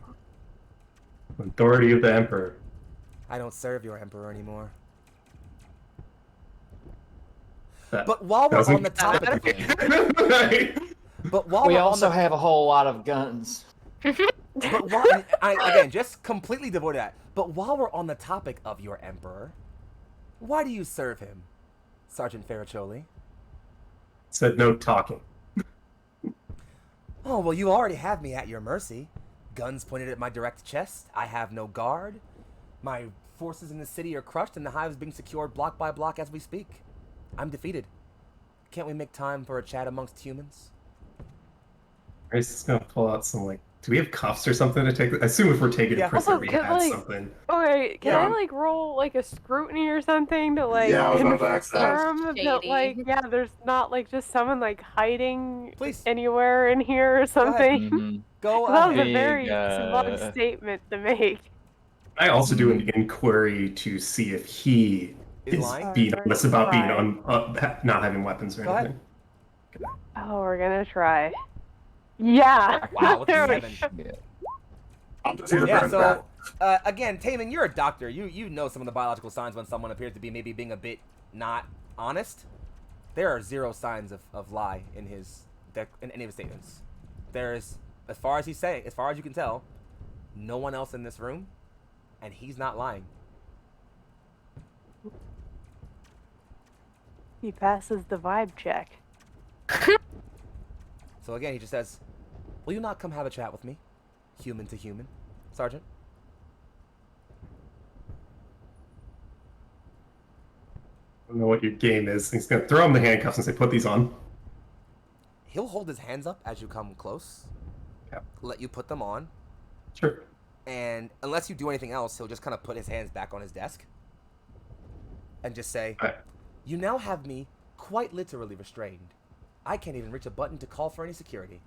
Authority of the Emperor. I don't serve your emperor anymore. That But while we're doesn't- on the topic of We also have a whole lot of guns. But while, again, just completely devoid of that. But while we're on the topic of your emperor, why do you serve him, Sergeant Ferriccioli? Said no talking. Oh, well, you already have me at your mercy. Guns pointed at my direct chest. I have no guard. My forces in the city are crushed, and the hive is being secured block by block as we speak. I'm defeated. Can't we make time for a chat amongst humans? Grace is gonna pull out some, like, do we have cuffs or something to take? I assume if we're taking a prisoner, we Also, had something. Okay, can Yeah. I like roll like a scrutiny or something to like Yeah, I was about to ask that. confirm that Shady. like there's not like just someone like hiding Please. anywhere in here or ahead. something? Mhm. Go That was ahead. a very Big, smug statement to make. I also do an inquiry to see if he Is is lying? being honest about being Try. not having weapons or Go ahead. anything. Oh, we're gonna try. Yeah. Wow, what's There the we 7? go. Yeah. I'm just here to Yeah, burn so, that. again, Taman, you're a doctor. You know some of the biological signs when someone appears to be maybe being a bit not honest. There are 0 signs of lie in in any of his statements. There's, as far as you can tell, no one else in this room, and he's not lying. He passes the vibe check. So again, he just says, "Will you not come have a chat with me, human to human, Sergeant?" I don't know what your game is. He's gonna throw him the handcuffs and say, "Put these on." He'll hold his hands up as you come close, Yep. let you put them on, Sure. and unless you do anything else, he'll just kind of put his hands back on his desk and just say, Alright. "You now have me quite literally restrained. I can't even reach a button to call for any security.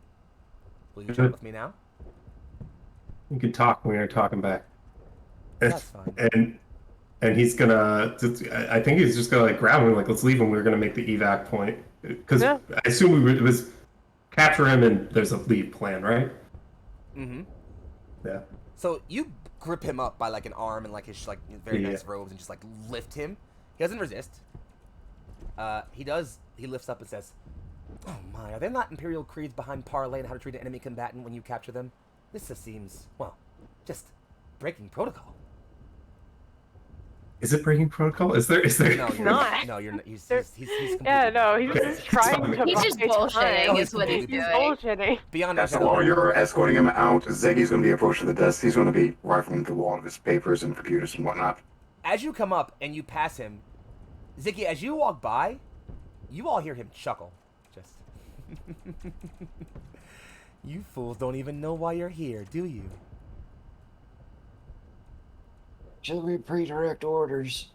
Will you chat with me now?" You can talk when you're talking back. That's fine. And he's gonna. I think he's just gonna like grab him. Like, let's leave him. We're gonna make the evac point. Because Yeah. I assume it was capture him and there's a leave plan, right? Mm-hmm. Yeah. So you grip him up by like an arm and like his like very Yeah. nice robes and just like lift him. He doesn't resist. He lifts up and says, "Oh my, are there not imperial creeds behind parlay and how to treat an enemy combatant when you capture them? This just seems, well, just breaking protocol." Is it breaking protocol? Is there? No, It's you're not. No, you're not. He's Yeah, completely no, he's Okay. just trying to He's just buy bullshitting time. is what he's He's doing. bullshitting. beyond Yeah, so understandable. while you're escorting him out, Zeggy's going to be approaching the desk. He's going to be rifling through all of his papers and computers and whatnot. As you come up and you pass him, Ziggy, as you walk by, you all hear him chuckle. Just, you fools don't even know why you're here, do you? Should we pre-direct orders?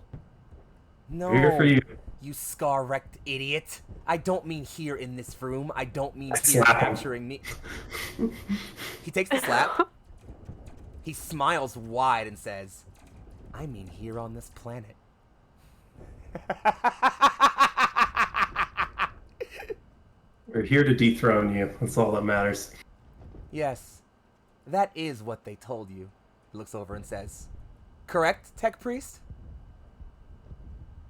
No, Here for you. you scar-wrecked idiot. I don't mean here in this room. I don't mean I here slap him. capturing me. He takes the slap. He smiles wide and says, "I mean here on this planet." We're here to dethrone you. That's all that matters. Yes, that is what they told you. He looks over and says, "Correct, Tech Priest?"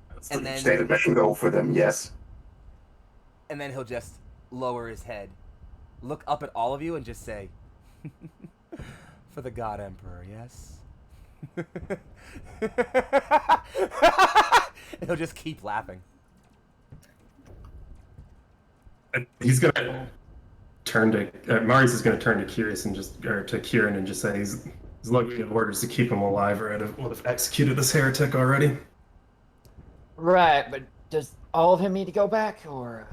That's And the then- stated mission goal for them, yes. And then he'll just lower his head, look up at all of you, and just say, "For the God Emperor, yes?" And he'll just keep laughing. He's gonna turn to Marius is gonna turn to Curious and to Kieran and just say he's looking at orders to keep him alive, or would have executed this heretic already. Right, but does all of him need to go back, or?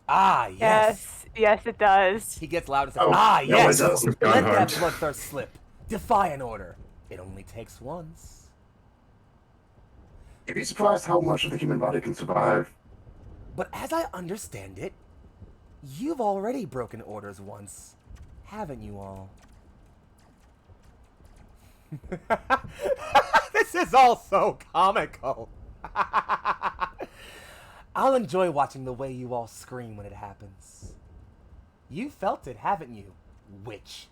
Ah, yes. Yes, yes, it does. He gets loud and says, Oh, "Ah, no, yes. it doesn't. Let that Unharmed. bloodthirst slip. Defy an order. It only takes once." You'd be surprised how much of the human body can survive. But as I understand it, you've already broken orders once, haven't you all? This is all so comical. I'll enjoy watching the way you all scream when it happens. You felt it, haven't you, witch?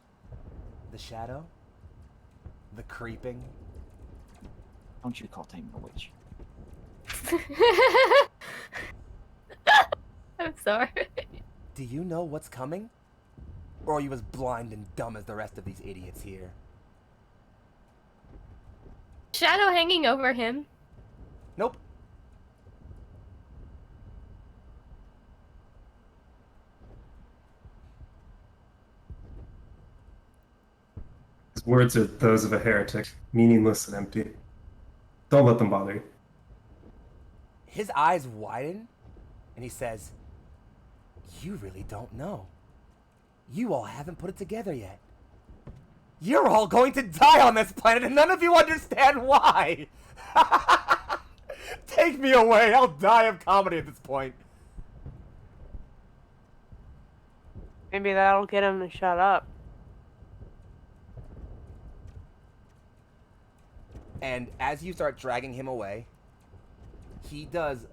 The shadow? The creeping? Don't you call Tame a witch? I'm sorry. Do you know what's coming? Or are you as blind and dumb as the rest of these idiots here? Shadow hanging over him. Nope. His words are those of a heretic, meaningless and empty. Don't let them bother you. His eyes widen, and he says, "You really don't know. You all haven't put it together yet. You're all going to die on this planet, and none of you understand why. Take me away. I'll die of comedy at this point." Maybe that'll get him to shut up. And as you start dragging him away, he does.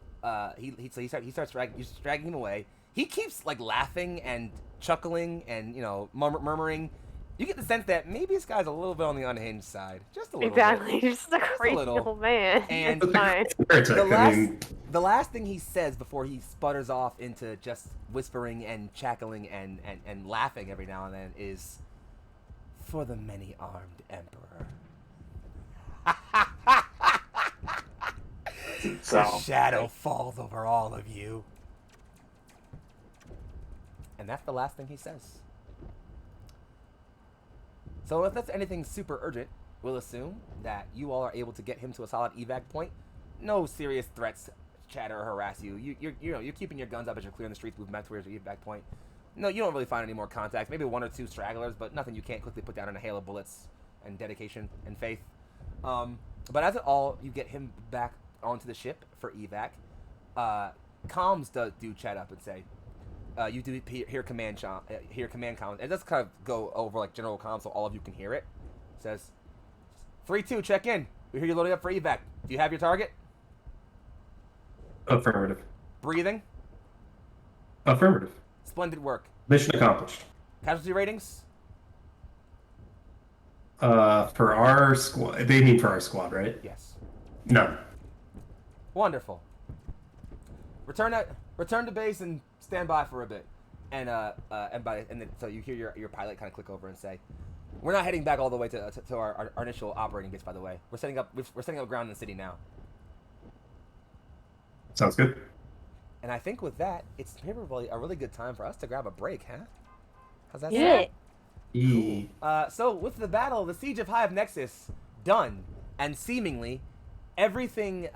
He starts dragging him away. He keeps like laughing and chuckling and murmuring. You get the sense that maybe this guy's a little bit on the unhinged side, just a little Exactly, bit. he's just a crazy little. old man. And- It's fine. Heretic, The last thing he says before he sputters off into just whispering and cackling and laughing every now and then is, "For the many-armed emperor." So, The shadow falls over all of you. And that's the last thing he says. So if that's anything super urgent, we'll assume that you all are able to get him to a solid evac point. No serious threats chatter or harass you. You're keeping your guns up as you're clearing the streets, moving back towards your evac point. No, you don't really find any more contacts. Maybe one or two stragglers, but nothing you can't quickly put down in a hail of bullets and dedication and faith. But as it all, you get him back onto the ship for evac. Comms do chat up and say, you do hear command comms. It does kind of go over like general comms, so all of you can hear it. It says, 3-2, check in. We hear you loading up for evac. Do you have your target? Affirmative. Breathing? Affirmative. Splendid work. Mission accomplished. Casualty ratings? For our squad, they mean for our squad, right? Yes. None. Wonderful. Return to base and stand by for a bit. And then so you hear your pilot kind of click over and say, "We're not heading back all the way to our initial operating base, by the way. We're setting up ground in the city now." Sounds good. And I think with that, it's probably a really good time for us to grab a break, huh? How's that Yeah. sound? So with the battle, the siege of Hive Nexus done, and seemingly everything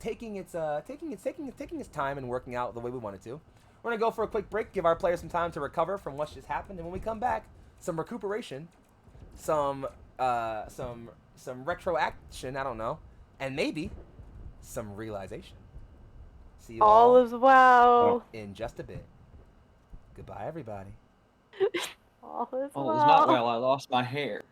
taking its time and working out the way we wanted to, we're gonna go for a quick break, give our players some time to recover from what just happened, and when we come back, some recuperation, some retro action, I don't know, and maybe some realization. See you All is well. in just a bit. Goodbye, everybody. All is All well. is not well. I lost my hair.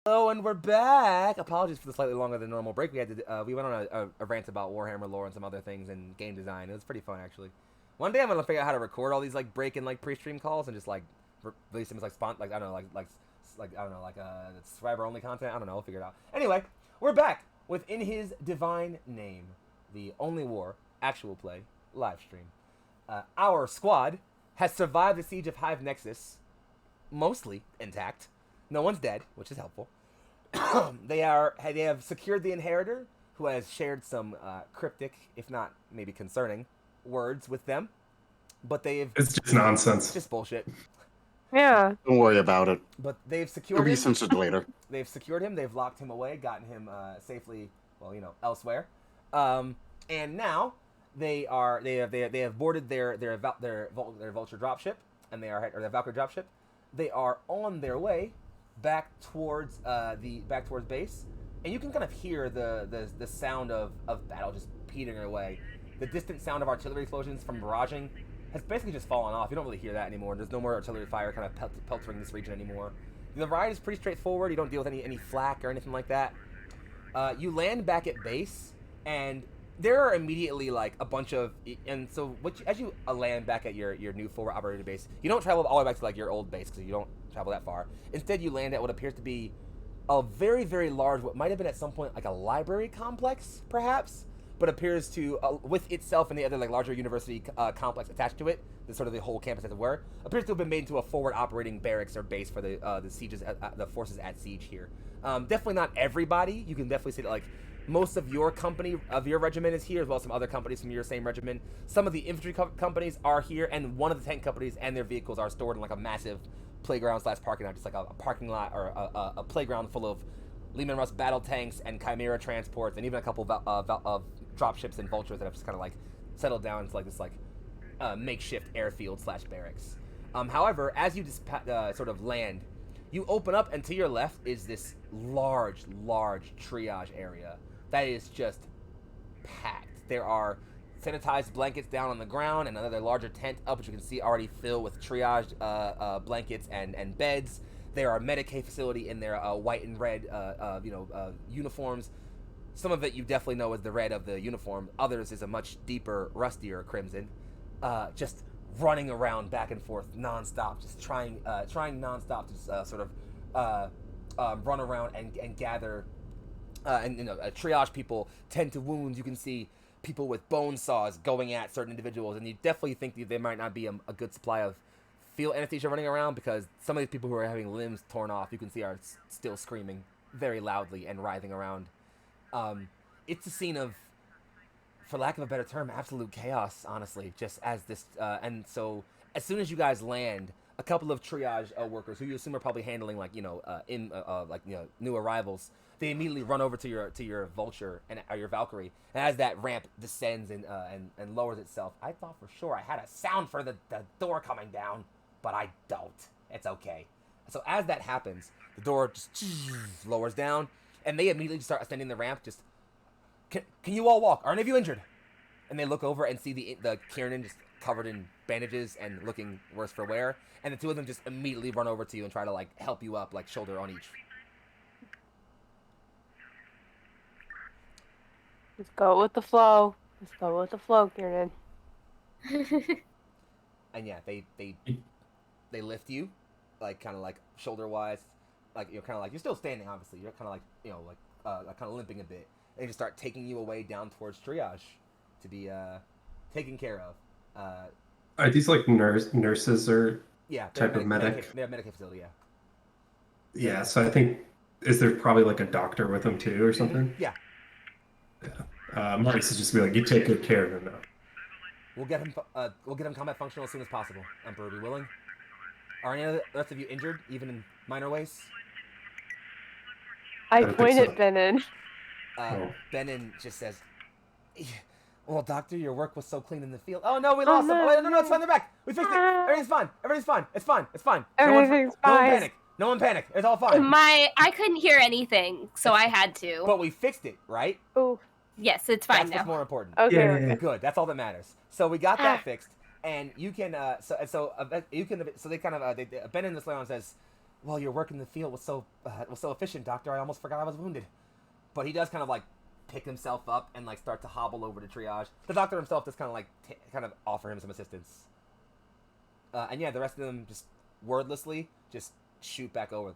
Hello, and we're back. Apologies for the slightly longer than normal break. We had to we went on a rant about Warhammer lore and some other things and game design. It was pretty fun, actually. One day I'm gonna figure out how to record all these like break-in like pre-stream calls and just like release them as like I don't know subscriber only content. I don't know. We'll figure it out. Anyway, we're back with In His Divine Name, the OnlyWar actual play live stream. Our squad has survived the siege of Hive Nexus, mostly intact. No one's dead, which is helpful. They have secured the Inheritor, who has shared some cryptic, if not maybe concerning, words with them. But It's just nonsense. It's just bullshit. Yeah. Don't worry about it. But they've It'll secured be him. censored later. They've secured him. They've locked him away, gotten him safely, elsewhere. And now they have boarded their Vulture dropship, and their Valkyrie dropship. They are on their way back towards base, and you can kind of hear the sound of battle just petering away. The distant sound of artillery explosions from barraging has basically just fallen off. You don't really hear that anymore. There's no more artillery fire kind of peltering this region anymore. The ride is pretty straightforward. You don't deal with any flak or anything like that. You land back at base, and there are immediately like a bunch of, and so as you land back at your new forward operated base, you don't travel all the way back to like your old base because you don't travel that far. Instead, you land at what appears to be a very, very large, what might have been at some point like a library complex, perhaps, but appears to, with itself and the other like larger university complex attached to it, the sort of the whole campus as it were, appears to have been made into a forward operating barracks or base for the sieges, the forces at siege here. Definitely not everybody. You can definitely see that like most of your company, of your regiment is here, as well as some other companies from your same regiment. Some of the infantry companies are here, and one of the tank companies and their vehicles are stored in like a massive playground / parking lot, just like a parking lot or a playground full of Lehman Russ battle tanks and Chimera transports, and even a couple of dropships and vultures that have just kind of like settled down into like this like makeshift airfield / barracks. However, as you just sort of land, you open up, and to your left is this large triage area that is just packed. There are sanitized blankets down on the ground, and another larger tent up, which you can see already filled with triaged blankets and beds. There are Medicaid facility in their white and red uniforms. Some of it you definitely know is the red of the uniform. Others is a much deeper, rustier crimson. Just running around back and forth nonstop, just trying nonstop to sort of run around and gather triage people, tend to wounds. You can see people with bone saws going at certain individuals, and you definitely think that there might not be a good supply of field anesthesia running around, because some of these people who are having limbs torn off, you can see are still screaming very loudly and writhing around. It's a scene of, for lack of a better term, absolute chaos, honestly, just as this, and so as soon as you guys land, a couple of triage workers, who you assume are probably handling new arrivals, they immediately run over to your vulture and your Valkyrie, and as that ramp descends and lowers itself, I thought for sure I had a sound for the door coming down, but I don't. It's okay. So as that happens, the door just lowers down, and they immediately start ascending the ramp. Just, can you all walk? Are any of you injured? And they look over and see the Kiernan just covered in bandages and looking worse for wear, and the two of them just immediately run over to you and try to like help you up, like shoulder on each. Let's go with the flow. Let's go with the flow, Kieran. And yeah, they lift you, like kind of like shoulder wise, like you're kind of like, you're still standing, obviously. You're kind of like kind of limping a bit. They just start taking you away down towards triage to be taken care of. Are these like nurses or type of medic? They're a medic facility, yeah. Yeah, so I think, is there probably like a doctor with them too or something? Yeah. Marcus is just be like, you take good care of him now. We'll get him combat functional as soon as possible. Emperor, be willing. Are any of the rest of you injured, even in minor ways? I point at Benin. Benin just says, well, doctor, your work was so clean in the field. Oh, no, we lost them. Oh, no, it's fine. They're back. We fixed it. Everything's fine. Everything's fine. It's fine. Everything's fine. No one panic. It's all fine. I couldn't hear anything, so I had to. But we fixed it, right? Oh. Yes, it's fine That's now. what's more important. Okay. Yeah. Good. That's all that matters. So we got that fixed, and you can. So they kind of. Ben in this Leon says, Well, your work in the field was so efficient, Doctor. I almost forgot I was wounded. But he does kind of like pick himself up and like start to hobble over to triage. The doctor himself does kind of like kind of offer him some assistance. And yeah, the rest of them just wordlessly just shoot back over.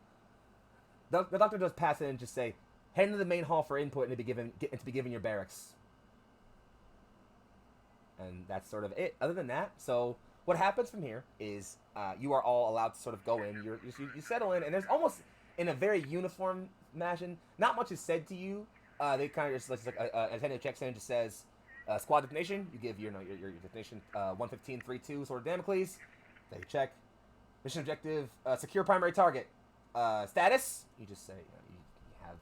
The doctor does pass in and just say, "Head into the main hall for input and to be given your barracks." And that's sort of it. Other than that, so what happens from here is you are all allowed to sort of go in. You settle in, and there's almost in a very uniform fashion. Not much is said to you. They kind of just like attendant checks in and just says, "Squad destination." You give your destination 11532 sort of Damocles. They check. Mission objective: secure primary target. Status. You just say you have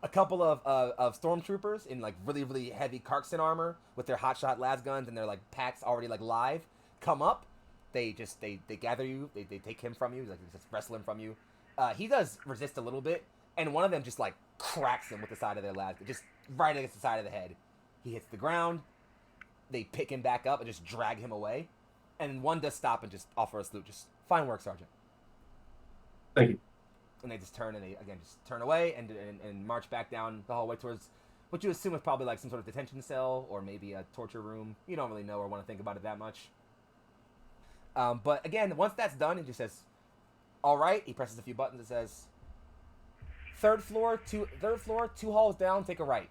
a couple of stormtroopers in like really heavy Karkson armor with their hotshot las guns and their like packs already like live come up. They gather you. They take him from you. Like they just wrestle him from you. He does resist a little bit, and one of them just like cracks him with the side of their las, just right against the side of the head. He hits the ground. They pick him back up and just drag him away. And one does stop and just offer a salute. Just fine work, Sergeant. Thank you. And they just turn and they again just turn away and march back down the hallway towards what you assume is probably like some sort of detention cell or maybe a torture room. You don't really know or want to think about it that much. But again, once that's done, it just says, "All right." He presses a few buttons. It says, third floor, two halls down. Take a right.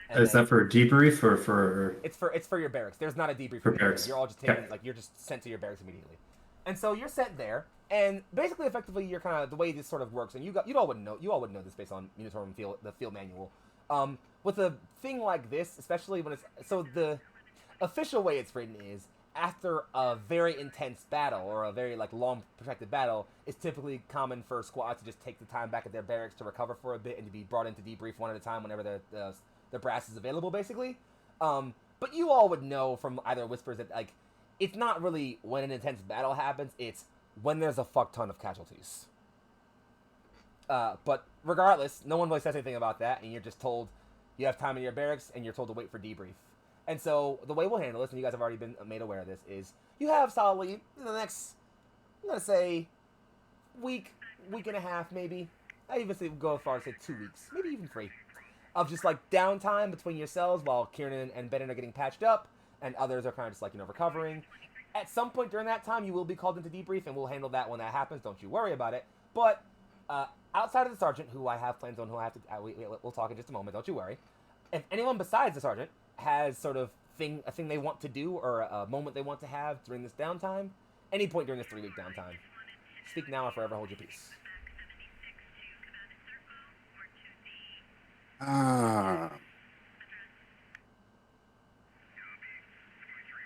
And Is that for a debrief or for? It's for your barracks. There's not a debrief for barracks. You're all just taken, like you're just sent to your barracks immediately. And so you're sent there, and basically, effectively, you're kind of the way this sort of works. And you all would know this based on Uniform the field manual. With a thing like this, especially when it's the official way it's written is after a very intense battle or a very like long protracted battle, it's typically common for squads to just take the time back at their barracks to recover for a bit and to be brought in to debrief one at a time whenever the brass is available, basically. But you all would know from either whispers that like it's not really when an intense battle happens, it's when there's a fuck ton of casualties. But regardless, no one really says anything about that, and you're just told you have time in your barracks, and you're told to wait for debrief. And so the way we'll handle this, and you guys have already been made aware of this, is you have solidly in the next, I'm gonna say, week and a half, maybe. I even say go as far as say 2 weeks, maybe even 3, of just like downtime between yourselves while Kieran and Bennett are getting patched up, and others are kind of just like recovering. At some point during that time, you will be called into debrief, and we'll handle that when that happens. Don't you worry about it. But outside of the sergeant, who I have plans on, who I have to, we'll talk in just a moment. Don't you worry. If anyone besides the sergeant has sort of a thing they want to do or a moment they want to have during this downtime, any point during this 3-week downtime, speak now or forever hold your peace.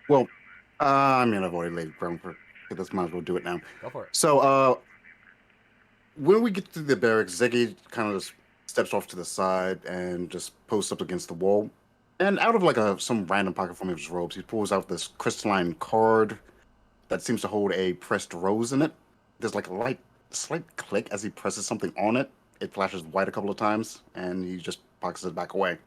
Well, I'm gonna avoid late ground for this. Might as well do it now. Go for it. So, when we get to the barracks, Ziggy kind of just steps off to the side and just posts up against the wall. And out of like some random pocket from his robes, he pulls out this crystalline card that seems to hold a pressed rose in it. There's like a slight click as he presses something on it. It flashes white a couple of times, and he just pockets it back away.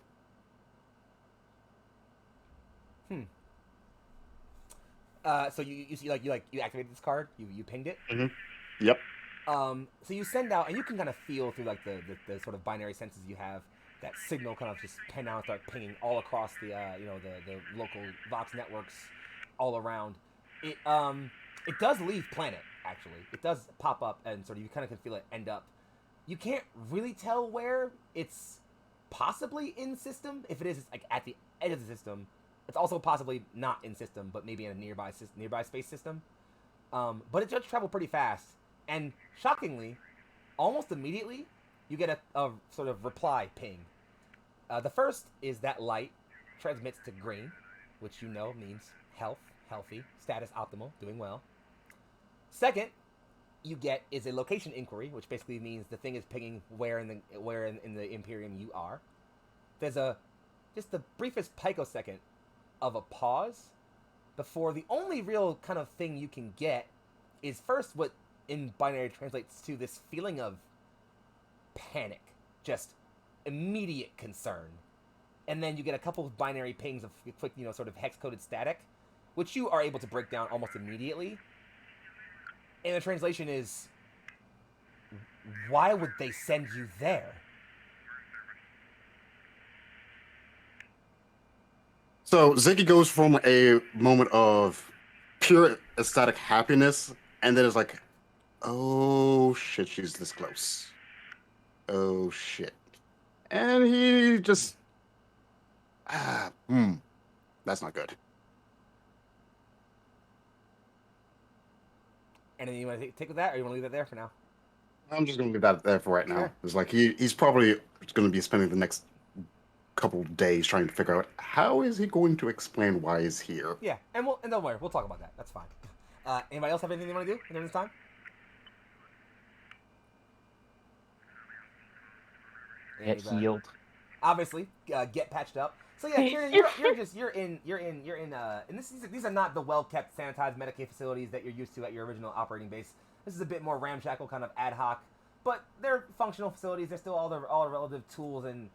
So you activated this card. You pinged it. Mm-hmm. Yep. So you send out, and you can kind of feel through like the sort of binary senses you have that signal kind of just pen out, start pinging all across the the local Vox networks all around. It does leave planet, actually. It does pop up, and sort of you kind of can feel it end up. You can't really tell where it's possibly in system. If it is, it's like at the edge of the system. It's also possibly not in system, but maybe in a nearby space system. But it does travel pretty fast, and shockingly, almost immediately, you get a sort of reply ping. The first is that light transmits to green, which you know means healthy, status optimal, doing well. Second, you get is a location inquiry, which basically means the thing is pinging where in the Imperium you are. There's just the briefest picosecond of a pause before the only real kind of thing you can get is first what in binary translates to this feeling of panic, just immediate concern. And then you get a couple of binary pings of quick, sort of hex-coded static, which you are able to break down almost immediately. And the translation is, why would they send you there? So Ziggy goes from a moment of pure ecstatic happiness, and then it's like, oh shit, she's this close. Oh shit. And he just that's not good. Anything you want to take with that, or you want to leave it there for now? I'm just gonna leave that there for right now. Sure. It's like he's probably gonna be spending the next couple days trying to figure out how is he going to explain why he's here. Yeah, and don't worry, we'll talk about that. That's fine. Anybody else have anything they want to do during this time? Get healed. Obviously, get patched up. So yeah, Kieran, and these are not the well-kept, sanitized Medicaid facilities that you're used to at your original operating base. This is a bit more ramshackle, kind of ad hoc, but they're functional facilities. They're still all the relative tools and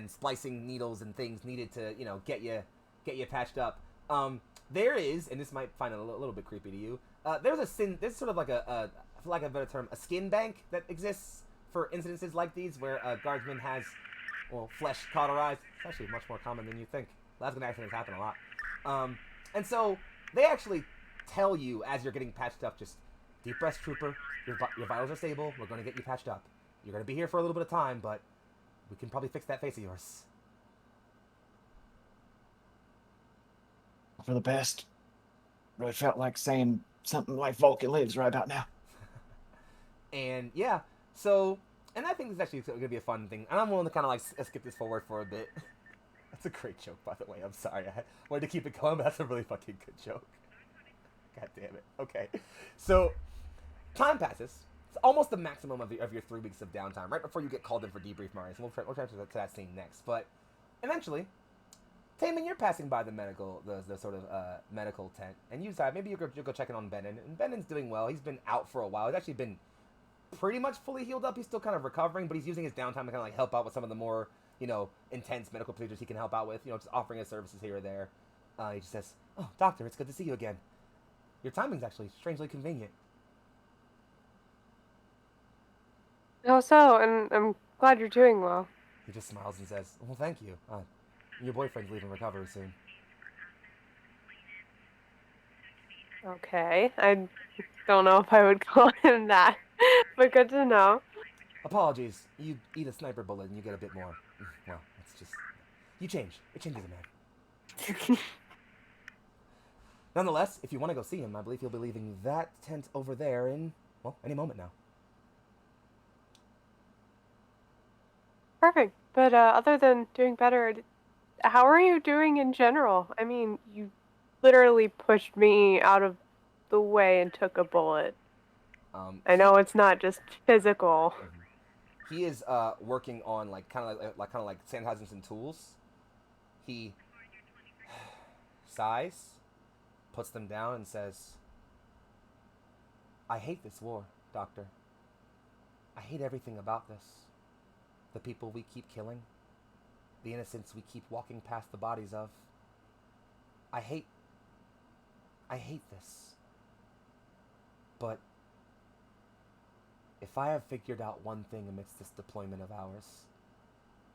splicing needles and things needed to get you patched up. There is, and this might find it a little bit creepy to you. There's sort of like a for lack of a better term, a skin bank that exists for incidences like these where a guardsman has, flesh cauterized. It's actually much more common than you think. Lasgun accidents happen a lot. And so they actually tell you as you're getting patched up, just deep breath, trooper. Your vitals are stable. We're going to get you patched up. You're going to be here for a little bit of time, but we can probably fix that face of yours. For the best. Really felt like saying something like Vulcan lives right about now. And yeah, so, and I think this is actually going to be a fun thing. And I'm willing to kind of like skip this forward for a bit. That's a great joke, by the way. I'm sorry. I wanted to keep it going, but that's a really fucking good joke. God damn it. Okay. So, time passes. It's almost the maximum of your 3 weeks of downtime, right before you get called in for debrief, Marius. And we'll try to that scene next. But eventually, Taman, you're passing by the sort of medical tent, and you decide maybe you'll go check in on Benin. And Benin's doing well. He's been out for a while. He's actually been pretty much fully healed up. He's still kind of recovering, but he's using his downtime to kind of like help out with some of the more intense medical procedures he can help out with. Just offering his services here or there. He just says, "Oh, doctor, it's good to see you again. Your timing's actually strangely convenient." Oh, so, and I'm glad you're doing well. He just smiles and says, "Well, thank you. Your boyfriend's leaving recovery soon." Okay, I don't know if I would call him that, but good to know. Apologies. You eat a sniper bullet and you get a bit more. Well, it's just... You change. It changes a man. Nonetheless, if you want to go see him, I believe he'll be leaving that tent over there in, any moment now. Perfect. But other than doing better, how are you doing in general? I mean, you literally pushed me out of the way and took a bullet. I know it's not just physical. He is working on kind of like sanitizing some tools. He sighs, puts them down, and says, "I hate this war, Doctor. I hate everything about this. The people we keep killing, the innocents we keep walking past the bodies of. I hate this. But if I have figured out one thing amidst this deployment of ours,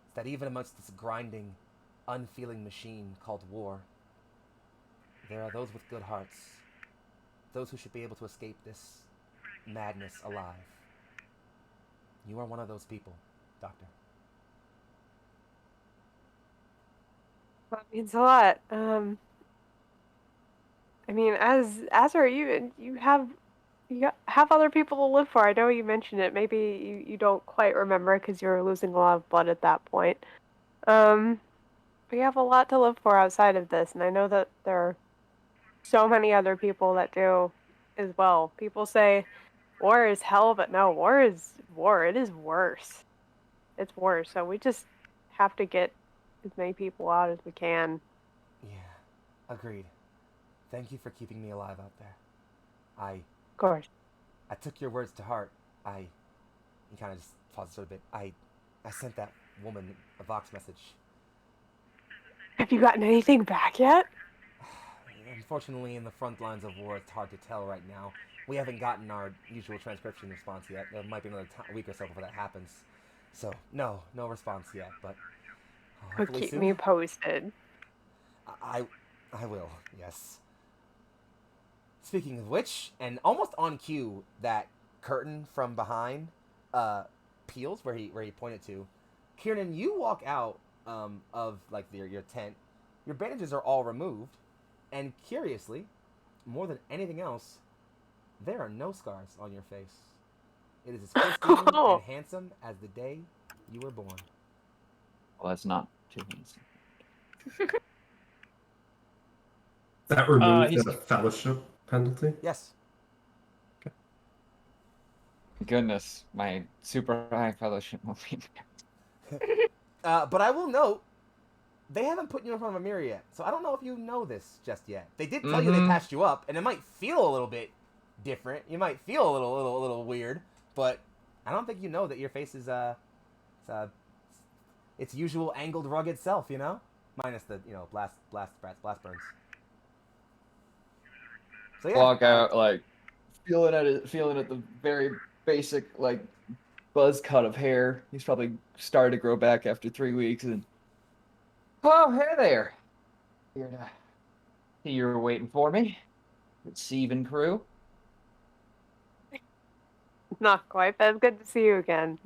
it's that even amongst this grinding, unfeeling machine called war, there are those with good hearts, those who should be able to escape this madness alive. You are one of those people, Doctor." That means a lot. I mean, as are you, and you have other people to live for. I know you mentioned it. Maybe you don't quite remember because you're losing a lot of blood at that point. But you have a lot to live for outside of this, and I know that there are so many other people that do as well. People say war is hell, but no, war is war. It is worse. It's worse. So we just have to get as many people out as we can. Yeah, agreed. Thank you for keeping me alive out there. Of course. I took your words to heart. He kind of just paused for a bit. I sent that woman a Vox message. Have you gotten anything back yet? unfortunately, in the front lines of war, it's hard to tell right now. We haven't gotten our usual transcription response yet. There might be another week or so before that happens. So, no response yet, but hopefully Keep soon. me posted. I will, yes. Speaking of which, and almost on cue, that curtain from behind peels where he pointed to. Kieran, you walk out of like your tent. Your bandages are all removed, and curiously, more than anything else, there are no scars on your face. It is as pristine and handsome as the day you were born. Well, that's not too handsome. That removes he's- the fellowship penalty? Yes. Goodness, my super high fellowship will be But I will note, they haven't put you in front of a mirror yet, so I don't know if you know this just yet. They did tell you they patched you up, and it might feel a little bit different. You might feel a little weird, but I don't think you know that your face is its usual angled, rugged self. You know, minus the blast burns. So yeah, walk out like feeling at the very basic like buzz cut of hair. He's probably started to grow back after 3 weeks, and oh, hey there. Here to see you were waiting for me. It's Steve and crew. Not quite, but it's good to see you again.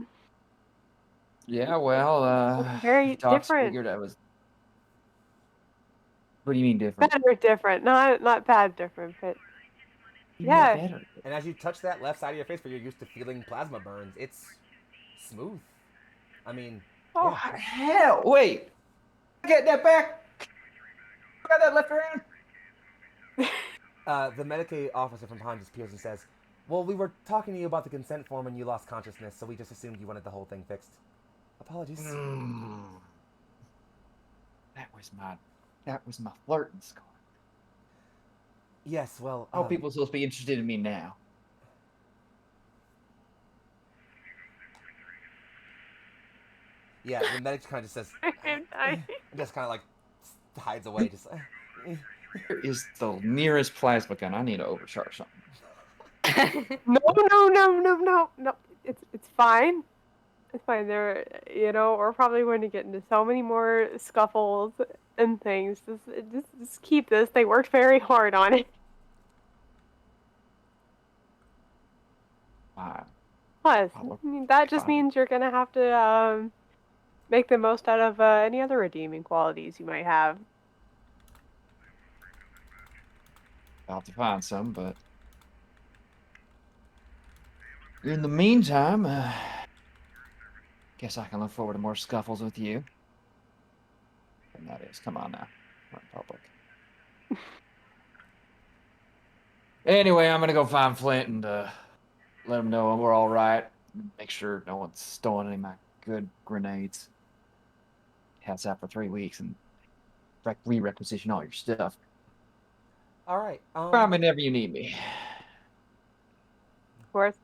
Yeah, well, Very Docs different. figured I was. What do you mean different? Better different, not bad different, but You yeah. mean better. and as you touch that left side of your face where you're used to feeling plasma burns, it's smooth. I mean, Oh yeah. hell! Wait, get that back. Got that left around. The Medicaid officer from behind just peers and says, "Well, we were talking to you about the consent form and you lost consciousness, so we just assumed you wanted the whole thing fixed. Apologies." That was my flirting score. Yes, well, How people supposed to be interested in me now? yeah, the medic kind of just says, and just kind of like hides away, just. Here is the nearest plasma gun. I need to overcharge something. No. It's fine. It's fine. There, we're probably going to get into so many more scuffles and things. Just keep this. They worked very hard on it. Plus, that just means you're gonna have to make the most out of any other redeeming qualities you might have. I'll have to find some, but in the meantime, guess I can look forward to more scuffles with you. And that is, come on now, we're in public. Anyway, I'm gonna go find Flint and let him know we're all right. Make sure no one's stolen any of my good grenades. Has that for 3 weeks and re-requisition all your stuff. All right. Whenever you need me. Of course.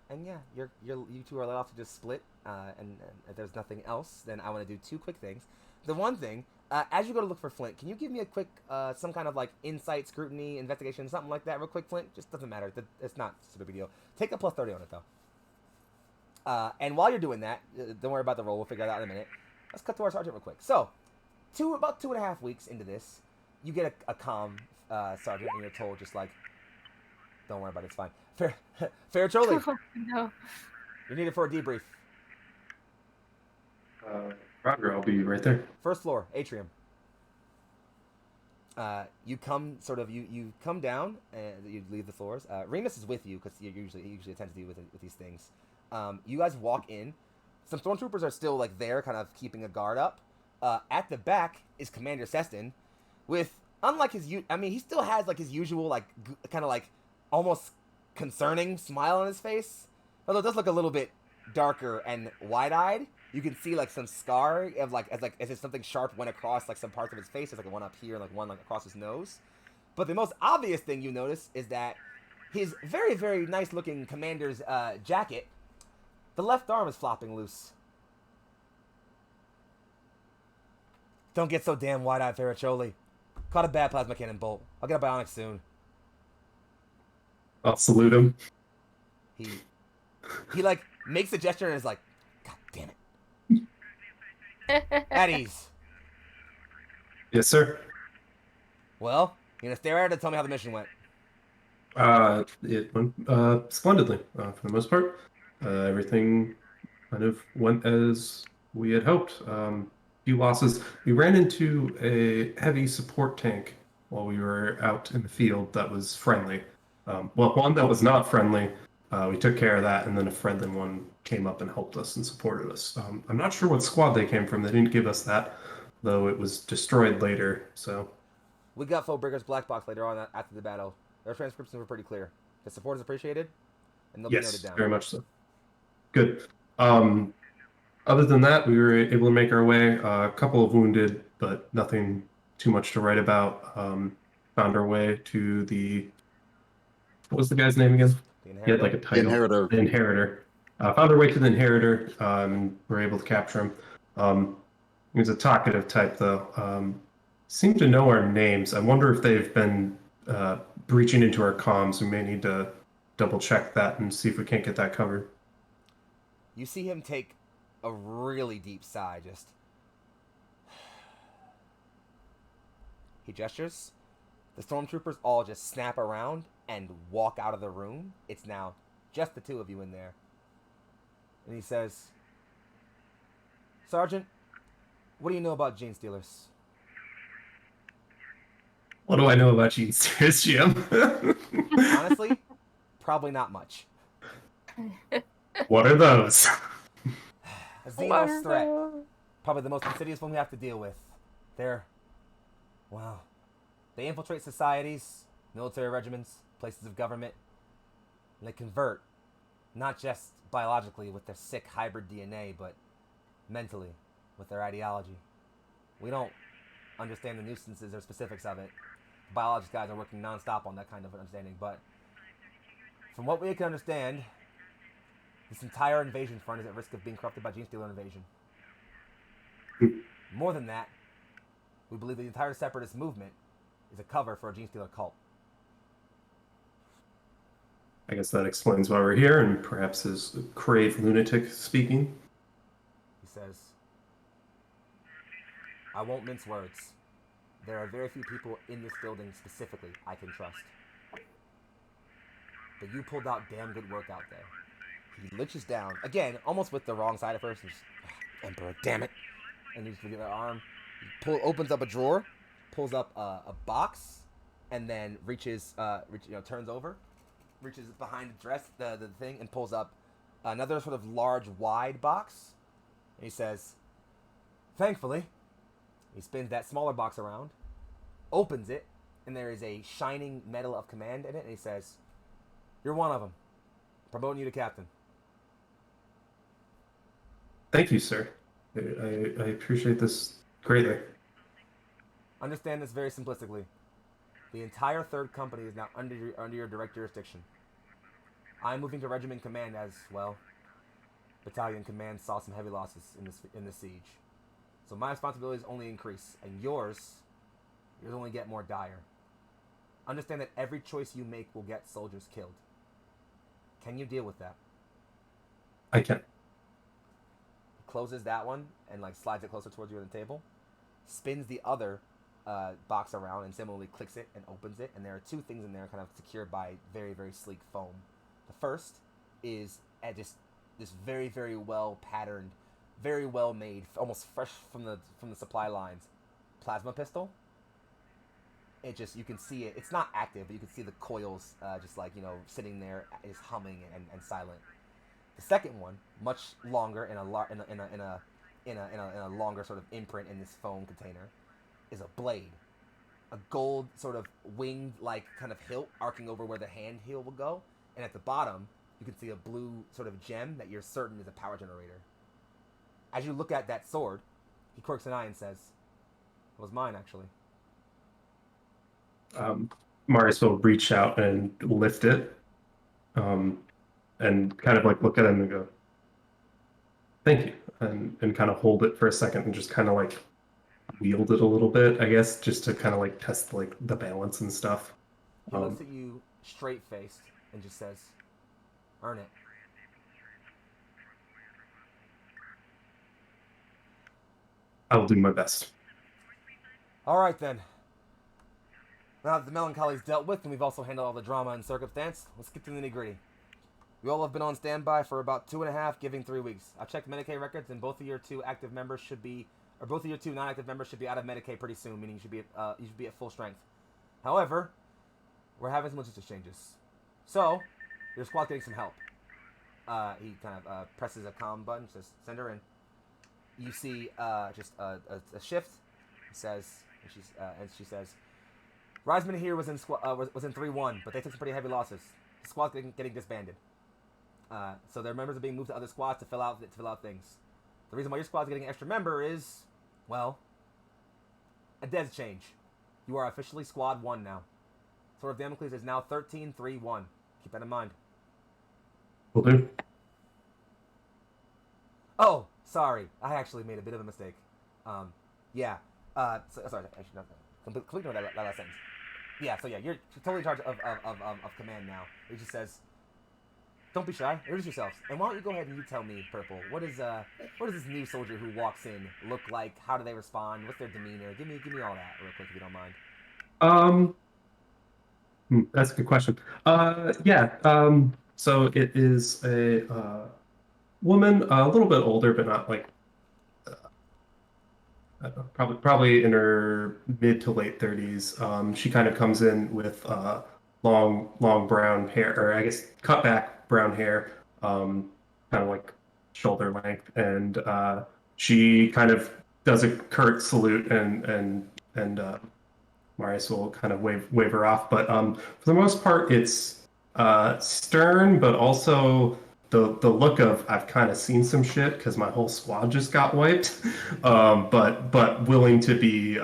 And yeah, you two are let off to just split. And if there's nothing else, then I want to do two quick things. The one thing, as you go to look for Flint, can you give me a quick, some kind of like insight, scrutiny, investigation, something like that, real quick, Flint? Just doesn't matter. It's not such a big deal. Take a +30 on it though. And while you're doing that, don't worry about the roll. We'll figure it out in a minute. Let's cut to our sergeant real quick. So, about 2.5 weeks into this, you get a calm sergeant, and you're told just like, don't worry about it. It's fine. Faracholi, No. you're needed for a debrief. Roger, I'll be right there. First floor, atrium. You come you come down and you leave the floors. Remus is with you because he usually attends to you with these things. You guys walk in. Some stormtroopers are still like there, kind of keeping a guard up. At the back is Commander Seston, with unlike his he still has like his usual like kind of like almost concerning smile on his face, although it does look a little bit darker and wide-eyed. You can see like some scar of like as if something sharp went across like some parts of his face. There's like one up here and like one like across his nose. But the most obvious thing you notice is that his very, very nice looking commander's jacket, the left arm is flopping loose. Don't get so damn wide-eyed, Faracholi. Caught a bad plasma cannon bolt. I'll get a bionic soon. I'll salute him. He like makes a gesture and is like, God damn it. At ease. Yes, sir. Well, you gonna stare at it and tell me how the mission went. It went splendidly for the most part. Everything kind of went as we had hoped. Few losses. We ran into a heavy support tank while we were out in the field that was friendly. Well, one that was not friendly. We took care of that, and then a friendly one came up and helped us and supported us. I'm not sure what squad they came from. They didn't give us that, though it was destroyed later. So We got Foebrigger's black box later on after the battle. Their transcriptions were pretty clear. The support is appreciated, and they'll be noted yes, down. very much so. Good. Other than that, we were able to make our way. A couple of wounded, but nothing too much to write about. Found our way to the... What was the guy's name again? He had like a title. Inheritor. The Inheritor. Found our way to the Inheritor. Were able to capture him. He was a talkative type, though. Seemed to know our names. I wonder if they've been breaching into our comms. We may need to double check that and see if we can't get that covered. You see him take a really deep sigh, just... He gestures. The stormtroopers all just snap around and walk out of the room. It's now just the two of you in there. And he says, Sergeant, what do you know about gene stealers? What do I know about gene stealers, Jim? Honestly, probably not much. What are those? A Xenos threat. Probably the most insidious one we have to deal with. They infiltrate societies, military regiments, places of government, and they convert, not just biologically with their sick hybrid DNA, but mentally with their ideology. We don't understand the nuisances or specifics of it. The biologist guys are working non-stop on that kind of understanding, but from what we can understand, this entire invasion front is at risk of being corrupted by gene stealer invasion. More than that, we believe the entire separatist movement is a cover for a gene stealer cult. I guess that explains why we're here, and perhaps is Crave lunatic speaking. He says, I won't mince words. There are very few people in this building specifically I can trust. But you pulled out damn good work out there. He liches down, again, almost with the wrong side at first. He's Emperor, damn it. And you just forget their arm. He opens up a drawer, pulls up a box, and then turns over, reaches behind the dress, the thing, and pulls up another sort of large, wide box. And he says, thankfully, he spins that smaller box around, opens it, and there is a shining medal of command in it, and he says, you're one of them. Promoting you to captain. Thank you, sir. I appreciate this greatly. Understand this very simplistically. The entire 3rd Company is now under your direct jurisdiction. I'm moving to Regiment Command as, well, Battalion Command saw some heavy losses in this siege. So my responsibilities only increase, and yours only get more dire. Understand that every choice you make will get soldiers killed. Can you deal with that? I can. Closes that one and slides it closer towards you on the table. Spins the other box around and similarly clicks it and opens it. And there are 2 things in there kind of secured by very, very sleek foam. The first is just this very, very well patterned, very well made, almost fresh from the supply lines, plasma pistol. It just, you can see it. It's not active, but you can see the coils just sitting there, is humming and silent. The second one, much longer in a longer sort of imprint in this foam container, is a blade, a gold sort of winged kind of hilt arcing over where the hand heel will go, and at the bottom you can see a blue sort of gem that you're certain is a power generator. As you look at that sword, he quirks an eye and says, "It was mine, actually." Marius will reach out and lift it, and kind of look at him and go, "Thank you," and kind of hold it for a second and just kind of wield it a little bit, I guess, just to kind of like test like the balance and stuff. He looks at you straight faced and just says, "Earn it." I will do my best. All right then. Now that the melancholy is dealt with and we've also handled all the drama and circumstance, let's get to the nitty-gritty. We all have been on standby for about 2.5, giving 3 weeks. I've checked Medicaid records, and both of your 2 active members should be, or both of your 2 non-active members should be out of Medicaid pretty soon, meaning you should be at full strength. However, we're having some logistics changes. So, your squad's getting some help. He kind of presses a comm button, says, "Send her in." You see just a shift. It says, and she says, "Reisman here was in 3-1, but they took some pretty heavy losses. The squad's getting disbanded. So their members are being moved to other squads to fill out things. The reason why your squad's getting an extra member is, well, a dead change. You are officially Squad 1 now. Sword of Damocles is now 13-3-1. Keep that in mind." Will do. Oh, sorry. I actually made a bit of a mistake. Yeah. Sorry. Actually, not completely ignore that last sentence. Yeah. So yeah, you're totally in charge of command now. It just says, "Don't be shy. Introduce yourselves. And why don't you go ahead and you tell me, Purple, what does this new soldier who walks in look like? How do they respond? What's their demeanor? Give me all that real quick if you don't mind." That's a good question. So it is a woman, a little bit older, but not like I don't know, probably in her mid to late 30s. She kind of comes in with long brown hair, or I guess cut back brown hair, kind of like shoulder length, and she kind of does a curt salute, and Marius will kind of wave her off. But for the most part, it's stern, but also the look of I've kind of seen some shit because my whole squad just got wiped, but willing to be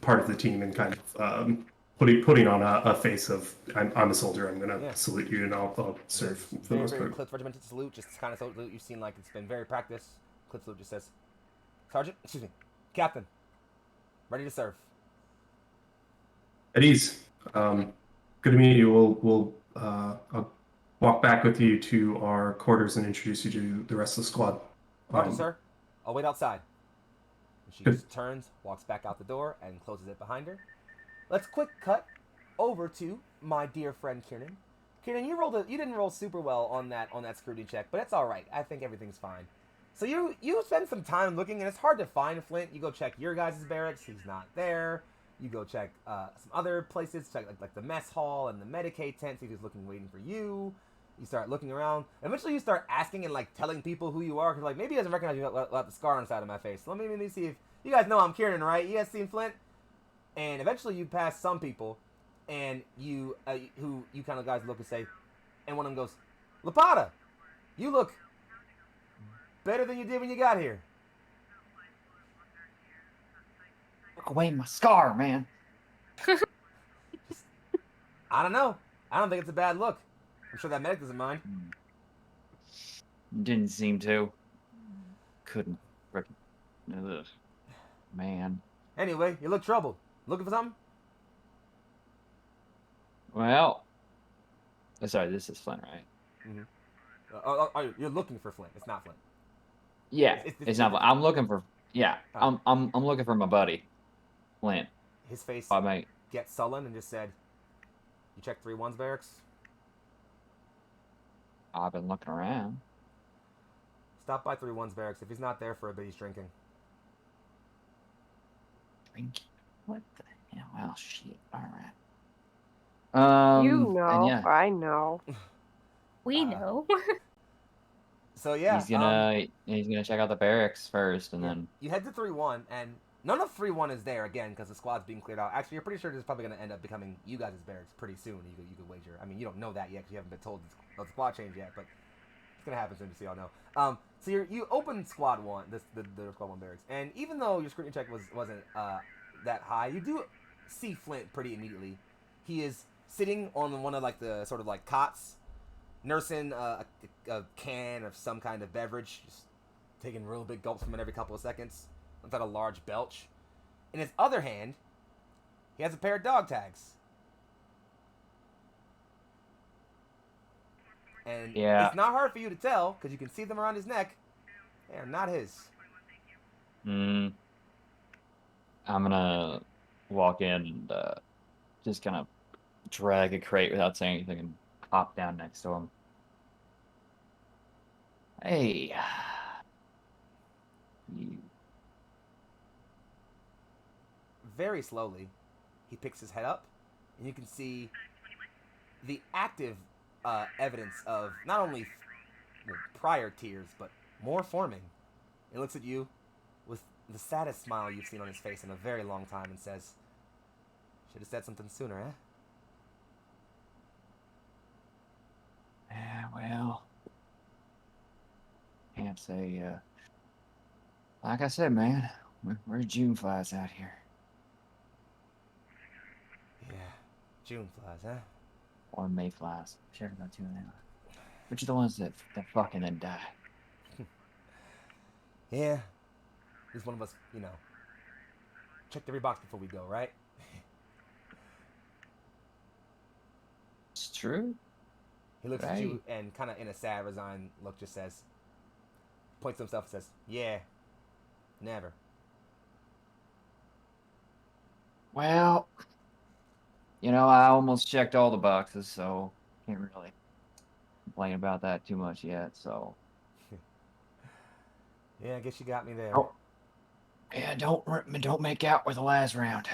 part of the team and kind of putting on a face of I'm a soldier. I'm gonna salute you and I'll serve for the most part. Cliff regimented salute, just kind of salute you've seen like it's been very practiced. Cliff salute just says, Captain, ready to serve. At ease. Good to meet you. I'll walk back with you to our quarters and introduce you to the rest of the squad. Roger, sir. I'll wait outside. And she just turns, walks back out the door, and closes it behind her. Let's quick cut over to my dear friend Kieran. Kieran, you didn't roll super well on that scrutiny check, but it's all right. I think everything's fine. So you spend some time looking, and it's hard to find Flint. You go check your guys' barracks. He's not there. You go check some other places, check like the mess hall and the Medicaid tent, see if he's waiting for you. You start looking around. Eventually, you start asking and like telling people who you are, because like maybe he doesn't recognize you without the scar on the side of my face. So let me see if you guys know I'm Kieran, right? You guys seen Flint? And eventually, you pass some people, and you kind of guys look and say, and one of them goes, "Lapata, you look better than you did when you got here." Look away my scar, man. I don't know. I don't think it's a bad look. I'm sure that medic doesn't mind. Didn't seem to. Couldn't. Ugh. Man. Anyway, you look troubled. Looking for something? Well. Sorry, this is Flint, right? Mm-hmm. You're looking for Flint. It's not Flint. Yeah, it's not Flint. I'm looking for. Yeah, oh. I'm looking for my buddy, Flint. His face mate. gets sullen and just said, "You checked 3-1's barracks?" I've been looking around. Stop by 3-1's barracks. If he's not there for a bit, he's drinking. Drinking? What the hell? Well, shit. All right. You know, yeah. I know. We know. So yeah, he's gonna check out the barracks first, and then you head to 3-1, and none of 3-1 is there again because the squad's being cleared out. Actually, you're pretty sure this is probably gonna end up becoming you guys' barracks pretty soon. You could wager. I mean, you don't know that yet because you haven't been told the squad change yet, but it's gonna happen soon, just so y'all know. So you open Squad 1, the Squad 1 barracks, and even though your scrutiny check wasn't that high, you do see Flint pretty immediately. He is sitting on one of like the sort of like cots, nursing a can of some kind of beverage, just taking real big gulps from it every couple of seconds. It's like a large belch. In his other hand, he has a pair of dog tags. And Yeah. it's not hard for you to tell, because you can see them around his neck. They are not his. I'm gonna walk in and just kind of drag a crate without saying anything and hop down next to him. Hey. You. Very slowly, he picks his head up, and you can see the active evidence of not only prior tears, but more forming. He looks at you with the saddest smile you've seen on his face in a very long time and says, "Should have said something sooner, eh?" Yeah, well, can't say, like I said, man, we're June flies out here. Yeah, June flies, huh? Or May flies. Sure, about two now. Which are the ones that fuck and then die. Yeah. At least one of us, checked every box before we go, right? It's true. He looks at you Right. and kind of in a sad, resigned look just says, points to himself and says, "Yeah, never." Well, I almost checked all the boxes, so can't really complain about that too much yet, so. Yeah, I guess you got me there. Oh. Yeah, don't make out with the last round.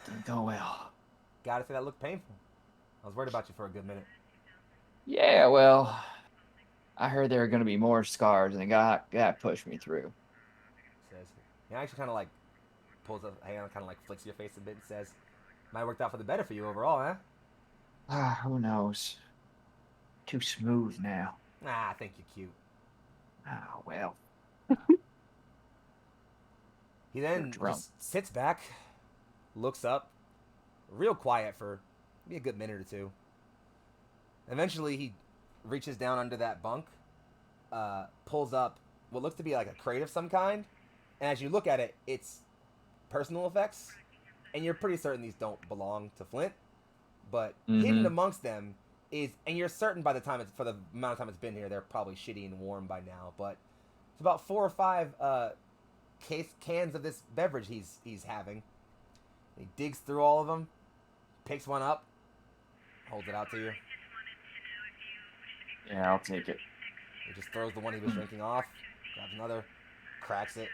Didn't go well. Gotta say that looked painful. I was worried about you for a good minute. Yeah, well, I heard there were going to be more scars, and the guy pushed me through. Says, he actually kind of like pulls a hand, kind of like flicks your face a bit and says, "Might have worked out for the better for you overall, huh?" Who knows? Too smooth now. Ah, I think you're cute. Ah, well. He then drunk. just sits back, looks up, real quiet for maybe a good minute or two. Eventually, he reaches down under that bunk, pulls up what looks to be like a crate of some kind, and as you look at it, it's personal effects, and you're pretty certain these don't belong to Flint, but hidden amongst them is, and you're certain by the time for the amount of time it's been here, they're probably shitty and warm by now, but it's about 4 or 5 cans of this beverage he's having. He digs through all of them, picks one up, holds it out to you. Yeah, I'll take it. He just throws the one he was drinking off, grabs another, cracks it,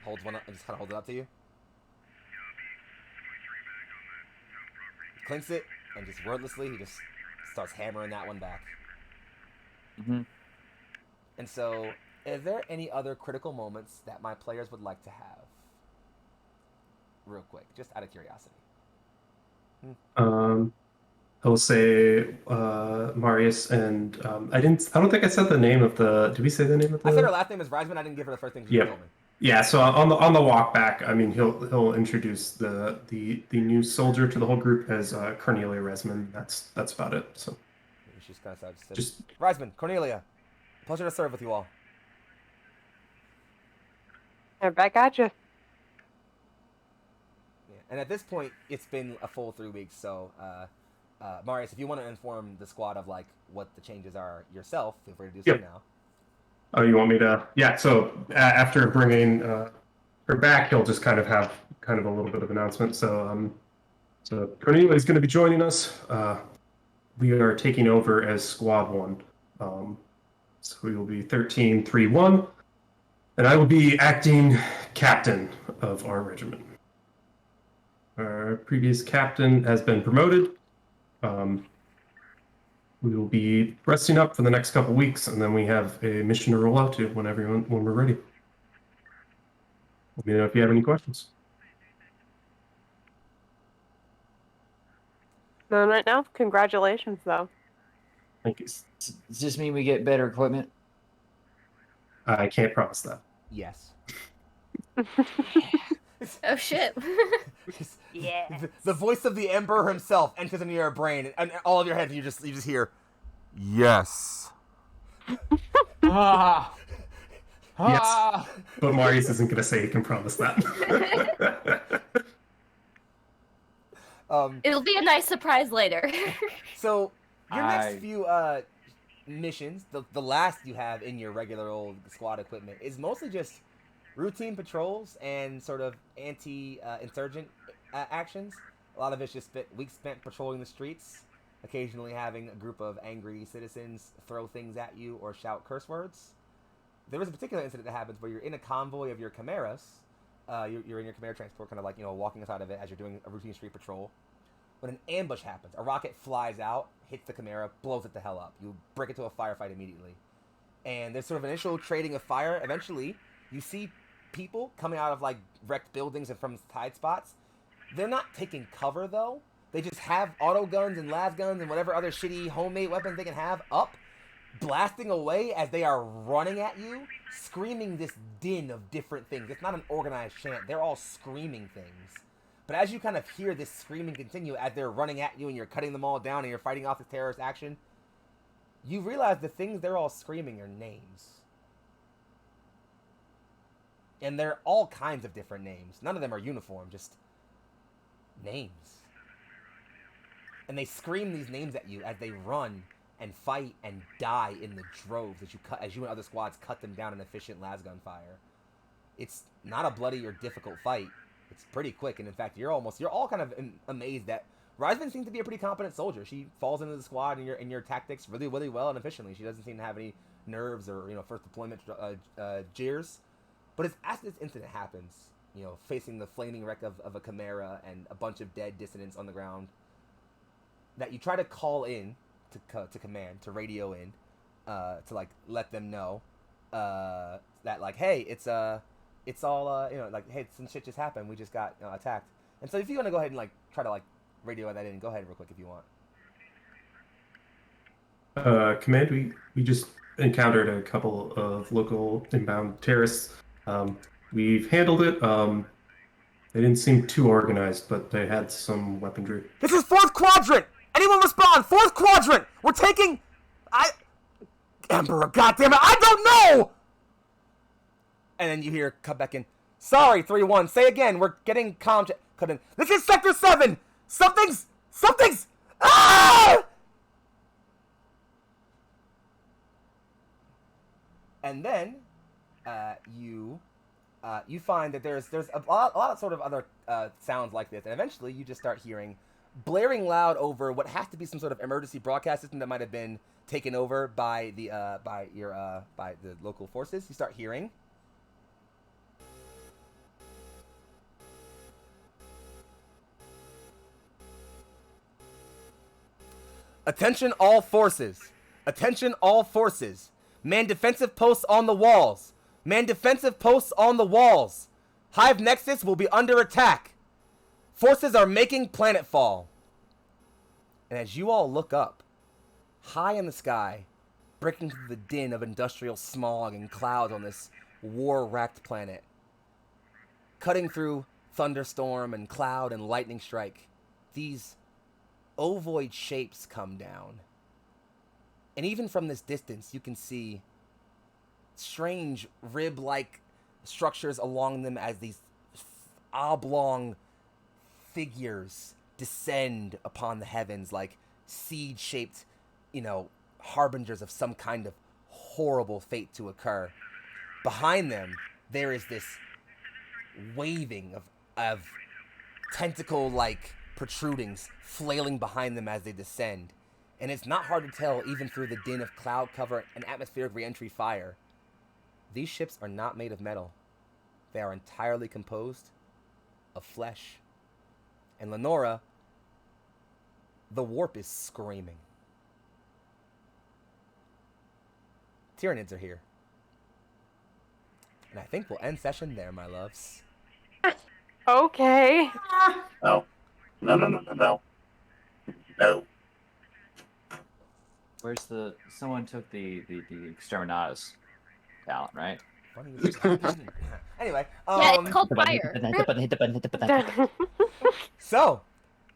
holds one up, and just kind of holds it up to you. Clinks it, and just wordlessly, he just starts hammering that one back. And so, is there any other critical moments that my players would like to have? Real quick, just out of curiosity. He'll say Marius, and I don't think I said the name of the. Did we say the name of the? I said her last name is Reisman. I didn't give her the first thing she told me. Yeah. So on the walk back, I mean, he'll introduce the new soldier to the whole group as Cornelia Resman. That's about it. So. She's kind of sad. Just Reisman, Cornelia, pleasure to serve with you all. They're back at you. Yeah. And at this point, it's been a full 3 weeks. So, Marius, if you want to inform the squad of like what the changes are yourself, feel free to do so now. Oh, you want me to? Yeah. So after bringing her back, he'll just kind of have a little bit of announcement. So Cornelia is going to be joining us. We are taking over as Squad 1. So we will be 13-3-1, and I will be acting captain of our regiment. Our previous captain has been promoted. We will be resting up for the next couple weeks, and then we have a mission to roll out to when we're ready. Let me know if you have any questions. None right now. Congratulations, though. Thank you. Does this mean we get better equipment? I can't promise that. Yes. Oh shit. Yeah. The voice of the Emperor himself enters into your brain, and all of your head, you just hear, "Yes." Ah! Ah! But Marius isn't going to say he can promise that. It'll be a nice surprise later. So your next few missions, the last you have in your regular old squad equipment, is mostly just routine patrols and sort of anti-insurgent actions. A lot of it's just weeks spent patrolling the streets, occasionally having a group of angry citizens throw things at you or shout curse words. There was a particular incident that happens where you're in a convoy of your chimeras. You're in your chimera transport, kind of like, walking inside of it as you're doing a routine street patrol. When an ambush happens, a rocket flies out, hits the chimera, blows it the hell up. You break into a firefight immediately. And there's sort of initial trading of fire. Eventually, you see people coming out of, like, wrecked buildings and from tied spots. They're not taking cover, though. They just have auto guns and las guns and whatever other shitty homemade weapons they can have up, blasting away as they are running at you, screaming this din of different things. It's not an organized chant. They're all screaming things. But as you kind of hear this screaming continue as they're running at you and you're cutting them all down and you're fighting off this terrorist action, you realize the things they're all screaming are names. And they're all kinds of different names. None of them are uniform, just names. And they scream these names at you as they run and fight and die in the droves as you and other squads cut them down in efficient lasgun fire. It's not a bloody or difficult fight. It's pretty quick, and in fact, you're all kind of amazed that Reisman seems to be a pretty competent soldier. She falls into the squad and your tactics really, really well and efficiently. She doesn't seem to have any nerves or first deployment jeers. But it's as this incident happens, facing the flaming wreck of a chimera and a bunch of dead dissidents on the ground, that you try to call in to command, to radio in, to like let them know that like, hey, it's all like, hey, some shit just happened. We just got attacked. And so if you want to go ahead and like try to like radio that in, go ahead real quick if you want. Command, we just encountered a couple of local inbound terrorists. We've handled it. They didn't seem too organized, but they had some weaponry. This is 4th Quadrant! Anyone respond? 4th Quadrant! We're taking... Emperor, goddammit, I don't know! And then you hear cut back in. Sorry, 3-1. Say again. We're getting cut in. This is Sector 7! Something's... Ah! And then, you find that there's a lot of sort of other sounds like this, and eventually you just start hearing blaring loud over what has to be some sort of emergency broadcast system that might have been taken over by the local forces. You start hearing. Attention all forces. Attention all forces. Man defensive posts on the walls. Man defensive posts on the walls. Hive Nexus will be under attack. Forces are making planetfall. And as you all look up, high in the sky, breaking through the din of industrial smog and clouds on this war-racked planet, cutting through thunderstorm and cloud and lightning strike, these ovoid shapes come down. And even from this distance, you can see strange rib-like structures along them as these oblong figures descend upon the heavens like seed-shaped, harbingers of some kind of horrible fate to occur. Behind them, there is this waving of tentacle-like protrudings flailing behind them as they descend. And it's not hard to tell, even through the din of cloud cover and atmospheric reentry fire, these ships are not made of metal. They are entirely composed of flesh. And Lenora, the warp is screaming. Tyranids are here. And I think we'll end session there, my loves. Okay. No. No. Where's someone took the Exterminatus talent, right? Anyway, Yeah, it's called fire. Hit the button. So,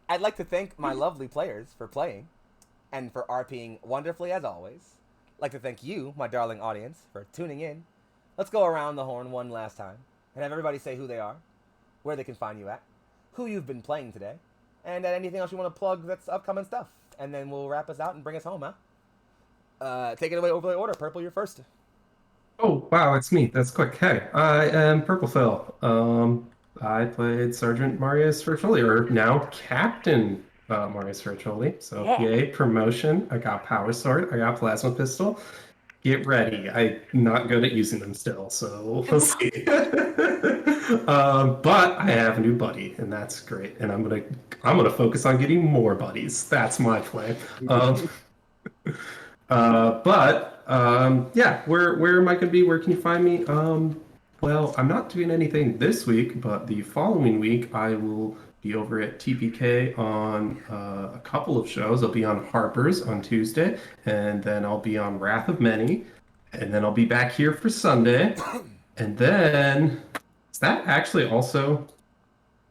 I'd like to thank my lovely players for playing and for RPing wonderfully as always. I'd like to thank you, my darling audience, for tuning in. let's go around the horn one last time and have everybody say who they are, where they can find you at, who you've been playing today, and anything else you want to plug that's upcoming stuff. And then we'll wrap us out and bring us home, huh? Take it away, overlay order. Purple, you're first. Oh, wow, it's me. That's quick. Hey, I am Purple Phil. I played Sergeant Marius Fercholi, or now Captain Marius Fercholi. So, Yeah. yay, promotion. I got Power Sword. I got Plasma Pistol. Get ready. I'm not good at using them still, so we'll see. But I have a new buddy, and that's great. And I'm gonna focus on getting more buddies. That's my plan. Yeah, where am I gonna be? Where can you find me? Well, I'm not doing anything this week, but the following week I will be over at TPK on a couple of shows. I'll be on Harper's on Tuesday, and then I'll be on Wrath of Many, and then I'll be back here for Sunday. And then is that actually also?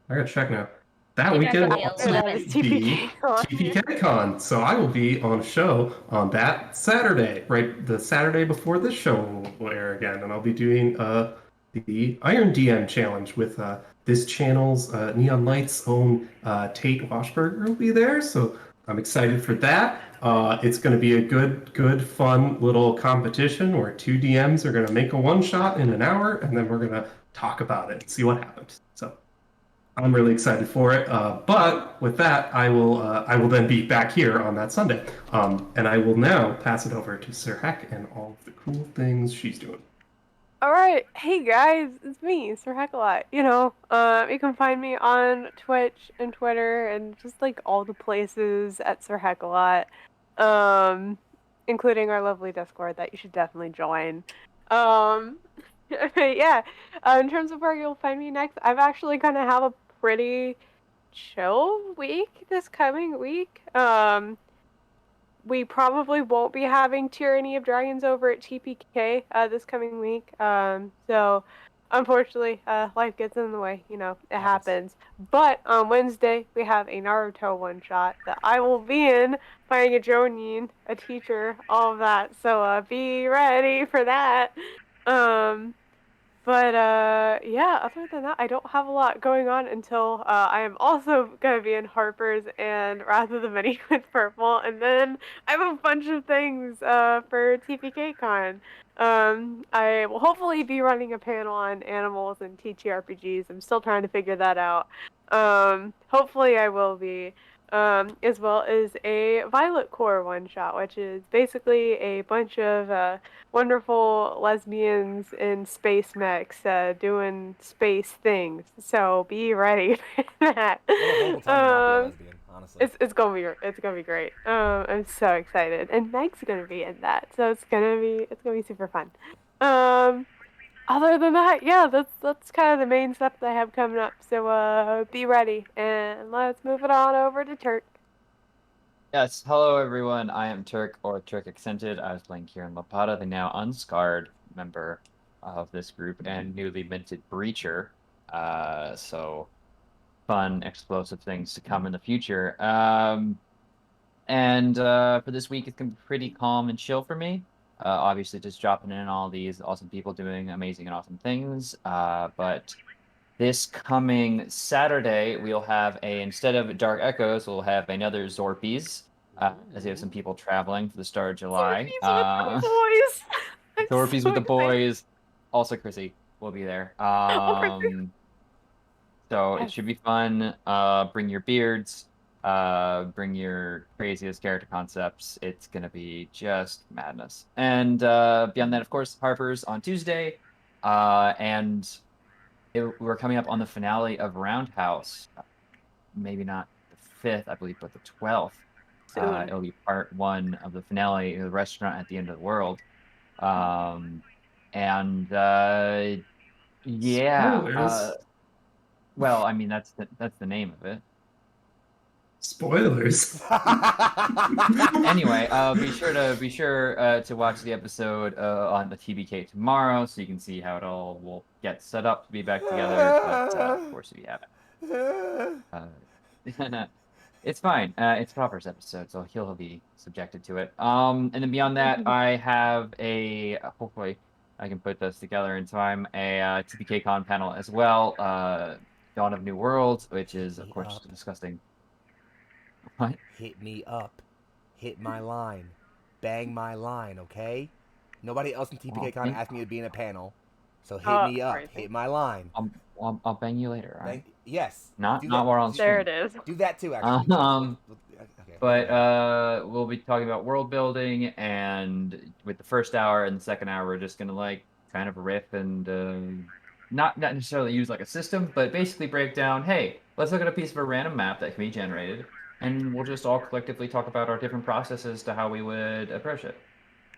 I gotta check now. That Maybe weekend I will could also that is be TPK Con. TPK Con, so I will be on a show on that Saturday, right? The Saturday before this show will air again, and I'll be doing the Iron DM challenge with this channel's Neon Lights own Tate Washburger will be there, so I'm excited for that. It's going to be a good, fun little competition where two DMs are going to make a one shot in an hour, and then we're going to talk about it and see what happens. So I'm really excited for it. But with that, I will then be back here on that Sunday, and I will now pass it over to Sir Heck and all of the cool things she's doing. All right, hey guys, it's me, Sir Heckalot. You can find me on Twitch and Twitter and just like all the places at Sir Heckalot, including our lovely Discord that you should definitely join. Yeah. In terms of where you'll find me next, I've actually gonna have a pretty chill week this coming week. We probably won't be having Tyranny of Dragons over at TPK this coming week. So unfortunately, life gets in the way. It happens. But on Wednesday, we have a Naruto one-shot that I will be in, playing a Jonin, a teacher, all of that. So be ready for that. Yeah, other than that, I don't have a lot going on until I am also going to be in Harper's and Wrath of the Many with Purple, and then I have a bunch of things for TPK Con. I will hopefully be running a panel on animals and TTRPGs. I'm still trying to figure that out. Hopefully I will be. As well as a Violet Core one-shot, which is basically a bunch of wonderful lesbians in space mechs doing space things. So be ready for that. What a horrible time to not be a lesbian, honestly. It's gonna be great. I'm so excited, and Meg's gonna be in that, so it's gonna be super fun. Other than that, yeah, that's kind of the main stuff that I have coming up. So be ready, and let's move it on over to Turk. Yes, hello everyone. I am Turk, or Turk Accented. I was playing Kieran Lapata, the now unscarred member of this group, and newly minted Breacher. So fun, explosive things to come in the future. And for this week, it's gonna be pretty calm and chill for me. Obviously, just dropping in all these awesome people doing amazing and awesome things. But this coming Saturday, we'll have instead of Dark Echoes, we'll have another Zorpies, as we have some people traveling for the start of July. Zorpies with the boys. Zorpies with the boys. Also, Chrissy will be there. So it should be fun. Bring your beards. Bring your craziest character concepts. It's gonna be just madness. And beyond that, of course, Harper's on Tuesday, and we're coming up on the finale of Roundhouse. Maybe not the 5th, I believe, but the 12th. It'll be part 1 of the finale, the restaurant at the end of the world. Yeah. Spoilers. Well, I mean that's the name of it. Spoilers. Anyway, be sure to watch the episode on the TBK tomorrow, so you can see how it all will get set up to be back together. But of course, if you haven't, it's fine. It's Proper's episode, so he'll be subjected to it. And then beyond that, I have hopefully I can put this together in time. A TPK-Con panel as well. Dawn of New Worlds, which is, of course, disgusting. What? Hit me up. Hit my line. Bang my line, okay? Nobody else in TPK-Con asked me to be in a panel. So hit me up. Crazy. Hit my line. I'll bang you later, all right? Yes. Not while on stream. There it is. Do that too, actually. Okay. But we'll be talking about world building, and with the first hour and the second hour, we're just gonna like kind of riff and not necessarily use like a system, but basically break down. Hey, let's look at a piece of a random map that can be generated, and we'll just all collectively talk about our different processes to how we would approach it.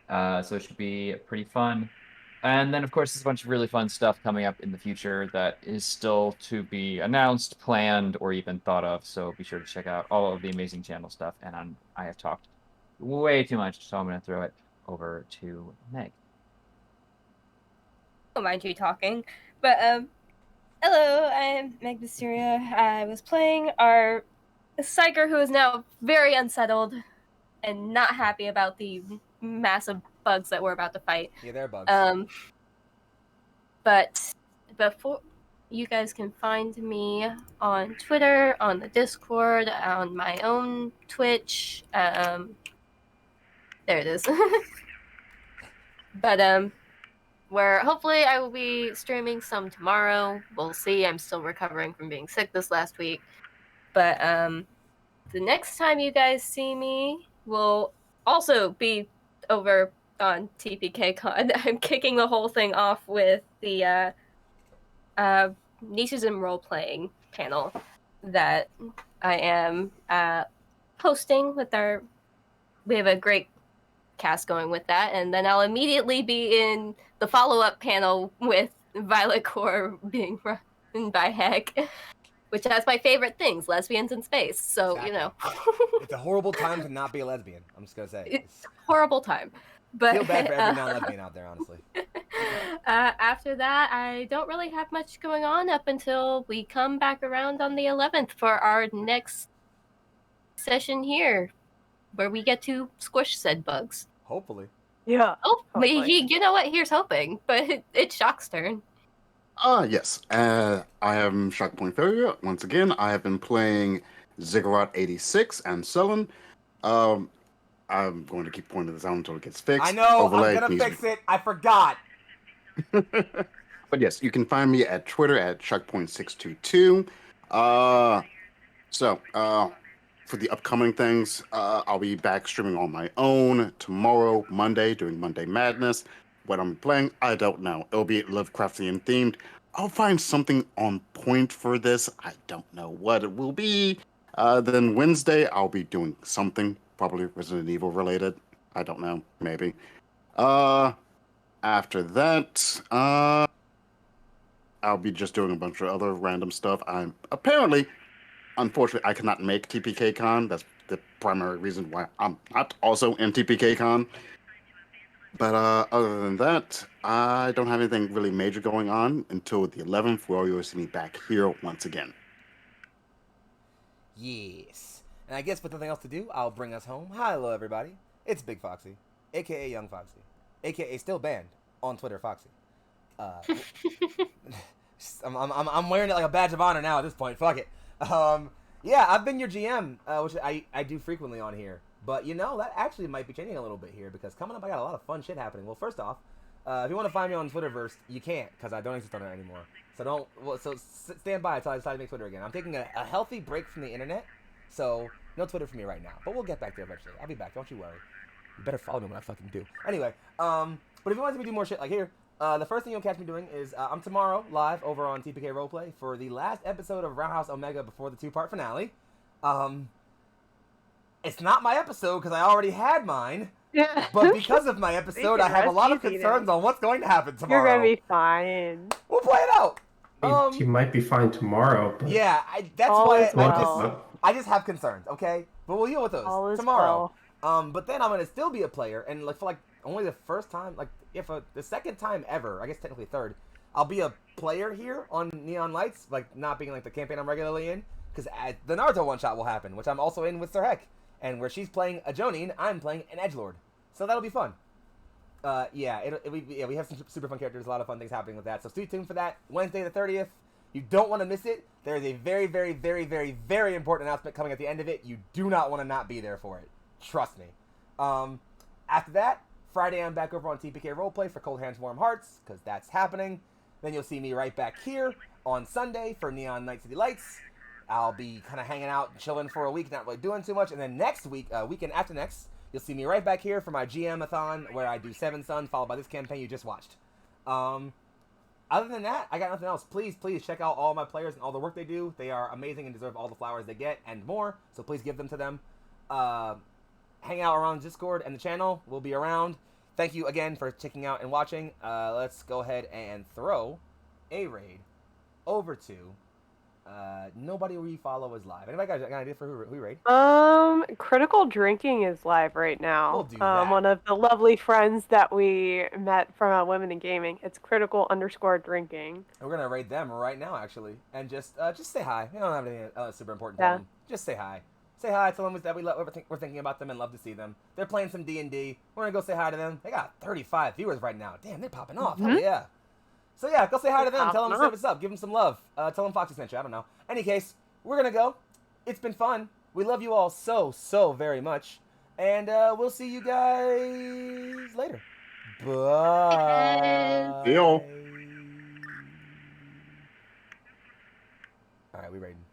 So it should be pretty fun. And then, of course, there's a bunch of really fun stuff coming up in the future that is still to be announced, planned, or even thought of. So be sure to check out all of the amazing channel stuff. And I have talked way too much, so I'm going to throw it over to Meg. Don't mind you talking. But, hello, I'm Meg Mysteria. I was playing our Psyker, who is now very unsettled and not happy about the massive bugs that we're about to fight. Yeah, they're bugs. But before, you guys can find me on Twitter, on the Discord, on my own Twitch. There it is. But where hopefully I will be streaming some tomorrow. We'll see. I'm still recovering from being sick this last week. But the next time you guys see me will also be over on TPK-Con. I'm kicking the whole thing off with the Niches in Role-Playing panel that I am hosting with our... We have a great cast going with that, and then I'll immediately be in the follow-up panel with Violet Core being run by Heck, which has my favorite things, lesbians in space. So, Exactly. you know. It's a horrible time to not be a lesbian. I'm just going to say. It's a horrible time. But, feel bad for every non-lesbian out there, honestly. After that, I don't really have much going on up until we come back around on the 11th for our next session here, where we get to squish said bugs. Hopefully. Yeah. Oh, Hopefully. you know what? Here's hoping, but it's Shock's turn. Yes. I am Shockpoint Failure. Once again, I have been playing Ziggurat 86 and Sullen. I'm going to keep pointing this out until it gets fixed. I know. Overlay I'm going to music. fix it. I forgot. But yes, you can find me at Twitter at Shockpoint622. For the upcoming things, I'll be back streaming on my own tomorrow, Monday, doing Monday Madness. What I'm playing, I don't know. It'll be Lovecraftian themed. I'll find something on point for this. I don't know what it will be. Then Wednesday, I'll be doing something, probably Resident Evil related. I don't know, maybe. After that, I'll be just doing a bunch of other random stuff. Unfortunately, I cannot make TPK-Con. That's the primary reason why I'm not also in TPK-Con. But other than that, I don't have anything really major going on until the 11th, where you'll see me back here once again. Yes. And I guess with nothing else to do, I'll bring us home. Hi, hello, everybody. It's Big Foxxii, a.k.a. Young Foxxii, a.k.a. still banned on Twitter, Foxxii. I'm wearing it like a badge of honor now at this point. Fuck it. Yeah, I've been your GM, which I do frequently on here. But, you know, that actually might be changing a little bit here, because coming up, I got a lot of fun shit happening. Well, first off, if you want to find me on Twitterverse, you can't, because I don't exist on it anymore. So stand by until I decide to make Twitter again. I'm taking a healthy break from the internet, so no Twitter for me right now. But we'll get back there eventually. I'll be back, don't you worry. You better follow me when I fucking do. Anyway, but if you want to see me do more shit like here, the first thing you'll catch me doing is I'm tomorrow live over on TPK Roleplay for the last episode of Roundhouse Omega before the 2-part finale. It's not my episode because I already had mine. Yeah. But because of my episode, I have a lot of concerns on what's going to happen tomorrow. You're gonna be fine. We'll play it out. You might be fine tomorrow. But... Yeah, that's All why is well. I just have concerns, okay? But we'll deal with those All is tomorrow. well. But then I'm gonna still be a player, and like for like only the first time, like the second time ever, I guess technically third, I'll be a player here on Neon Lights, like not being like the campaign I'm regularly in, because the Naruto one shot will happen, which I'm also in with Sir Heck, and where she's playing a Jonin, I'm playing an edgelord, so that'll be fun. We have some super fun characters, a lot of fun things happening with that. So stay tuned for that. Wednesday the 30th. You don't want to miss it. There is a very, very, very, very, very important announcement coming at the end of it. You do not want to not be there for it. Trust me. After that, Friday I'm back over on TPK Roleplay for Cold Hands Warm Hearts, because that's happening. Then you'll see me right back here on Sunday for Neon Night City Lights. I'll be kind of hanging out and chilling for a week, not really doing too much. And then next week, weekend after next, you'll see me right back here for my GM-a-thon, where I do 7 Sun, followed by this campaign you just watched. Other than that, I got nothing else. Please check out all my players and all the work they do. They are amazing and deserve all the flowers they get and more, so please give them to them. Hang out around Discord and the channel. We'll be around. Thank you again for checking out and watching. Let's go ahead and throw a raid over to nobody we follow is live. Anybody got an idea for who we raid? Critical Drinking is live right now. We'll do that. One of the lovely friends that we met from Women in Gaming. It's critical_drinking. And we're gonna raid them right now, actually, and just say hi. We don't have anything super important to Yeah. them. Just say hi. Say hi. Tell them that we're thinking about them and love to see them. They're playing some D&D. We're gonna go say hi to them. They got 35 viewers right now. Damn, they're popping off. Hell yeah. So yeah, go say hi to them. Tell them what's up. Give them some love. Tell them Foxxii sent you. I don't know. Any case, we're gonna go. It's been fun. We love you all so very much, and we'll see you guys later. Bye. Deal. All right, we raiding.